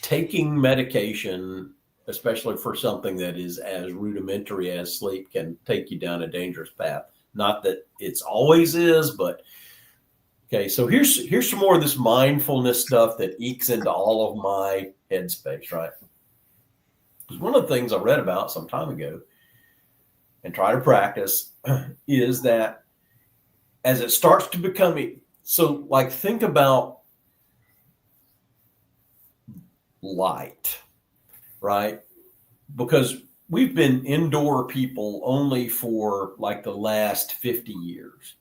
taking medication, especially for something that is as rudimentary as sleep, can take you down a dangerous path. Not that it's always is, but okay. So here's some more of this mindfulness stuff that ekes into all of my headspace, right? Because one of the things I read about some time ago and try to practice is that as it starts to become, so like think about light, right? Because we've been indoor people only for like the last 50 years,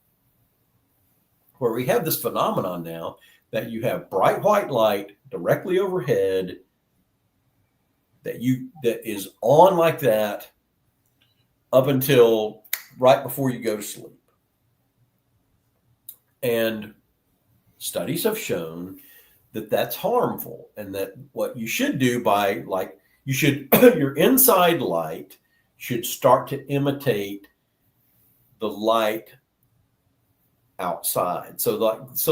where we have this phenomenon now that you have bright white light directly overhead that is on like that up until right before you go to sleep. And studies have shown that that's harmful, and that what you should do your inside light should start to imitate the light outside. So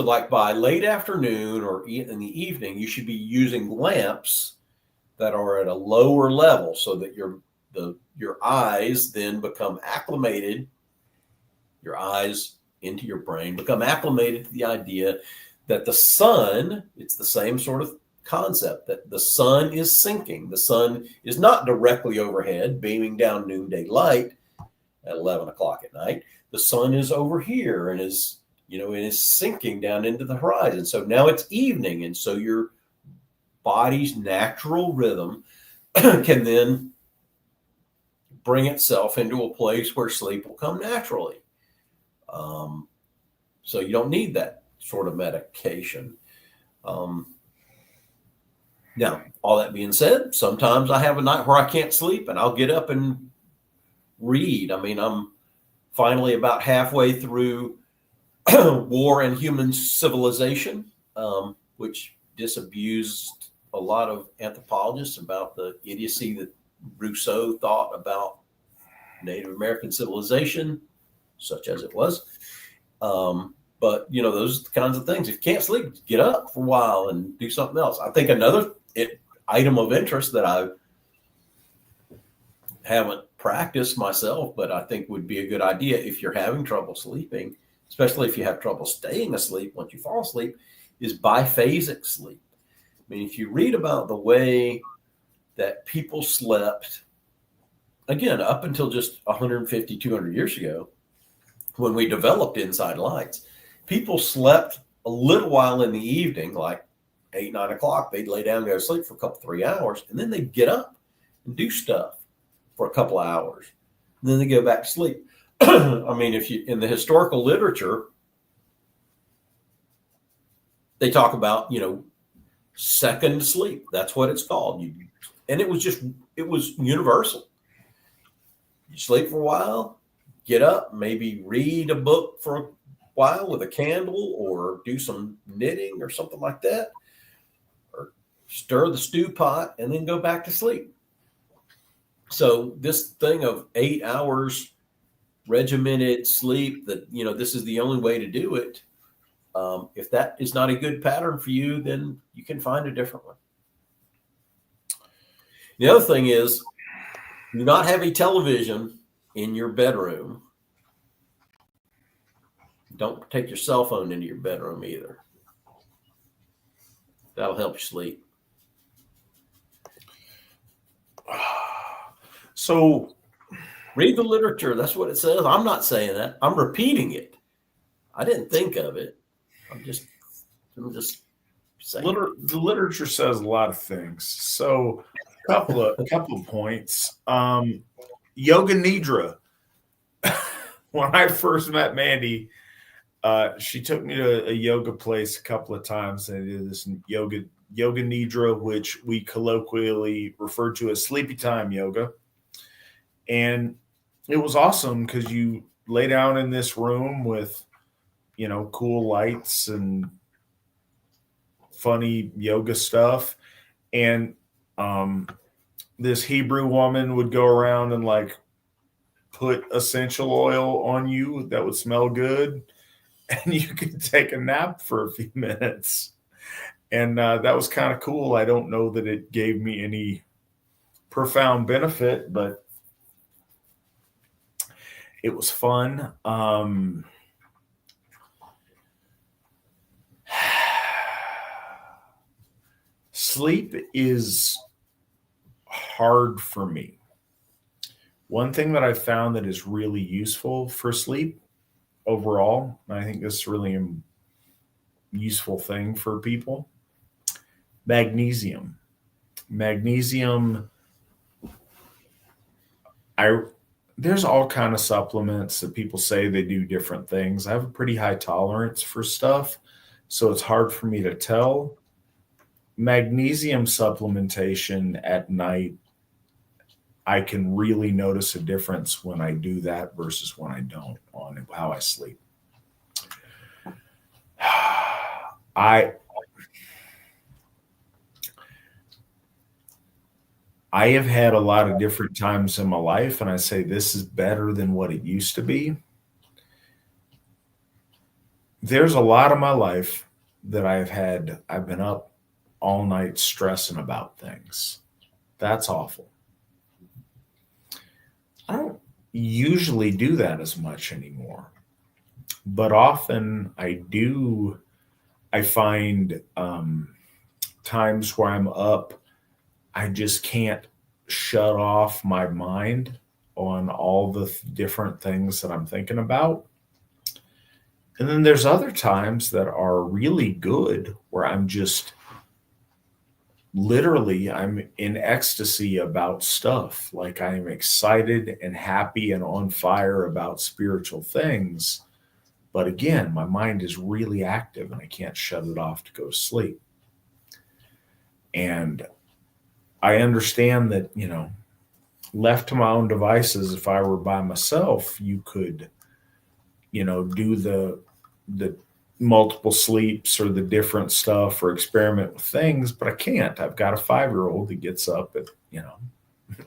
like by late afternoon or in the evening, you should be using lamps that are at a lower level, so that your eyes then become acclimated. Your eyes into your brain become acclimated to the idea that the sun, it's the same sort of concept, that the sun is sinking. The sun is not directly overhead, beaming down noonday light at 11 o'clock at night. The sun is over here and is sinking down into the horizon. So now it's evening. And so your body's natural rhythm can then bring itself into a place where sleep will come naturally. So you don't need that sort of medication. Now, all that being said, sometimes I have a night where I can't sleep and I'll get up and read. I mean, I'm finally about halfway through War and Human Civilization, which disabused a lot of anthropologists about the idiocy that Rousseau thought about Native American civilization, such as it was. But, those are the kinds of things. If you can't sleep, get up for a while and do something else. I think another item of interest that I haven't practiced myself, but I think would be a good idea if you're having trouble sleeping, especially if you have trouble staying asleep once you fall asleep, is biphasic sleep. I mean, if you read about the way that people slept, again, up until just 150, 200 years ago, when we developed inside lights, people slept a little while in the evening, like 8, 9 o'clock. They'd lay down and go to sleep for a couple, 3 hours, and then they'd get up and do stuff for a couple of hours. And then they go back to sleep. I mean, in the historical literature, they talk about, second sleep. That's what it's called. And it was universal. You sleep for a while, get up, maybe read a book for a while with a candle, or do some knitting or something like that, or stir the stew pot and then go back to sleep. So this thing of 8 hours regimented sleep, that, this is the only way to do it. If that is not a good pattern for you, then you can find a different one. The other thing is, do not have a television in your bedroom. Don't take your cell phone into your bedroom either. That'll help you sleep. So read the literature. That's what it says. I'm not saying that. I'm repeating it. I didn't think of it. I'm just saying. The literature says a lot of things. So a couple of points. Yoga Nidra. When I first met Mandy, she took me to a yoga place a couple of times, and I did this yoga Nidra, which we colloquially refer to as sleepy time yoga. And it was awesome because you lay down in this room with, cool lights and funny yoga stuff. And this Hebrew woman would go around and put essential oil on you that would smell good, and you could take a nap for a few minutes. And that was kind of cool. I don't know that it gave me any profound benefit, but it was fun. Sleep is hard for me. One thing that I found that is really useful for sleep overall, and I think this is really a useful thing for people, magnesium. Magnesium there's all kind of supplements that people say they do different things. I have a pretty high tolerance for stuff, so it's hard for me to tell. Magnesium supplementation at night, I can really notice a difference when I do that versus when I don't on how I sleep. I have had a lot of different times in my life, and I say this is better than what it used to be. There's a lot of my life that I've been up all night stressing about things. That's awful. I don't usually do that as much anymore, but often I do. I find times where I'm up, I just can't shut off my mind on all the different things that I'm thinking about. And then there's other times that are really good where I'm just literally I'm in ecstasy about stuff. Like I'm excited and happy and on fire about spiritual things. But again, my mind is really active and I can't shut it off to go to sleep. And I understand that, left to my own devices, if I were by myself, you could, do the multiple sleeps or the different stuff or experiment with things, but I can't. I've got a 5-year-old that gets up at,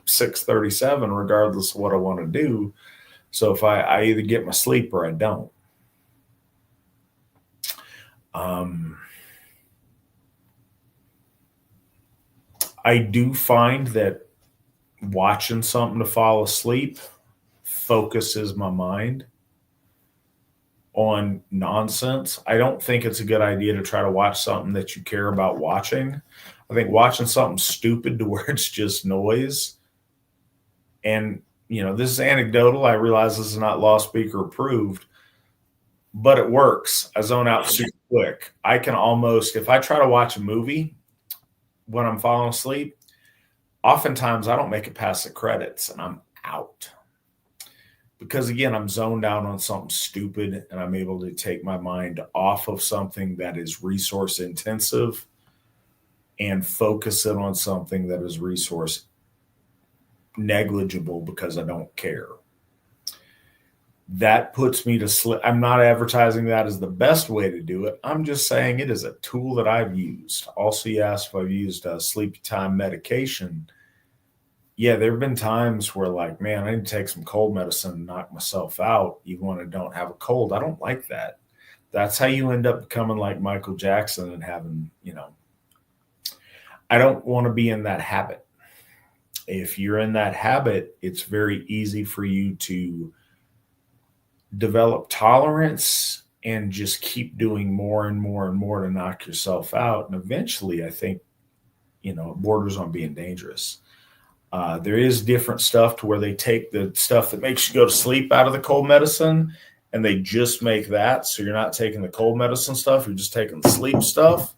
6:37, regardless of what I want to do. So if I either get my sleep or I don't. I do find that watching something to fall asleep focuses my mind on nonsense. I don't think it's a good idea to try to watch something that you care about watching. I think watching something stupid to where it's just noise. And, this is anecdotal. I realize this is not Lawspeaker approved, but it works. I zone out super quick. I can almost, if I try to watch a movie when I'm falling asleep, oftentimes I don't make it past the credits and I'm out. Because again, I'm zoned out on something stupid and I'm able to take my mind off of something that is resource intensive and focus it on something that is resource negligible because I don't care. That puts me to sleep. I'm not advertising that as the best way to do it. I'm just saying it is a tool that I've used. Also, you asked if I've used sleepy time medication. Yeah, there have been times where like, man, I need to take some cold medicine and knock myself out, even when I don't have a cold. I don't like that. That's how you end up becoming like Michael Jackson and having, I don't want to be in that habit. If you're in that habit, it's very easy for you to develop tolerance and just keep doing more and more and more to knock yourself out. And eventually, I think, it borders on being dangerous. There is different stuff to where they take the stuff that makes you go to sleep out of the cold medicine and they just make that. So you're not taking the cold medicine stuff. You're just taking the sleep stuff.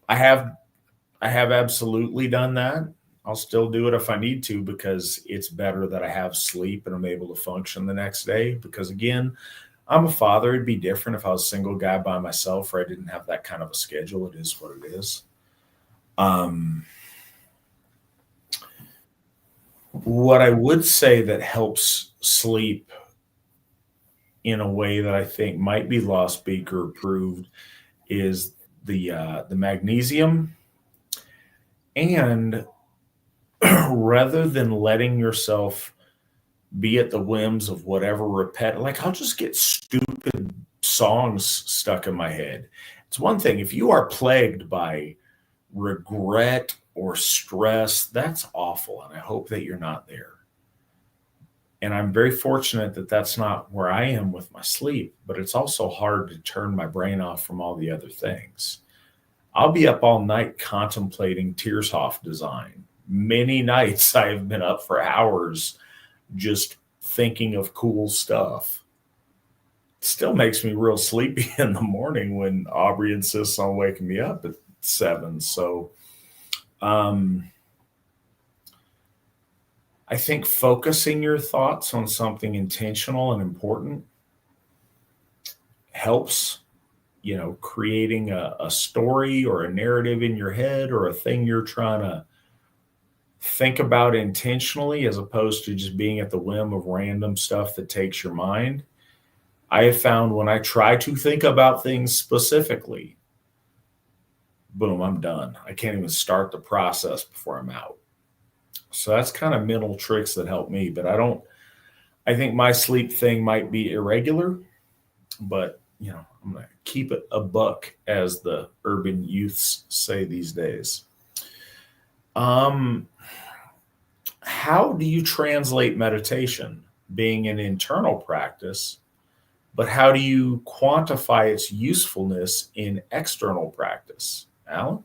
I have absolutely done that. I'll still do it if I need to because it's better that I have sleep and I'm able to function the next day. Because again, I'm a father. It'd be different if I was a single guy by myself or I didn't have that kind of a schedule. It is what it is. What I would say that helps sleep in a way that I think might be Lawspeaker approved is the magnesium. And rather than letting yourself be at the whims of whatever like I'll just get stupid songs stuck in my head. It's one thing if you are plagued by regret or stress, that's awful. And I hope that you're not there. And I'm very fortunate that that's not where I am with my sleep, but it's also hard to turn my brain off from all the other things. I'll be up all night contemplating Tiershoff design. Many nights I have been up for hours just thinking of cool stuff. It still makes me real sleepy in the morning when Aubrey insists on waking me up at 7. So I think focusing your thoughts on something intentional and important helps, creating a story or a narrative in your head or a thing you're trying to think about intentionally, as opposed to just being at the whim of random stuff that takes your mind. I have found when I try to think about things specifically, boom, I'm done. I can't even start the process before I'm out. So that's kind of mental tricks that help me. But I think my sleep thing might be irregular, but I'm going to keep it a buck, as the urban youths say these days. How do you translate meditation being an internal practice, but how do you quantify its usefulness in external practice? Alan?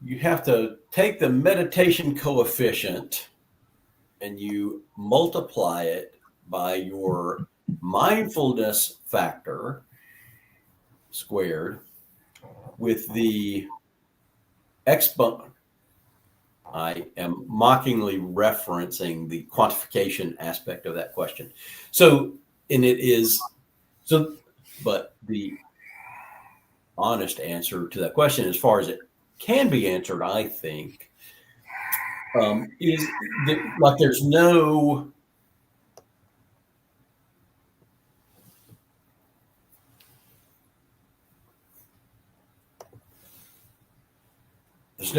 You have to take the meditation coefficient and you multiply it by your mindfulness factor squared with the exponent. I am mockingly referencing the quantification aspect of that question. But the honest answer to that question, as far as it can be answered, I think, is that, like, there's no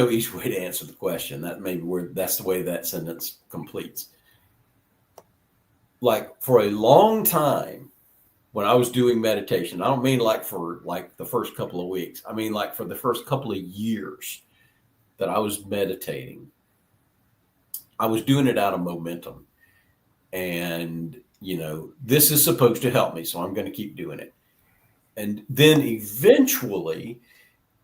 easy way to answer the question. That's the way that sentence completes. Like, for a long time, when I was doing meditation, I don't mean like for like the first couple of weeks. I mean like for the first couple of years that I was meditating, I was doing it out of momentum. And, this is supposed to help me, so I'm going to keep doing it. And then eventually,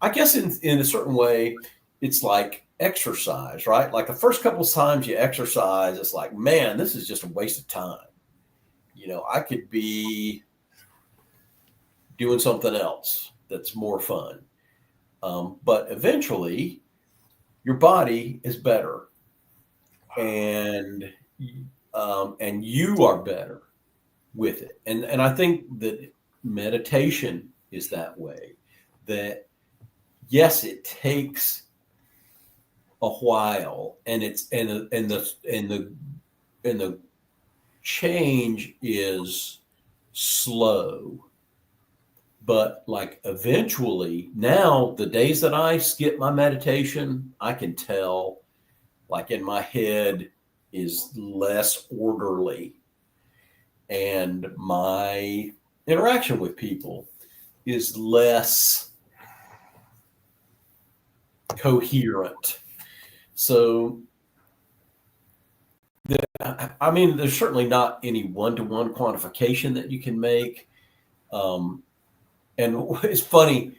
I guess in a certain way, it's like exercise, right? Like the first couple of times you exercise, it's like, man, this is just a waste of time. I could be doing something else that's more fun. But eventually your body is better and you are better with it. And I think that meditation is that way, that yes, it takes a while and the change is slow. But like eventually, now the days that I skip my meditation, I can tell, like, in my head is less orderly, and my interaction with people is less coherent. So there's certainly not any one-to-one quantification that you can make. And it's funny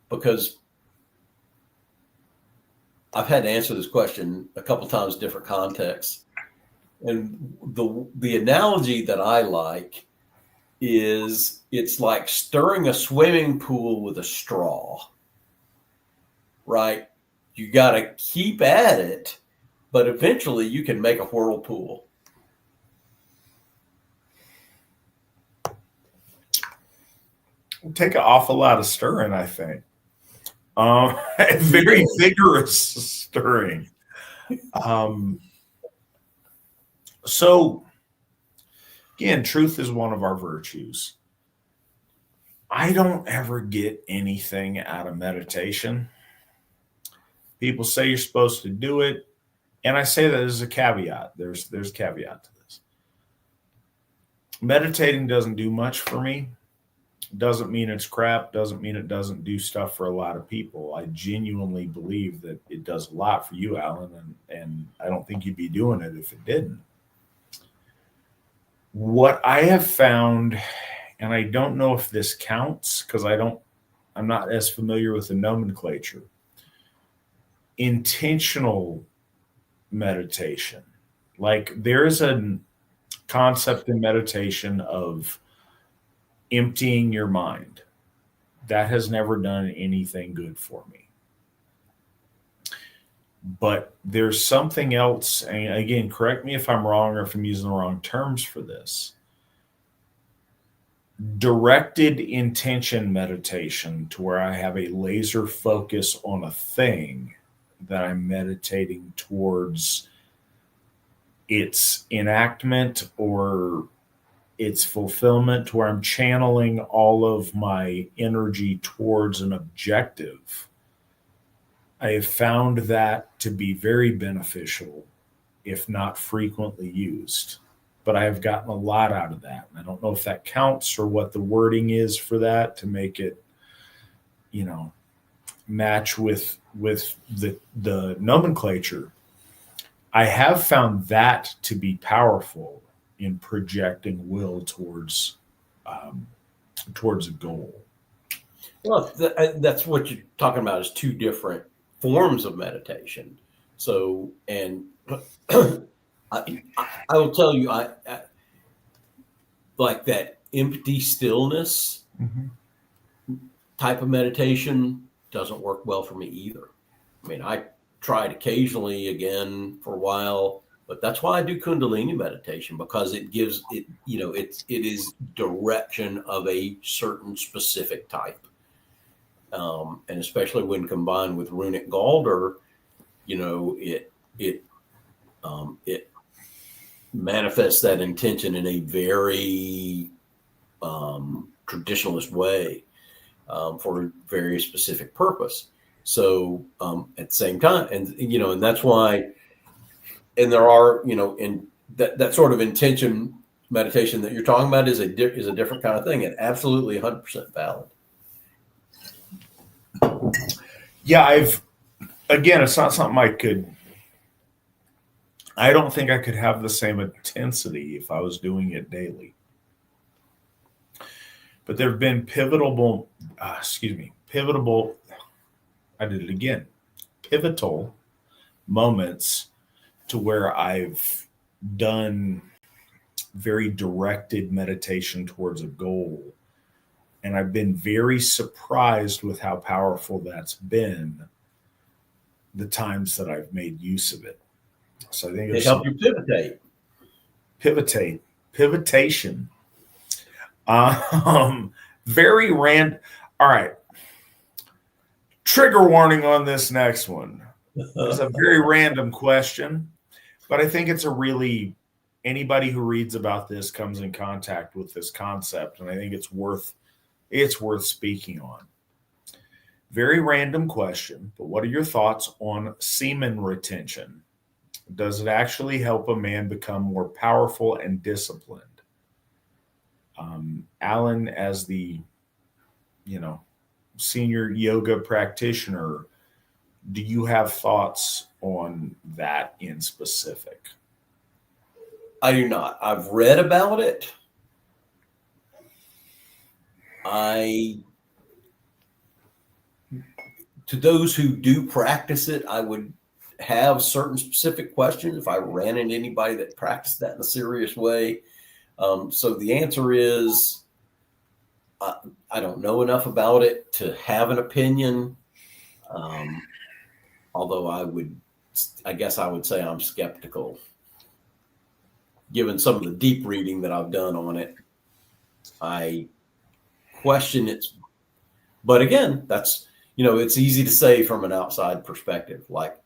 because I've had to answer this question a couple times in different contexts. And the analogy that I like is it's like stirring a swimming pool with a straw, right? You got to keep at it, but eventually you can make a whirlpool. Take an awful lot of stirring, I think. Very vigorous stirring. So, again, truth is one of our virtues. I don't ever get anything out of meditation. People say you're supposed to do it, and I say that as a caveat. There's a caveat to this. Meditating doesn't do much for me. Doesn't mean it's crap. Doesn't mean it doesn't do stuff for a lot of people. I genuinely believe that it does a lot for you, Alan, and I don't think you'd be doing it if it didn't. What I have found, and I don't know if this counts because I'm not as familiar with the nomenclature. Intentional meditation. Like, there's a concept in meditation of emptying your mind. that has never done anything good for me. But there's something else, and again, correct me if I'm wrong or if I'm using the wrong terms for this. Directed intention meditation, to where I have a laser focus on a thing that I'm meditating towards its enactment or its fulfillment, to where I'm channeling all of my energy towards an objective. I have found that to be very beneficial, if not frequently used. But I have gotten a lot out of that. And I don't know if that counts or what the wording is for that to make it, match with the nomenclature. I have found that to be powerful in projecting will towards a goal. Well, that's what you're talking about is two different forms of meditation. So, and I will tell you, I like that empty stillness type of meditation doesn't work well for me either. I mean, I tried occasionally again for a while, but that's why I do Kundalini meditation, because it gives it, it is direction of a certain specific type. And especially when combined with runic Galder, it manifests that intention in a very traditionalist way for a very specific purpose. So at the same time, and that's why, and there are, in that sort of intention meditation that you're talking about is a different kind of thing, and absolutely 100% valid. Yeah, it's not something I don't think I could have the same intensity if I was doing it daily. But there have been pivotal moments to where I've done very directed meditation towards a goal. And I've been very surprised with how powerful that's been the times that I've made use of it. So I think it helps you pivotation. Very random. All right. Trigger warning on this next one. It's a very random question, but I think it's anybody who reads about this comes in contact with this concept, and I think it's worth speaking on. Very random question, but what are your thoughts on semen retention? Does it actually help a man become more powerful and disciplined? Alan, as the, senior yoga practitioner, do you have thoughts on that in specific? I do not. I've read about it. To those who do practice it, I would have certain specific questions if I ran into anybody that practiced that in a serious way. So the answer is, I don't know enough about it to have an opinion. Although I guess I would say I'm skeptical, given some of the deep reading that I've done on it. I question it, but again, that's, it's easy to say from an outside perspective, like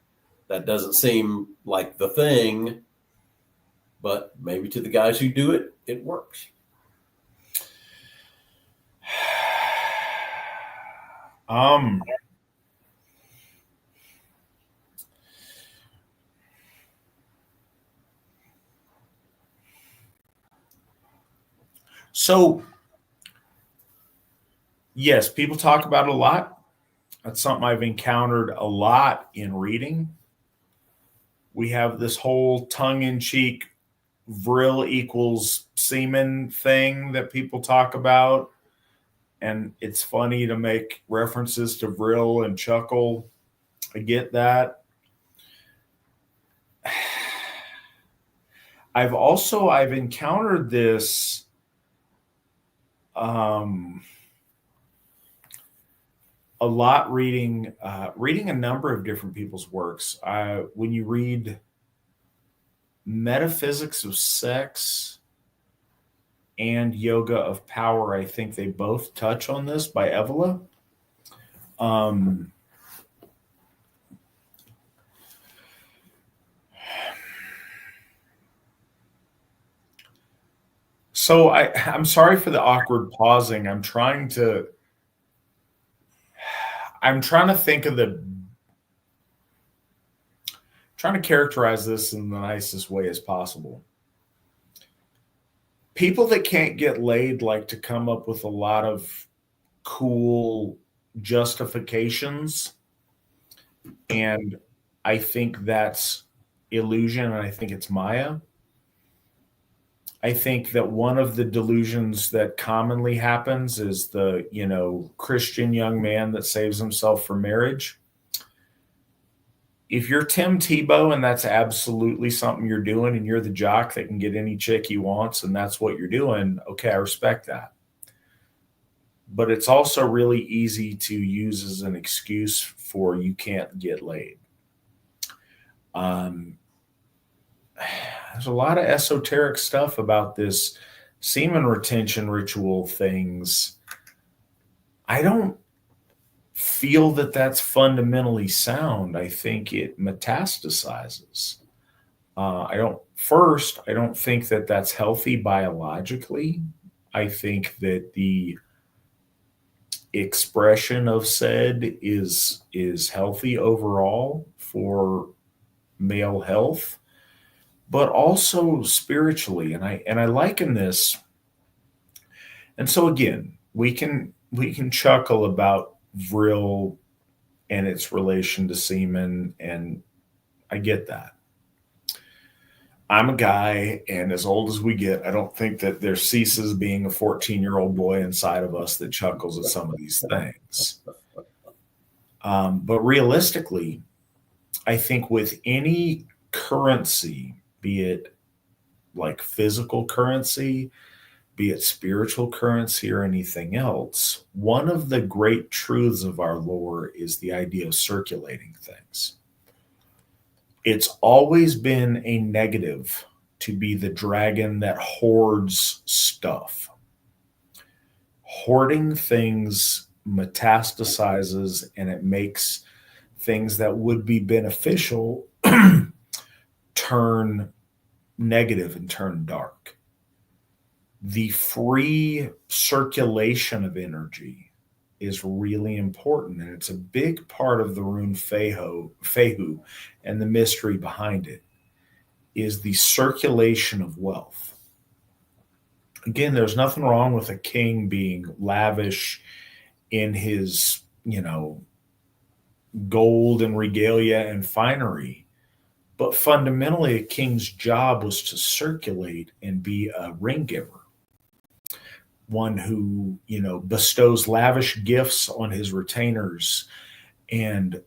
that doesn't seem like the thing, but maybe to the guys who do it, it works. So yes, people talk about it a lot. That's something I've encountered a lot in reading. We have this whole tongue-in-cheek vril equals semen thing that people talk about. And it's funny to make references to vril and chuckle. I get that. I've encountered this a lot reading a number of different people's works. When you read Metaphysics of Sex and Yoga of Power, I think they both touch on this by Evola. So I'm sorry for the awkward pausing. I'm trying to think of trying to characterize this in the nicest way as possible. People that can't get laid like to come up with a lot of cool justifications. And I think that's illusion, and I think it's Maya. I think that one of the delusions that commonly happens is the, Christian young man that saves himself for marriage. If you're Tim Tebow and that's absolutely something you're doing, and you're the jock that can get any chick he wants and that's what you're doing, okay, I respect that. But it's also really easy to use as an excuse for you can't get laid. There's a lot of esoteric stuff about this semen retention ritual things. I don't feel that that's fundamentally sound. I think it metastasizes. I don't think that that's healthy biologically. I think that the expression of said is healthy overall for male health, but also spiritually. And I liken this. And so again, we can chuckle about vril and its relation to semen, and I get that. I'm a guy, and as old as we get, I don't think that there ceases being a 14-year-old boy inside of us that chuckles at some of these things. But realistically, I think with any currency, be it like physical currency, be it spiritual currency or anything else, one of the great truths of our lore is the idea of circulating things. It's always been a negative to be the dragon that hoards stuff. Hoarding things metastasizes, and it makes things that would be beneficial turn negative and turn dark. The free circulation of energy is really important, and it's a big part of the rune Fehu, and the mystery behind it is the circulation of wealth. Again, there's nothing wrong with a king being lavish in his, gold and regalia and finery, but fundamentally a king's job was to circulate and be a ring giver. One who, bestows lavish gifts on his retainers and,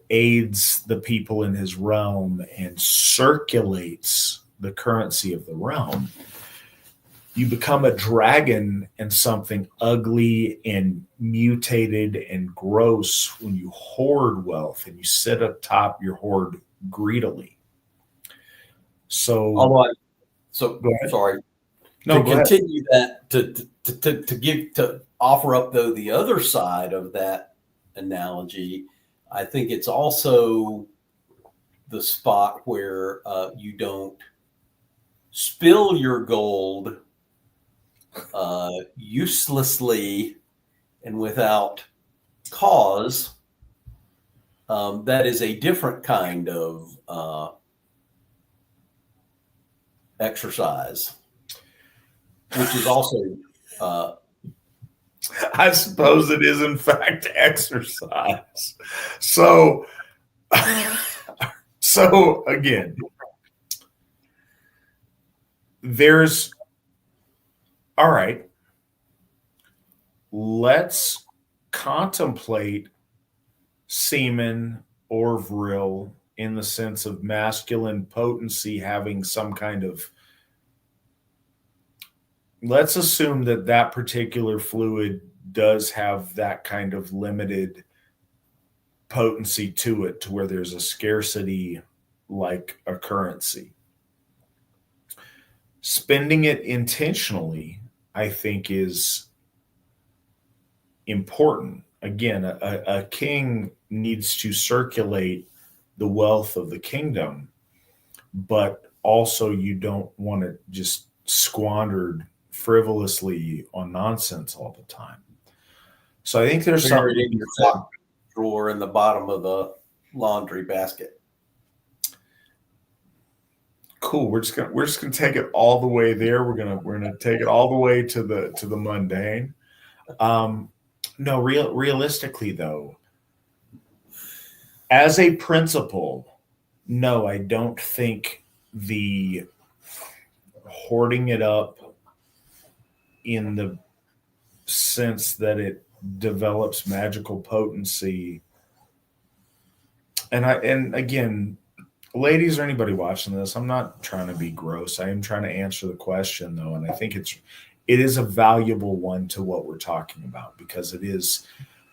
aids the people in his realm and circulates the currency of the realm. You become a dragon and something ugly and mutated and gross when you hoard wealth and you sit atop your hoard greedily. So, Sorry. No, to continue that, to offer up though the other side of that analogy, I think it's also the spot where you don't spill your gold uselessly and without cause. That is a different kind of exercise, which is also I suppose it is in fact exercise. So again, all right, let's contemplate semen or vril in the sense of masculine potency having some kind of, let's assume that particular fluid does have that kind of limited potency to it, to where there's a scarcity like a currency. Spending it intentionally, I think, is important. Again, a king needs to circulate the wealth of the kingdom, but also you don't want it just squandered frivolously on nonsense all the time. So I think there's something in your sock drawer in the bottom of the laundry basket. Cool. We're just gonna take it all the way there. We're gonna take it all the way to the mundane. No, realistically though, as a principle, no, I don't think the hoarding it up in the sense that it develops magical potency. And again, ladies or anybody watching this, I'm not trying to be gross. I am trying to answer the question though, and I think it is a valuable one to what we're talking about, because it is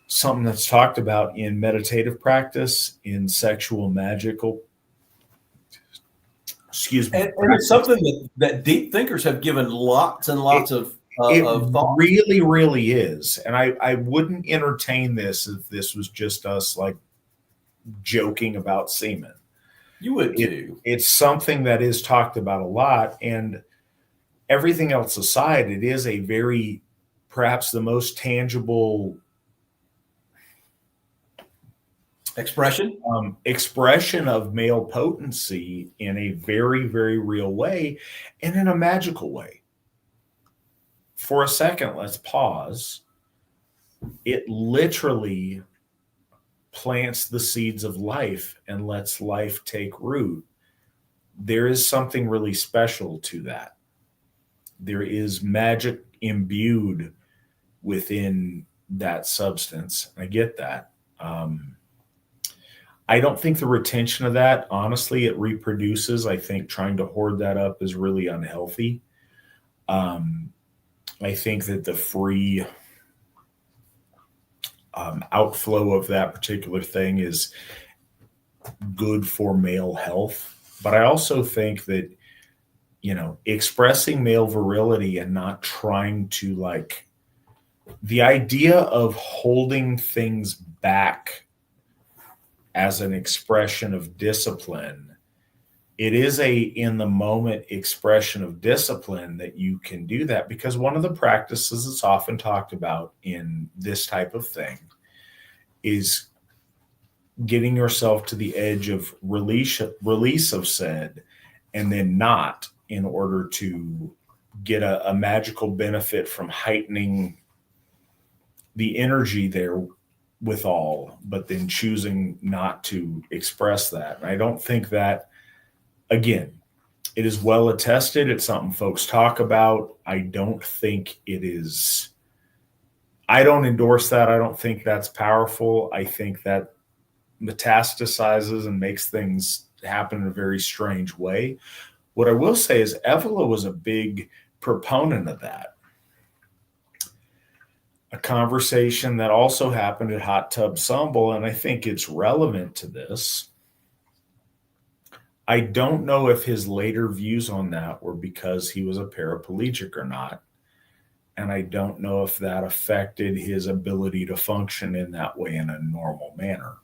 something that's talked about in meditative practice, in sexual magical. Excuse me. And it's something that deep thinkers have given lots and lots of thought. Really, really is. And I wouldn't entertain this if this was just us like joking about semen. You would too. It's something that is talked about a lot, and everything else aside, it is a very, perhaps the most tangible expression of male potency in a very, very real way, and in a magical way. For a second, let's pause. It literally plants the seeds of life and lets life take root. There is something really special to that. There is magic imbued within that substance. I get that. I don't think the retention of that, honestly, it reproduces. I think trying to hoard that up is really unhealthy. I think that the free outflow of that particular thing is good for male health. But I also think that, expressing male virility and not trying to, like, the idea of holding things back as an expression of discipline, it is a in the moment expression of discipline that you can do that, because one of the practices that's often talked about in this type of thing is getting yourself to the edge of release of said, and then not, in order to get a magical benefit from heightening the energy there with all, but then choosing not to express that. And I don't think that, again, it is well attested. It's something folks talk about. I don't think it is. I don't endorse that. I don't think that's powerful. I think that metastasizes and makes things happen in a very strange way. What I will say is Evola was a big proponent of that. A conversation that also happened at Hot Tub Stumble, and I think it's relevant to this. I don't know if his later views on that were because he was a paraplegic or not. And I don't know if that affected his ability to function in that way in a normal manner.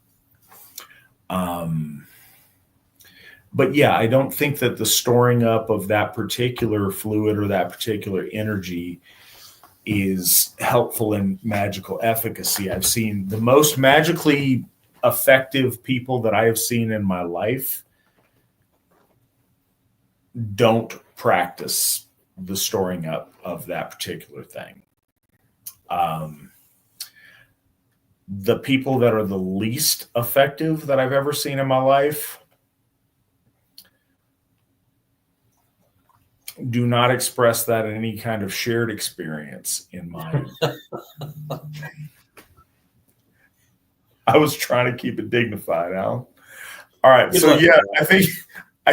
But yeah, I don't think that the storing up of that particular fluid or that particular energy is helpful in magical efficacy. I've seen the most magically effective people that I have seen in my life don't practice the storing up of that particular thing. The people that are the least effective that I've ever seen in my life do not express that in any kind of shared experience in mind. I was trying to keep it dignified, Al. All right. So yeah, I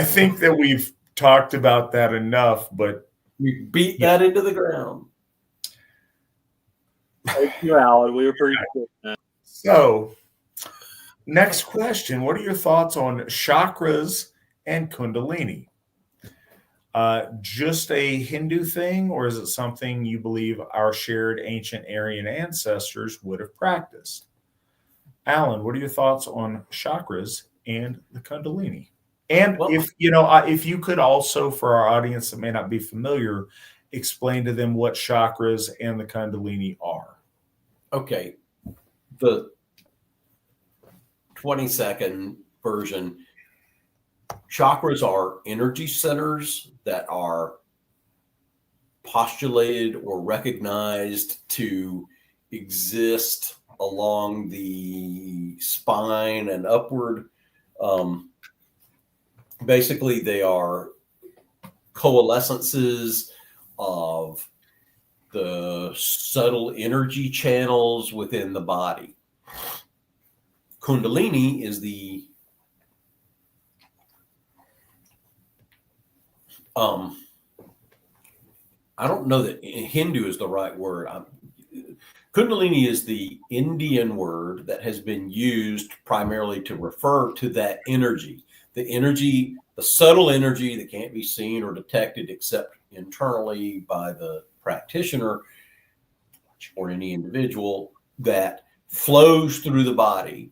think that we've talked about that enough, but we beat that into the ground. Thank you, Alan. We appreciate that. So, next question. What are your thoughts on chakras and Kundalini? Just a Hindu thing, or is it something you believe our shared ancient Aryan ancestors would have practiced? Alan, what are your thoughts on chakras and the Kundalini? And if you could also, for our audience that may not be familiar, explain to them what chakras and the Kundalini are. Okay. The 20-second version. Chakras are energy centers that are postulated or recognized to exist along the spine and upward. Basically, they are coalescences of the subtle energy channels within the body. Kundalini is the I don't know that Hindu is the right word. Kundalini is the Indian word that has been used primarily to refer to that energy, the subtle energy that can't be seen or detected except internally by the practitioner or any individual that flows through the body.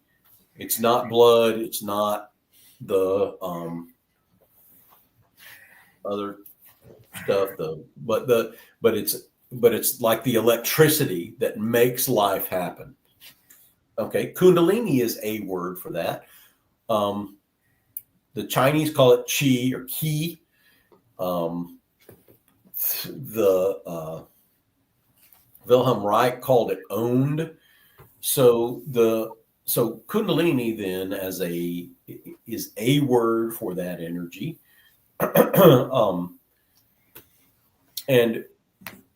It's not blood. It's not the other stuff, but it's like the electricity that makes life happen. Okay, Kundalini is a word for that. The Chinese call it qi or qi. The Wilhelm Reich called it owned. So Kundalini then is a word for that energy. And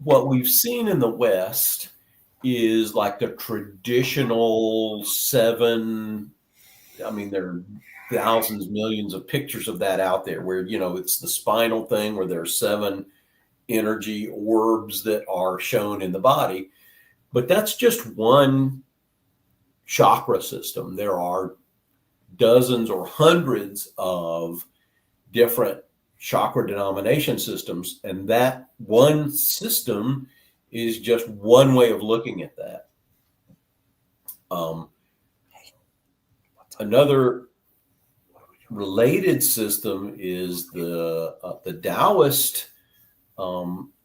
what we've seen in the West is like the traditional 7. I mean, there are thousands, millions of pictures of that out there where, it's the spinal thing where there are 7 energy orbs that are shown in the body. But that's just one chakra system. There are dozens or hundreds of different chakra denomination systems, and that one system is just one way of looking at that. Another related system is the Taoist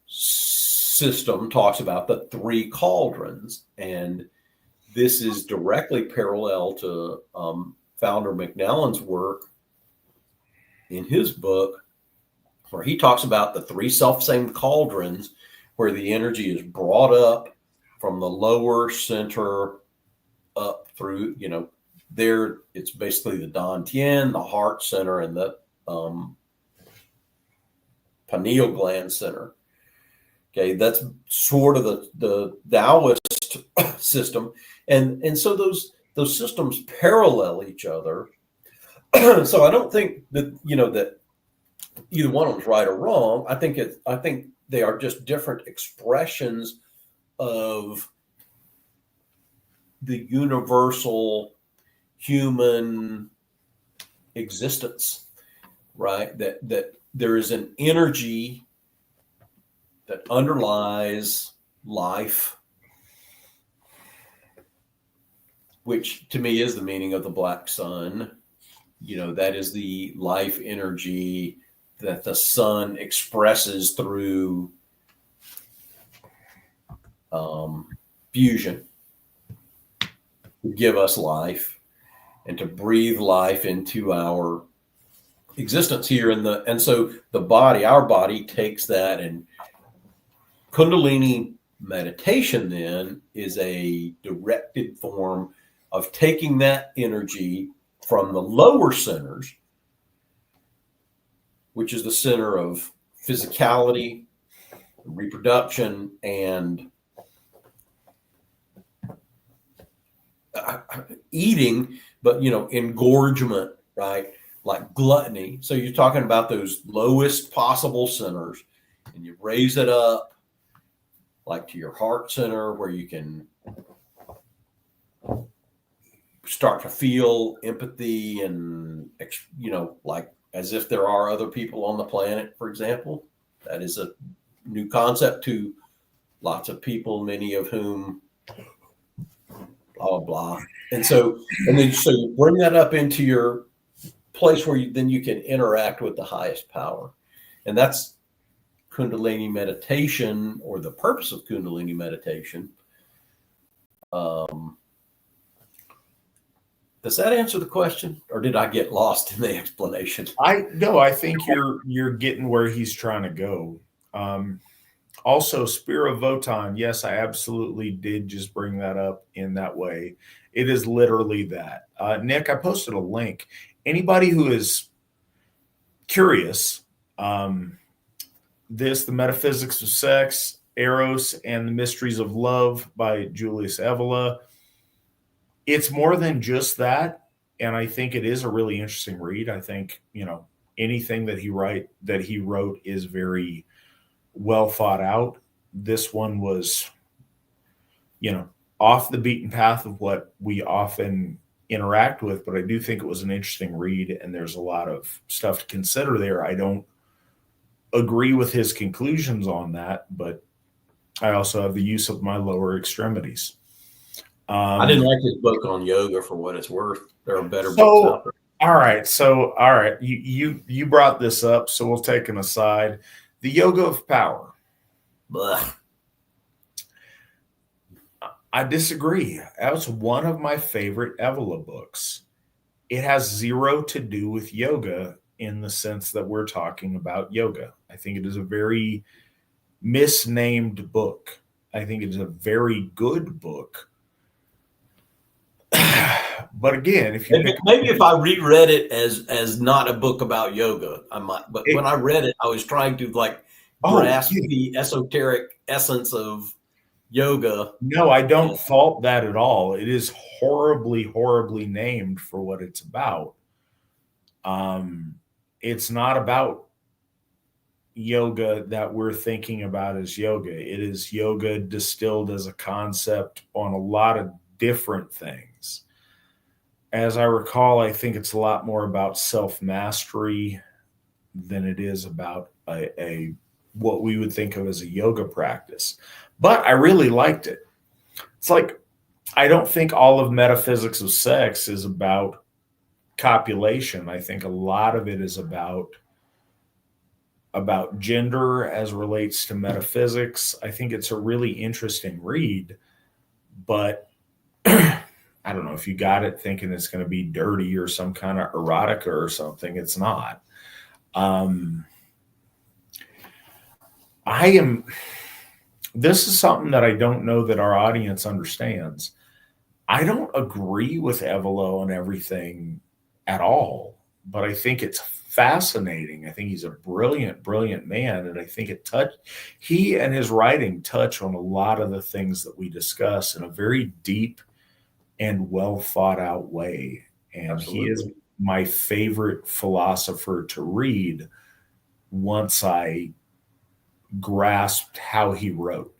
system talks about the 3 cauldrons, and this is directly parallel to Founder McNellan's work in his book, where he talks about the 3 self-same cauldrons, where the energy is brought up from the lower center up through, there it's basically the Dantian, the heart center, and the pineal gland center. Okay, that's sort of the Taoist system, and so those systems parallel each other. So I don't think that that either one of them is right or wrong. I think they are just different expressions of the universal human existence, right? That there is an energy that underlies life, which to me is the meaning of the black sun. That is the life energy that the sun expresses through fusion to give us life and to breathe life into our existence here and so our body takes that, and Kundalini meditation then is a directed form of taking that energy from the lower centers, which is the center of physicality, reproduction, and eating, but engorgement, right? Like gluttony. So you're talking about those lowest possible centers, and you raise it up like to your heart center, where you can start to feel empathy and, like as if there are other people on the planet, for example. That is a new concept to lots of people, many of whom blah, blah. And so you bring that up into your place where you can interact with the highest power. And that's Kundalini meditation, or the purpose of Kundalini meditation. Does that answer the question, or did I get lost in the explanation? I think you're getting where he's trying to go. Also, Spira Votan, yes, I absolutely did just bring that up in that way. It is literally that. Nick, I posted a link. Anybody who is curious, The Metaphysics of Sex, Eros, and the Mysteries of Love by Julius Evola. It's more than just that, and I think it is a really interesting read. I think, anything that he wrote is very well thought out. This one was, off the beaten path of what we often interact with, but I do think it was an interesting read, and there's a lot of stuff to consider there. I don't agree with his conclusions on that, but I also have the use of my lower extremities. I didn't like his book on yoga, for what it's worth. There are better books out there. All right. You brought this up, so we'll take an aside. The Yoga of Power. Blah. I disagree. That was one of my favorite Evola books. It has zero to do with yoga in the sense that we're talking about yoga. I think it is a very misnamed book. I think it is a very good book. But again, if you maybe if I reread it as not a book about yoga, I might. But when I read it, I was trying to grasp the esoteric essence of yoga. No, I don't fault that at all. It is horribly, horribly named for what it's about. It's not about yoga that we're thinking about as yoga. It is yoga distilled as a concept on a lot of different things. As I recall, I think it's a lot more about self-mastery than it is about a what we would think of as a yoga practice. But I really liked it. It's like, I don't think all of Metaphysics of Sex is about copulation. I think a lot of it is about gender as relates to metaphysics. I think it's a really interesting read, but I don't know if you got it thinking it's going to be dirty or some kind of erotica or something. It's not. This is something that I don't know that our audience understands. I don't agree with Evola on everything at all, but I think it's fascinating. I think he's a brilliant, brilliant man. And I think he and his writing touch on a lot of the things that we discuss in a very deep and well thought out way. And Absolutely. He is my favorite philosopher to read once I grasped how he wrote.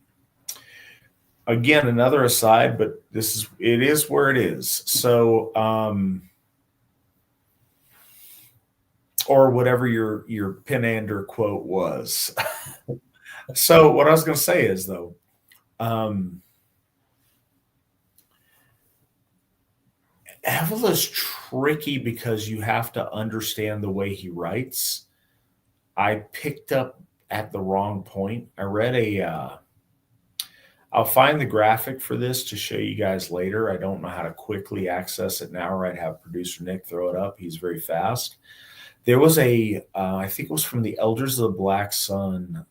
Again, another aside, but it is where it is. So, or whatever your Pinander quote was. So what I was going to say is, though, Evola's tricky because you have to understand the way he writes. I picked up at the wrong point. I read I'll find the graphic for this to show you guys later. I don't know how to quickly access it now, or I'd have producer Nick throw it up. He's very fast. There was I think it was from the Elders of the Black Sun.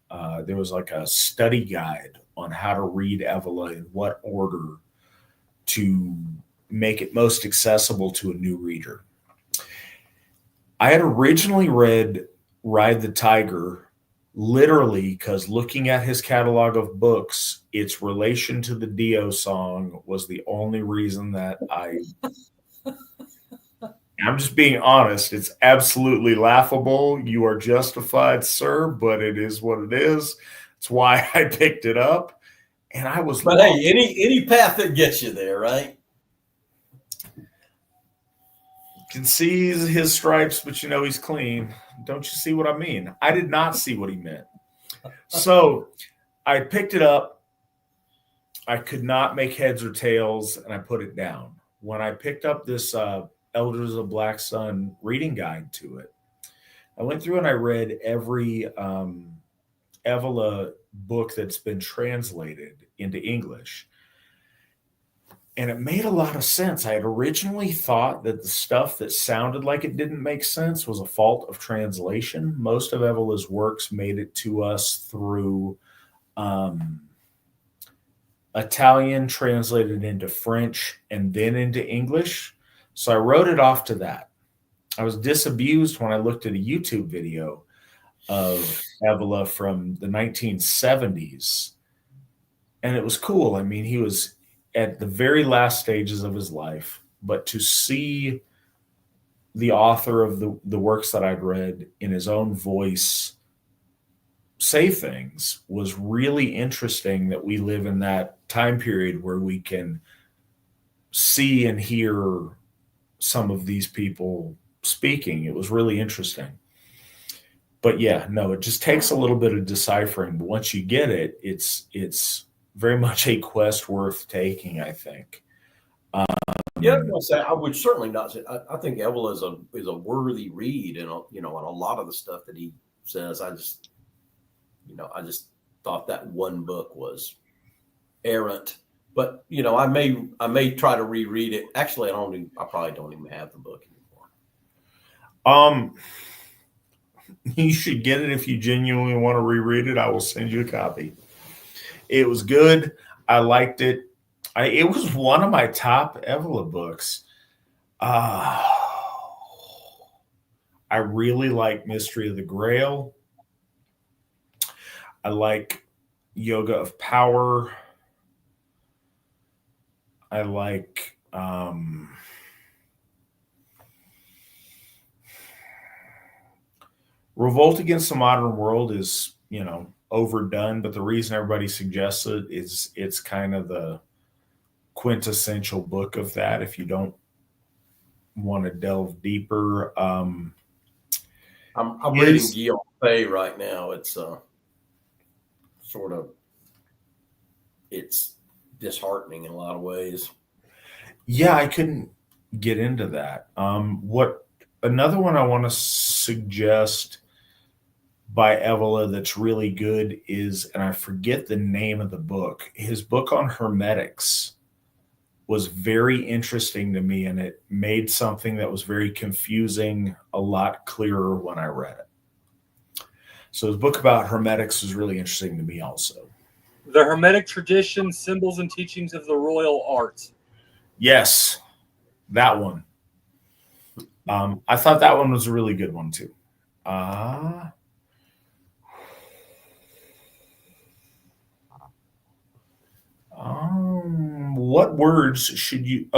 There was like a study guide on how to read Evola in what order to make it most accessible to a new reader. I had originally read Ride the Tiger literally because looking at his catalog of books, its relation to the Dio song was the only reason that I'm just being honest. It's absolutely laughable. You are justified, sir, but it is what it is. It's why I picked it up. And I was But hey, any path that gets you there, right? Can see his stripes, but he's clean. Don't you see what I mean? I did not see what he meant. So I picked it up. I could not make heads or tails, and I put it down. When I picked up this Elders of Black Sun reading guide to it, I went through and I read every Evola book that's been translated into English. And it made a lot of sense. I had originally thought that the stuff that sounded like it didn't make sense was a fault of translation. Most of Evola's works made it to us through Italian translated into French and then into English. So I wrote it off to that. I was disabused when I looked at a YouTube video of Evola from the 1970s. And it was cool. I mean, he was at the very last stages of his life, but to see the author of the works that I'd read in his own voice say things was really interesting, that we live in that time period where we can see and hear some of these people speaking. It was really interesting. But yeah, no, it just takes a little bit of deciphering. But once you get it, it's very much a quest worth taking, I think. Yeah, I would certainly not say. I think Evola is a worthy read, and on a lot of the stuff that he says, I just thought that one book was errant. But I may try to reread it. Actually, I probably don't even have the book anymore. You should get it if you genuinely want to reread it. I will send you a copy. It was good. I liked it. It was one of my top Evola books. I really like Mystery of the Grail. I like Yoga of Power. I like Revolt Against the Modern World is, overdone, but the reason everybody suggests it is it's kind of the quintessential book of that if you don't want to delve deeper. I'm reading Guillaume Fay right now. It's it's disheartening in a lot of ways. Yeah, I couldn't get into that. Another one I want to suggest by Evola that's really good is, and I forget the name of the book, his book on hermetics was very interesting to me, and it made something that was very confusing a lot clearer when I read it. So his book about hermetics was really interesting to me also. The Hermetic Tradition, Symbols and Teachings of the Royal Arts. Yes, that one. I thought that one was a really good one too. What words should you,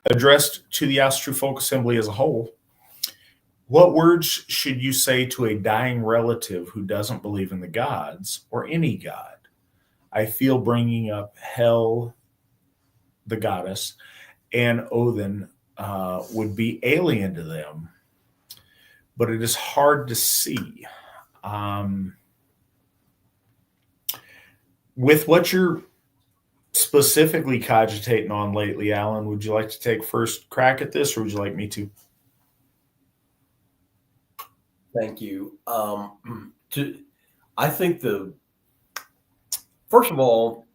addressed to the Asatru Folk Assembly as a whole, what words should you say to a dying relative who doesn't believe in the gods or any god? I feel bringing up Hel, the goddess, and Odin would be alien to them, but it is hard to see. With what you're specifically cogitating on lately, Alan, would you like to take first crack at this, or would you like me to? Thank you. I think first of all,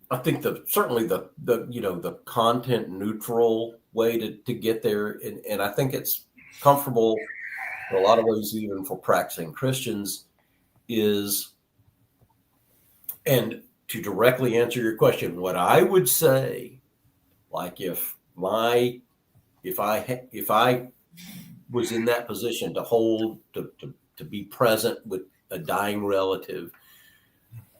I think certainly the content neutral way to get there, and I think it's comfortable in a lot of ways, even for practicing Christians, is, and to directly answer your question, what I would say, like if I was in that position to be present with a dying relative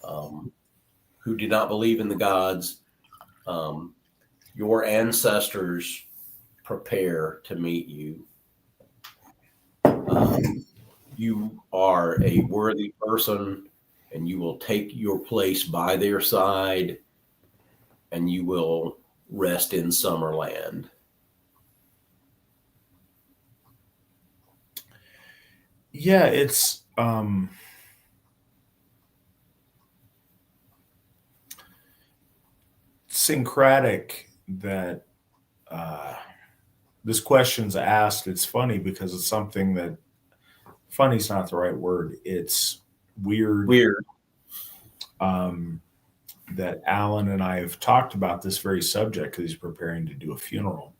who did not believe in the gods, your ancestors prepare to meet you. You are a worthy person, and you will take your place by their side, and you will rest in Summerland. Yeah, it's syncretic that this question's asked. It's funny because it's something that funny's not the right word. It's weird. That Alan and I have talked about this very subject because he's preparing to do a funeral.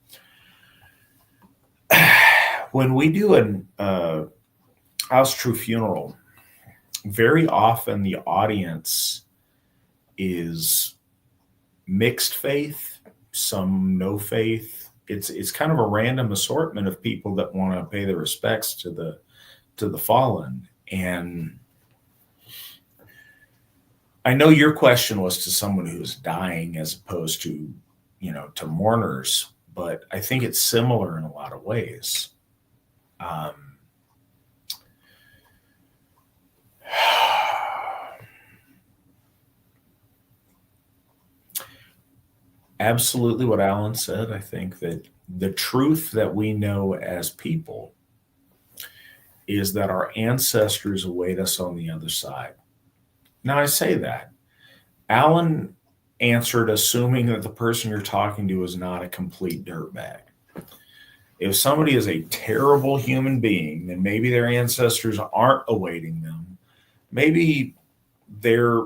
When we do an Asatru funeral, very often the audience is mixed faith, some no faith. It's kind of a random assortment of people that want to pay their respects to the fallen. And I know your question was to someone who's dying as opposed to, to mourners, but I think it's similar in a lot of ways. Absolutely what Alan said. I think that the truth that we know as people is that our ancestors await us on the other side. Now, I say that. Alan answered assuming that the person you're talking to is not a complete dirtbag. If somebody is a terrible human being, then maybe their ancestors aren't awaiting them. Maybe their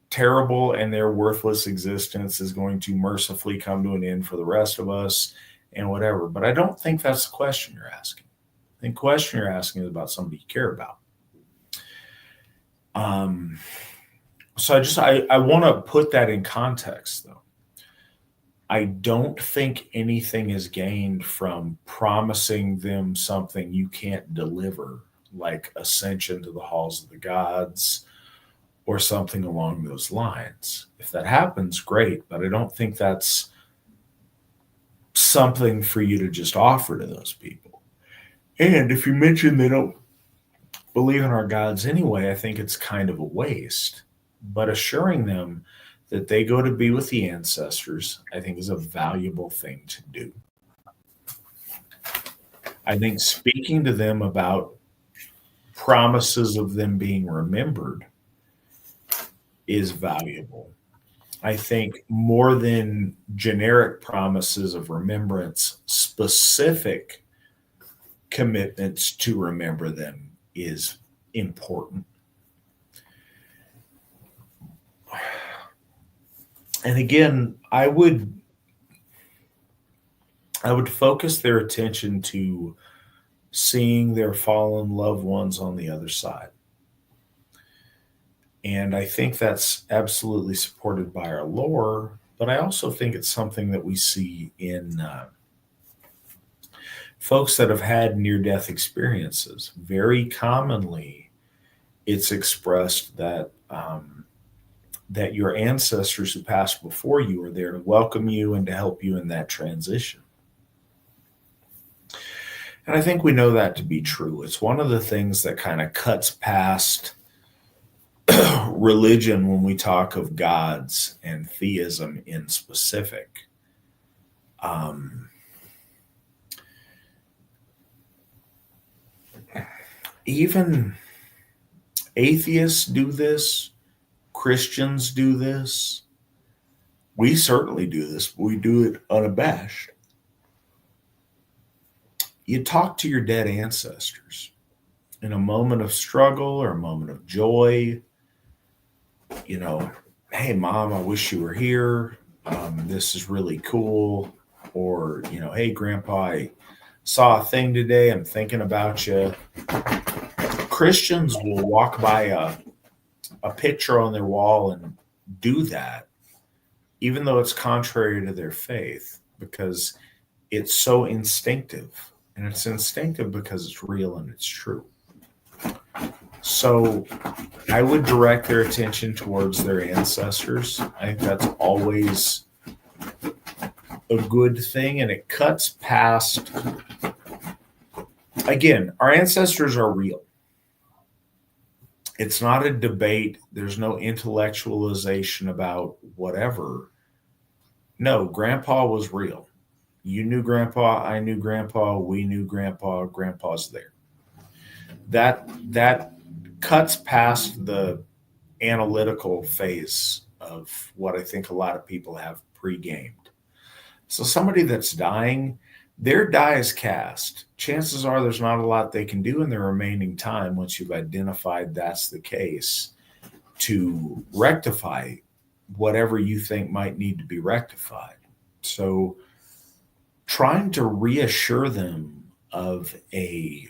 terrible and their worthless existence is going to mercifully come to an end for the rest of us and whatever. But I don't think that's the question you're asking. I think the question you're asking is about somebody you care about. So I want to put that in context, though. I don't think anything is gained from promising them something you can't deliver, like ascension to the halls of the gods or something along those lines. If that happens, great, but I don't think that's something for you to just offer to those people. And if you mention they don't believe in our gods anyway, I think it's kind of a waste. But assuring them that they go to be with the ancestors, I think is a valuable thing to do. I think speaking to them about promises of them being remembered is valuable. I think more than generic promises of remembrance, specific commitments to remember them is important. And again, I would focus their attention to seeing their fallen loved ones on the other side. And I think that's absolutely supported by our lore, but I also think it's something that we see in folks that have had near-death experiences. Very commonly, it's expressed that that your ancestors who passed before you are there to welcome you and to help you in that transition. And I think we know that to be true. It's one of the things that kind of cuts past religion when we talk of gods and theism in specific. Even atheists do this. Christians do this. We certainly do this, but we do it unabashed. You talk to your dead ancestors in a moment of struggle or a moment of joy. Hey, Mom, I wish you were here. This is really cool. Or, hey, Grandpa, I saw a thing today. I'm thinking about you. Christians will walk by a picture on their wall and do that, even though it's contrary to their faith, because it's so instinctive. And it's instinctive because it's real and it's true. So I would direct their attention towards their ancestors. I think that's always a good thing, and it cuts past, again, our ancestors are real. It's not a debate. There's no intellectualization about whatever. No, Grandpa was real. You knew Grandpa, I knew Grandpa, we knew Grandpa, Grandpa's there. That cuts past the analytical phase of what I think a lot of people have pre-gamed. So somebody that's dying, their die is cast. Chances are there's not a lot they can do in their remaining time once you've identified that's the case to rectify whatever you think might need to be rectified. So trying to reassure them of a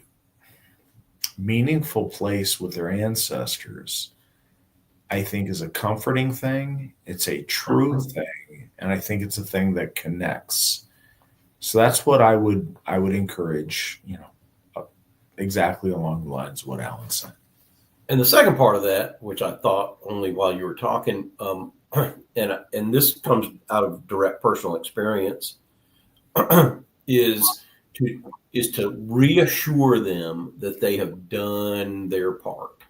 meaningful place with their ancestors, I think, is a comforting thing. It's a true thing, and I think it's a thing that connects. So that's what I would encourage, exactly along the lines of what Alan said. And the second part of that, which I thought only while you were talking, and this comes out of direct personal experience, is to reassure them that they have done their part,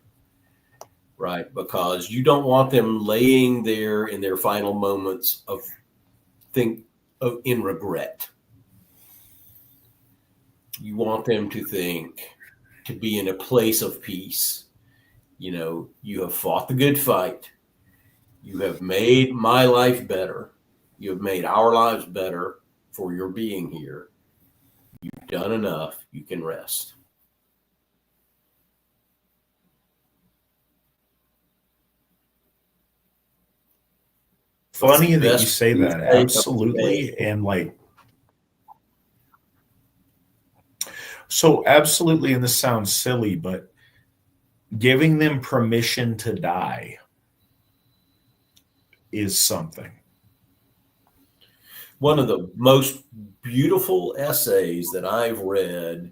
right? Because you don't want them laying there in their final moments in regret. You want them to be in a place of peace. You have fought the good fight. You have made my life better. You have made our lives better for your being here. You've done enough. You can rest. Funny that you say that. Absolutely. And so absolutely, and this sounds silly, but giving them permission to die is something. One of the most beautiful essays that I've read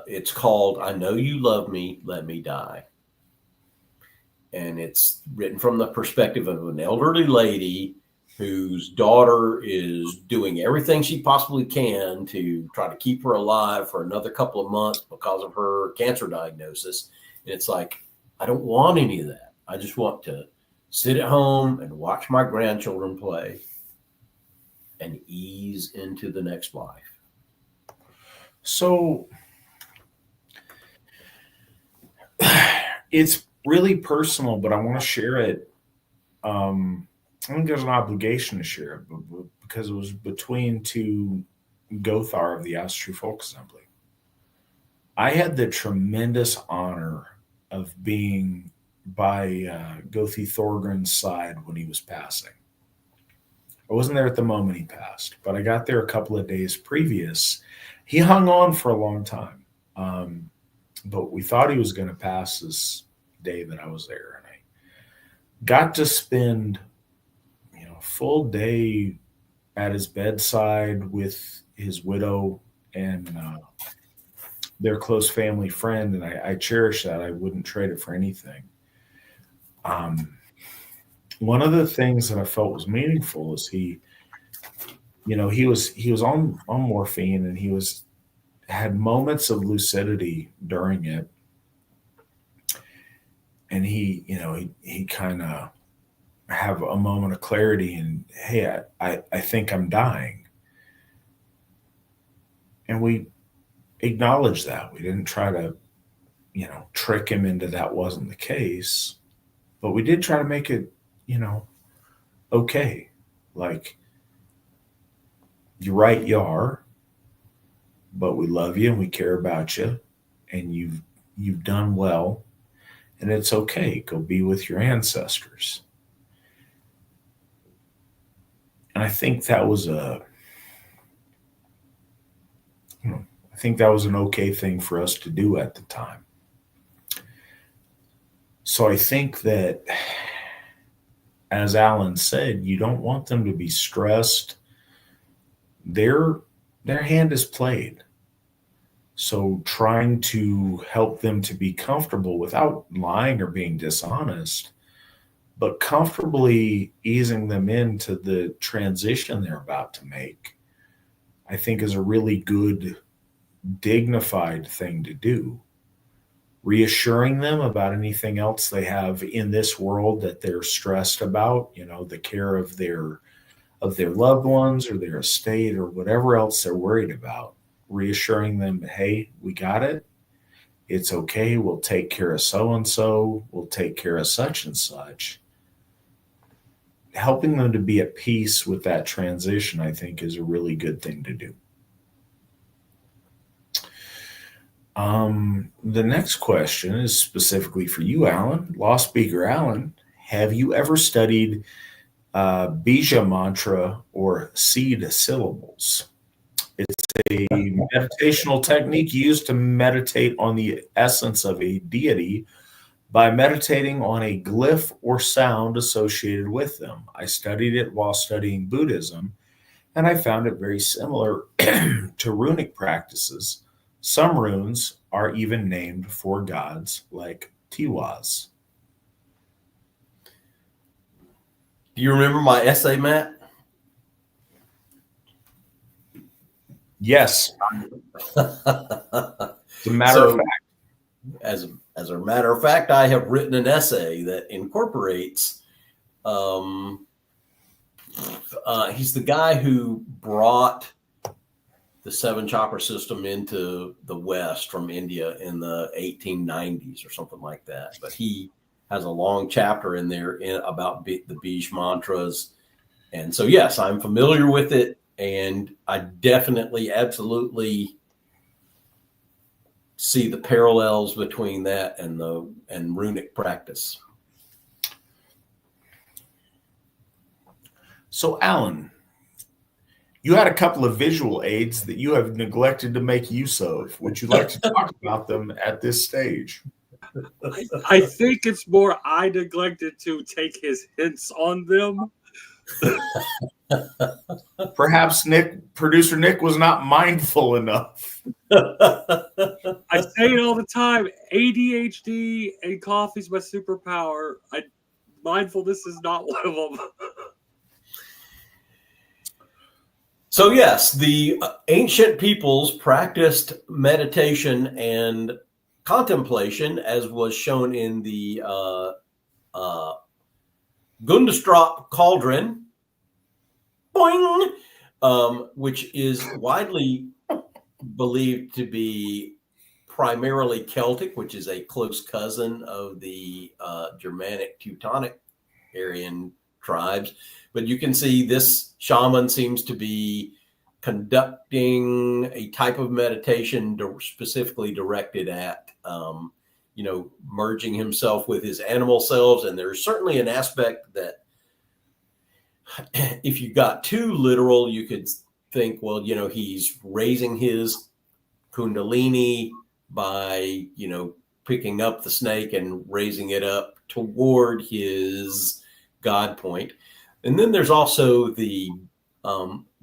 it's called "I Know You Love Me, Let Me Die." And it's written from the perspective of an elderly lady whose daughter is doing everything she possibly can to try to keep her alive for another couple of months because of her cancer diagnosis. And it's like, I don't want any of that. I just want to sit at home and watch my grandchildren play and ease into the next life. So it's really personal, but I want to share it. I think there's an obligation to share it, but because it was between two Gothar of the Asatru Folk Assembly. I had the tremendous honor of being by Gothi Thorgrim's side when he was passing. I wasn't there at the moment he passed, but I got there a couple of days previous. He hung on for a long time, but we thought he was going to pass this day that I was there. And I got to spend full day at his bedside with his widow and their close family friend, and I cherish that. I wouldn't trade it for anything. One of the things that I felt was meaningful is he was on morphine, and he had moments of lucidity during it, and he kind of have a moment of clarity and, hey, I think I'm dying. And we acknowledged that. We didn't try to, trick him into that wasn't the case, but we did try to make it, okay. Like, you're right, you are, but we love you and we care about you, and you've done well, and it's okay. Go be with your ancestors. And I think that was an okay thing for us to do at the time. So I think that, as Alan said, you don't want them to be stressed. Their hand is played. So trying to help them to be comfortable without lying or being dishonest, but comfortably easing them into the transition they're about to make, I think is a really good, dignified thing to do. reassuring them about anything else they have in this world that they're stressed about, the care of their loved ones or their estate or whatever else they're worried about, reassuring them, hey, we got it. It's okay. We'll take care of so-and-so. We'll take care of such and such. Helping them to be at peace with that transition, I think, is a really good thing to do. The next question is specifically for you, Alan. Lawspeaker Allen, have you ever studied bija mantra or seed syllables? It's a meditational technique used to meditate on the essence of a deity by meditating on a glyph or sound associated with them. I studied it while studying Buddhism, and I found it very similar to runic practices. Some runes are even named for gods, like Tiwaz. Do you remember my essay, Matt? Yes. As a matter of fact. As a matter of fact, I have written an essay that incorporates. He's the guy who brought the 7 chakra system into the West from India in the 1890s or something like that. But he has a long chapter in there about the Bij mantras. And so, yes, I'm familiar with it. And I definitely, absolutely see the parallels between that and runic practice. So, Alan, you had a couple of visual aids that you have neglected to make use of. Would you like to talk about them at this stage? I think it's more I neglected to take his hints on them. Perhaps producer Nick was not mindful enough. I say it all the time. ADHD and coffee's my superpower. Mindfulness is not one of them. So yes, the ancient peoples practiced meditation and contemplation, as was shown in the Gundestrup cauldron, boing, which is widely believed to be primarily Celtic, which is a close cousin of the Germanic Teutonic Aryan tribes. But you can see this shaman seems to be conducting a type of meditation specifically directed at, merging himself with his animal selves. And there's certainly an aspect that if you got too literal, you could think, well, he's raising his kundalini by, picking up the snake and raising it up toward his God point. And then there's also the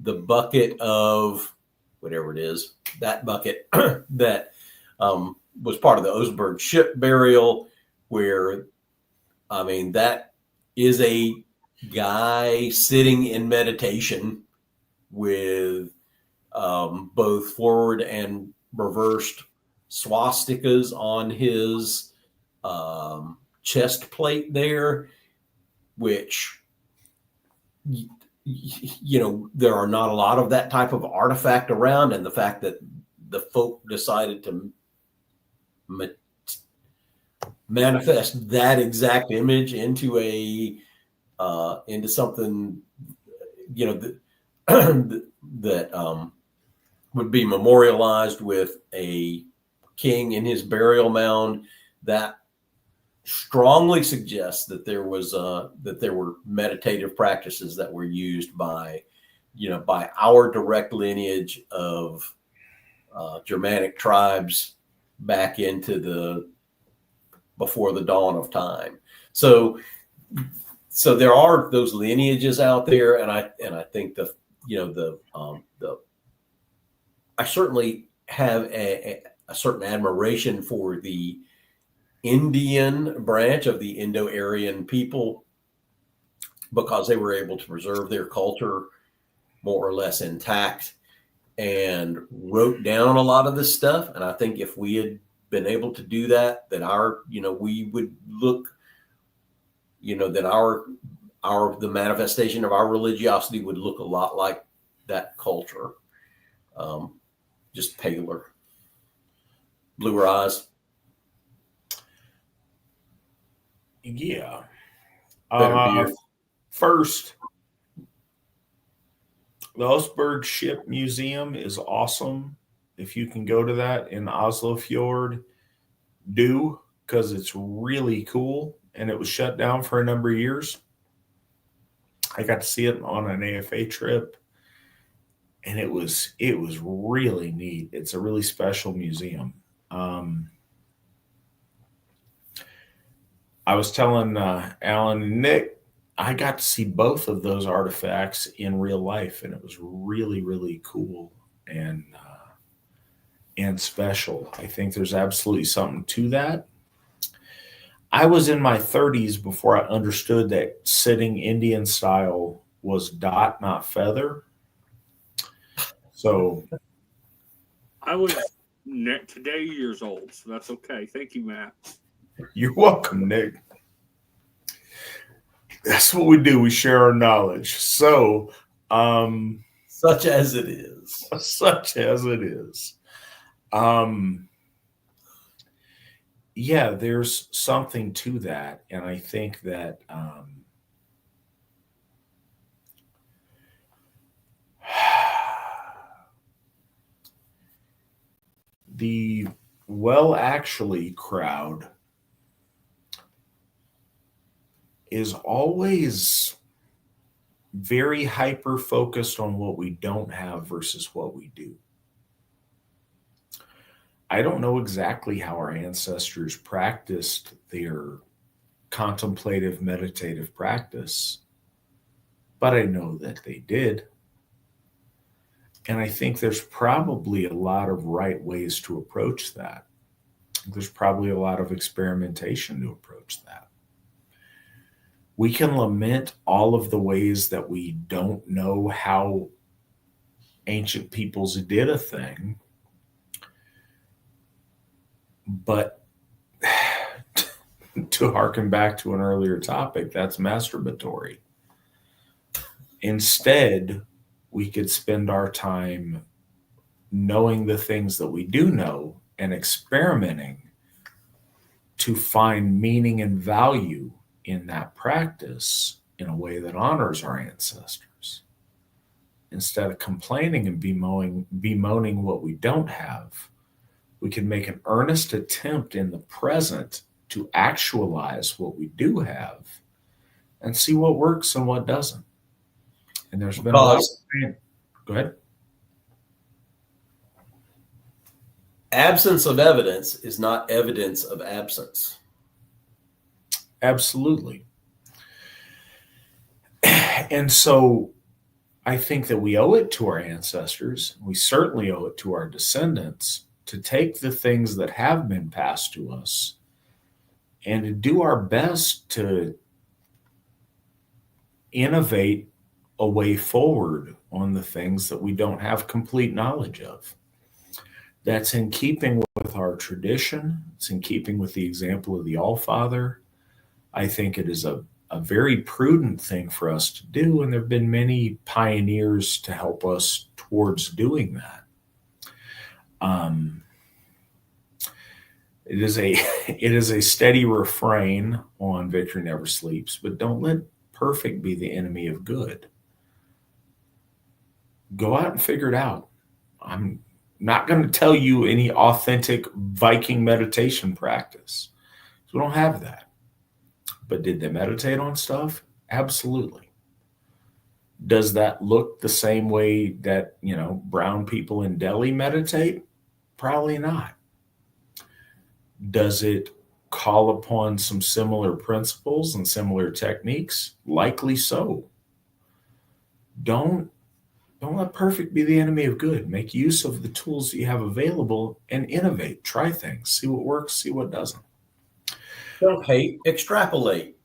bucket of whatever it is, that bucket that was part of the Oseberg ship burial, where, that is a guy sitting in meditation with both forward and reversed swastikas on his chest plate there, which, there are not a lot of that type of artifact around. And the fact that the folk decided to manifest that exact image into into something, that would be memorialized with a king in his burial mound, that strongly suggests that there were meditative practices that were used by our direct lineage of Germanic tribes back into before the dawn of time. So there are those lineages out there, and I think I certainly have a certain admiration for the Indian branch of the Indo-Aryan people, because they were able to preserve their culture more or less intact and wrote down a lot of this stuff. And I think if we had been able to do that, that we would look, that the manifestation of our religiosity would look a lot like that culture. Just paler, bluer eyes. Yeah. Better beer. First, the Osberg Ship Museum is awesome. If you can go to that in Oslo Fjord, do, because it's really cool. And it was shut down for a number of years. I got to see it on an AFA trip, and it was really neat. It's a really special museum. I was telling Alan and Nick, I got to see both of those artifacts in real life, and it was really, really cool and special. I think there's absolutely something to that. I was in my 30s before I understood that sitting Indian style was dot, not feather. So I was today years old, so that's okay. Thank you, Matt. You're welcome, Nick. That's what we do. We share our knowledge. So, such as it is. Such as it is. Yeah, there's something to that. And I think that the actually crowd is always very hyper focused on what we don't have versus what we do. I don't know exactly how our ancestors practiced their contemplative meditative practice, but I know that they did. And I think there's probably a lot of right ways to approach that. There's probably a lot of experimentation to approach that. We can lament all of the ways that we don't know how ancient peoples did a thing, but to harken back to an earlier topic, that's masturbatory. Instead, we could spend our time knowing the things that we do know and experimenting to find meaning and value in that practice in a way that honors our ancestors. Instead of complaining and bemoaning what we don't have, we can make an earnest attempt in the present to actualize what we do have and see what works and what doesn't. And there's been a lot of... Go ahead. Absence of evidence is not evidence of absence. Absolutely. And so I think that we owe it to our ancestors, we certainly owe it to our descendants, to take the things that have been passed to us and to do our best to innovate a way forward on the things that we don't have complete knowledge of. That's in keeping with our tradition. It's in keeping with the example of the Allfather. I think it is a very prudent thing for us to do, and there have been many pioneers to help us towards doing that. It is a steady refrain on Victory Never Sleeps, but don't let perfect be the enemy of good. Go out and figure it out. I'm not going to tell you any authentic Viking meditation practice. We don't have that. But did they meditate on stuff? Absolutely. Does that look the same way that, brown people in Delhi meditate? Probably not. Does it call upon some similar principles and similar techniques? Likely so. Don't let perfect be the enemy of good. Make use of the tools that you have available and innovate. Try things. See what works, see what doesn't. Don't hate, extrapolate.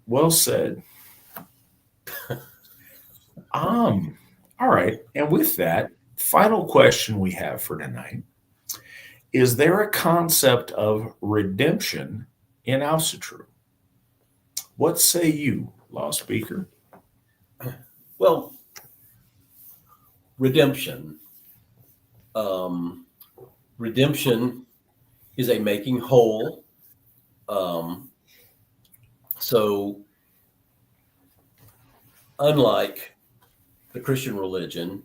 Well said. All right. And with that, final question we have for tonight is there a concept of redemption in Asatru? What say you, Lawspeaker? Well, redemption. Redemption is a making whole. So unlike the Christian religion,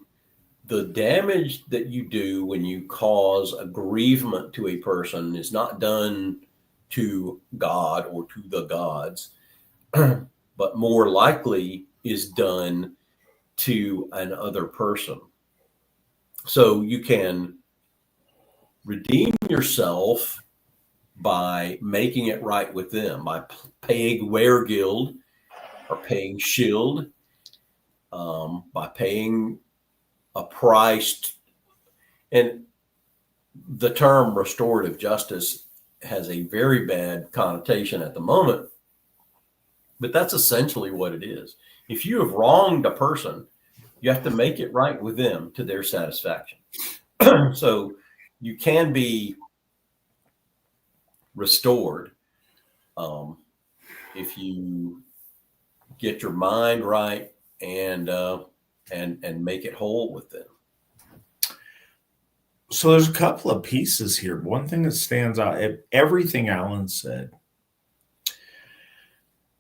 the damage that you do when you cause a bereavement to a person is not done to God or to the gods, but more likely is done to another person. So you can redeem yourself by making it right with them, by paying Weregild or paying Shield, by paying a price. And the term restorative justice has a very bad connotation at the moment, but that's essentially what it is. If you have wronged a person, you have to make it right with them to their satisfaction. So you can be restored if you get your mind right and make it whole with them. So there's a couple of pieces here. One thing that stands out, everything Alan said,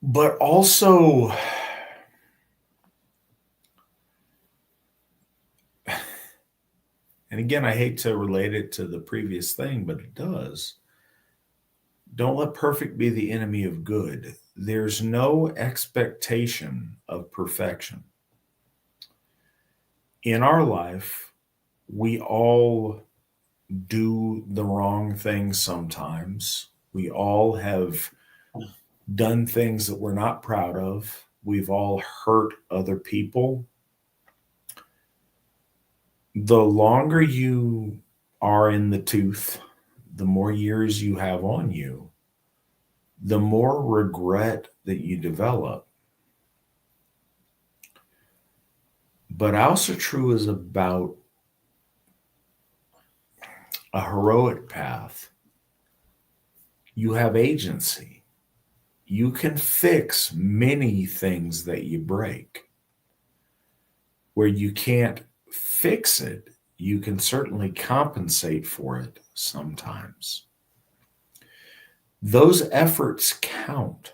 but also and again, I hate to relate it to the previous thing, but it does. Don't let perfect be the enemy of good. There's no expectation of perfection. In our life, we all do the wrong things sometimes. We all have done things that we're not proud of. We've all hurt other people. The longer you are in the tooth, the more years you have on you, the more regret that you develop. But Asatru is about a heroic path. You have agency. You can fix many things that you break. Where you can't fix it, you can certainly compensate for it sometimes. Those efforts count.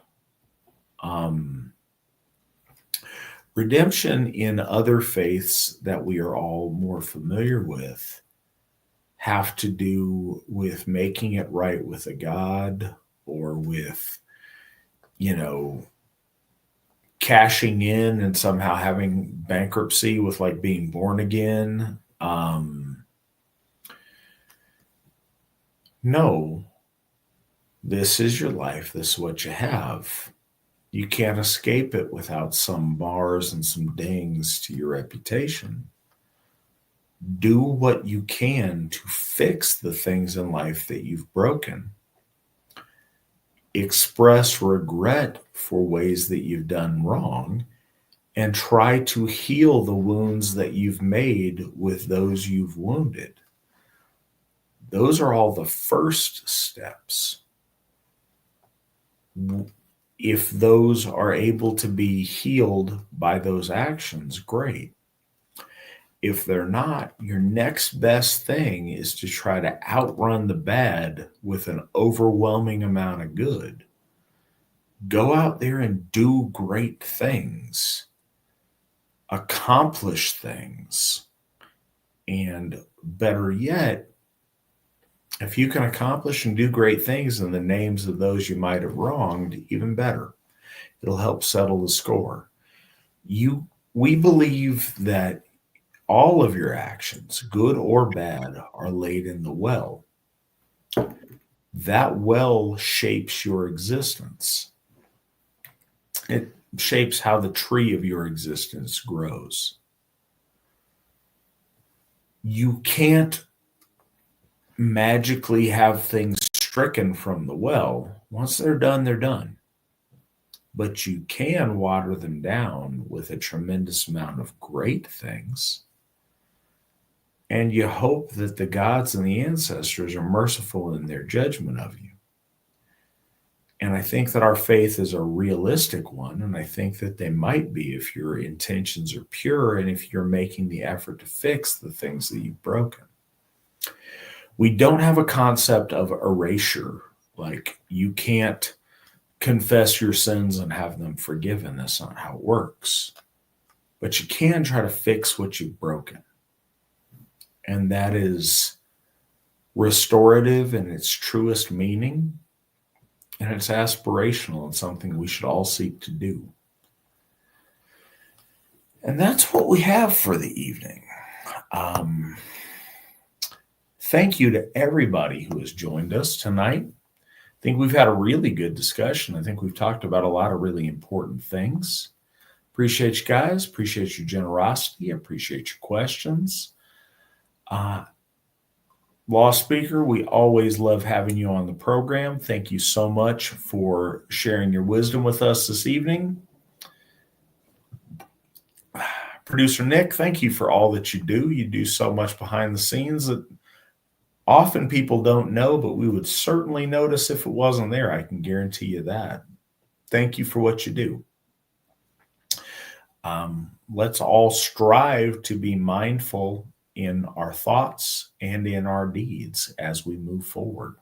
Redemption in other faiths that we are all more familiar with have to do with making it right with a god or with, cashing in and somehow having bankruptcy with like being born again. No, this is your life. This is what you have. You can't escape it without some bars and some dings to your reputation. Do what you can to fix the things in life that you've broken. Express regret for ways that you've done wrong and try to heal the wounds that you've made with those you've wounded. Those are all the first steps. If those are able to be healed by those actions, great. If they're not, your next best thing is to try to outrun the bad with an overwhelming amount of good. Go out there and do great things, accomplish things, and better yet, if you can accomplish and do great things in the names of those you might have wronged, even better. It'll help settle the score. We believe that all of your actions, good or bad, are laid in the well. That well shapes your existence. It shapes how the tree of your existence grows. You can't magically have things stricken from the well. Once they're done, they're done. But you can water them down with a tremendous amount of great things. And you hope that the gods and the ancestors are merciful in their judgment of you. And I think that our faith is a realistic one. And I think that they might be if your intentions are pure and if you're making the effort to fix the things that you've broken. We don't have a concept of erasure. Like you can't confess your sins and have them forgiven. That's not how it works. But you can try to fix what you've broken. And that is restorative in its truest meaning. And it's aspirational and something we should all seek to do. And that's what we have for the evening. Thank you to everybody who has joined us tonight. I think we've had a really good discussion. I think we've talked about a lot of really important things. Appreciate you guys. Appreciate your generosity. Appreciate your questions. Lawspeaker, we always love having you on the program. Thank you so much for sharing your wisdom with us this evening. Producer Nick, thank you for all that you do. You do so much behind the scenes that often people don't know, but we would certainly notice if it wasn't there. I can guarantee you that. Thank you for what you do. Let's all strive to be mindful in our thoughts and in our deeds as we move forward.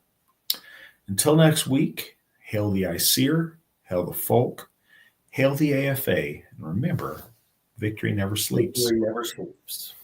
Until next week, hail the ICEER, hail the folk, hail the AFA, and remember, victory never sleeps. Victory never sleeps.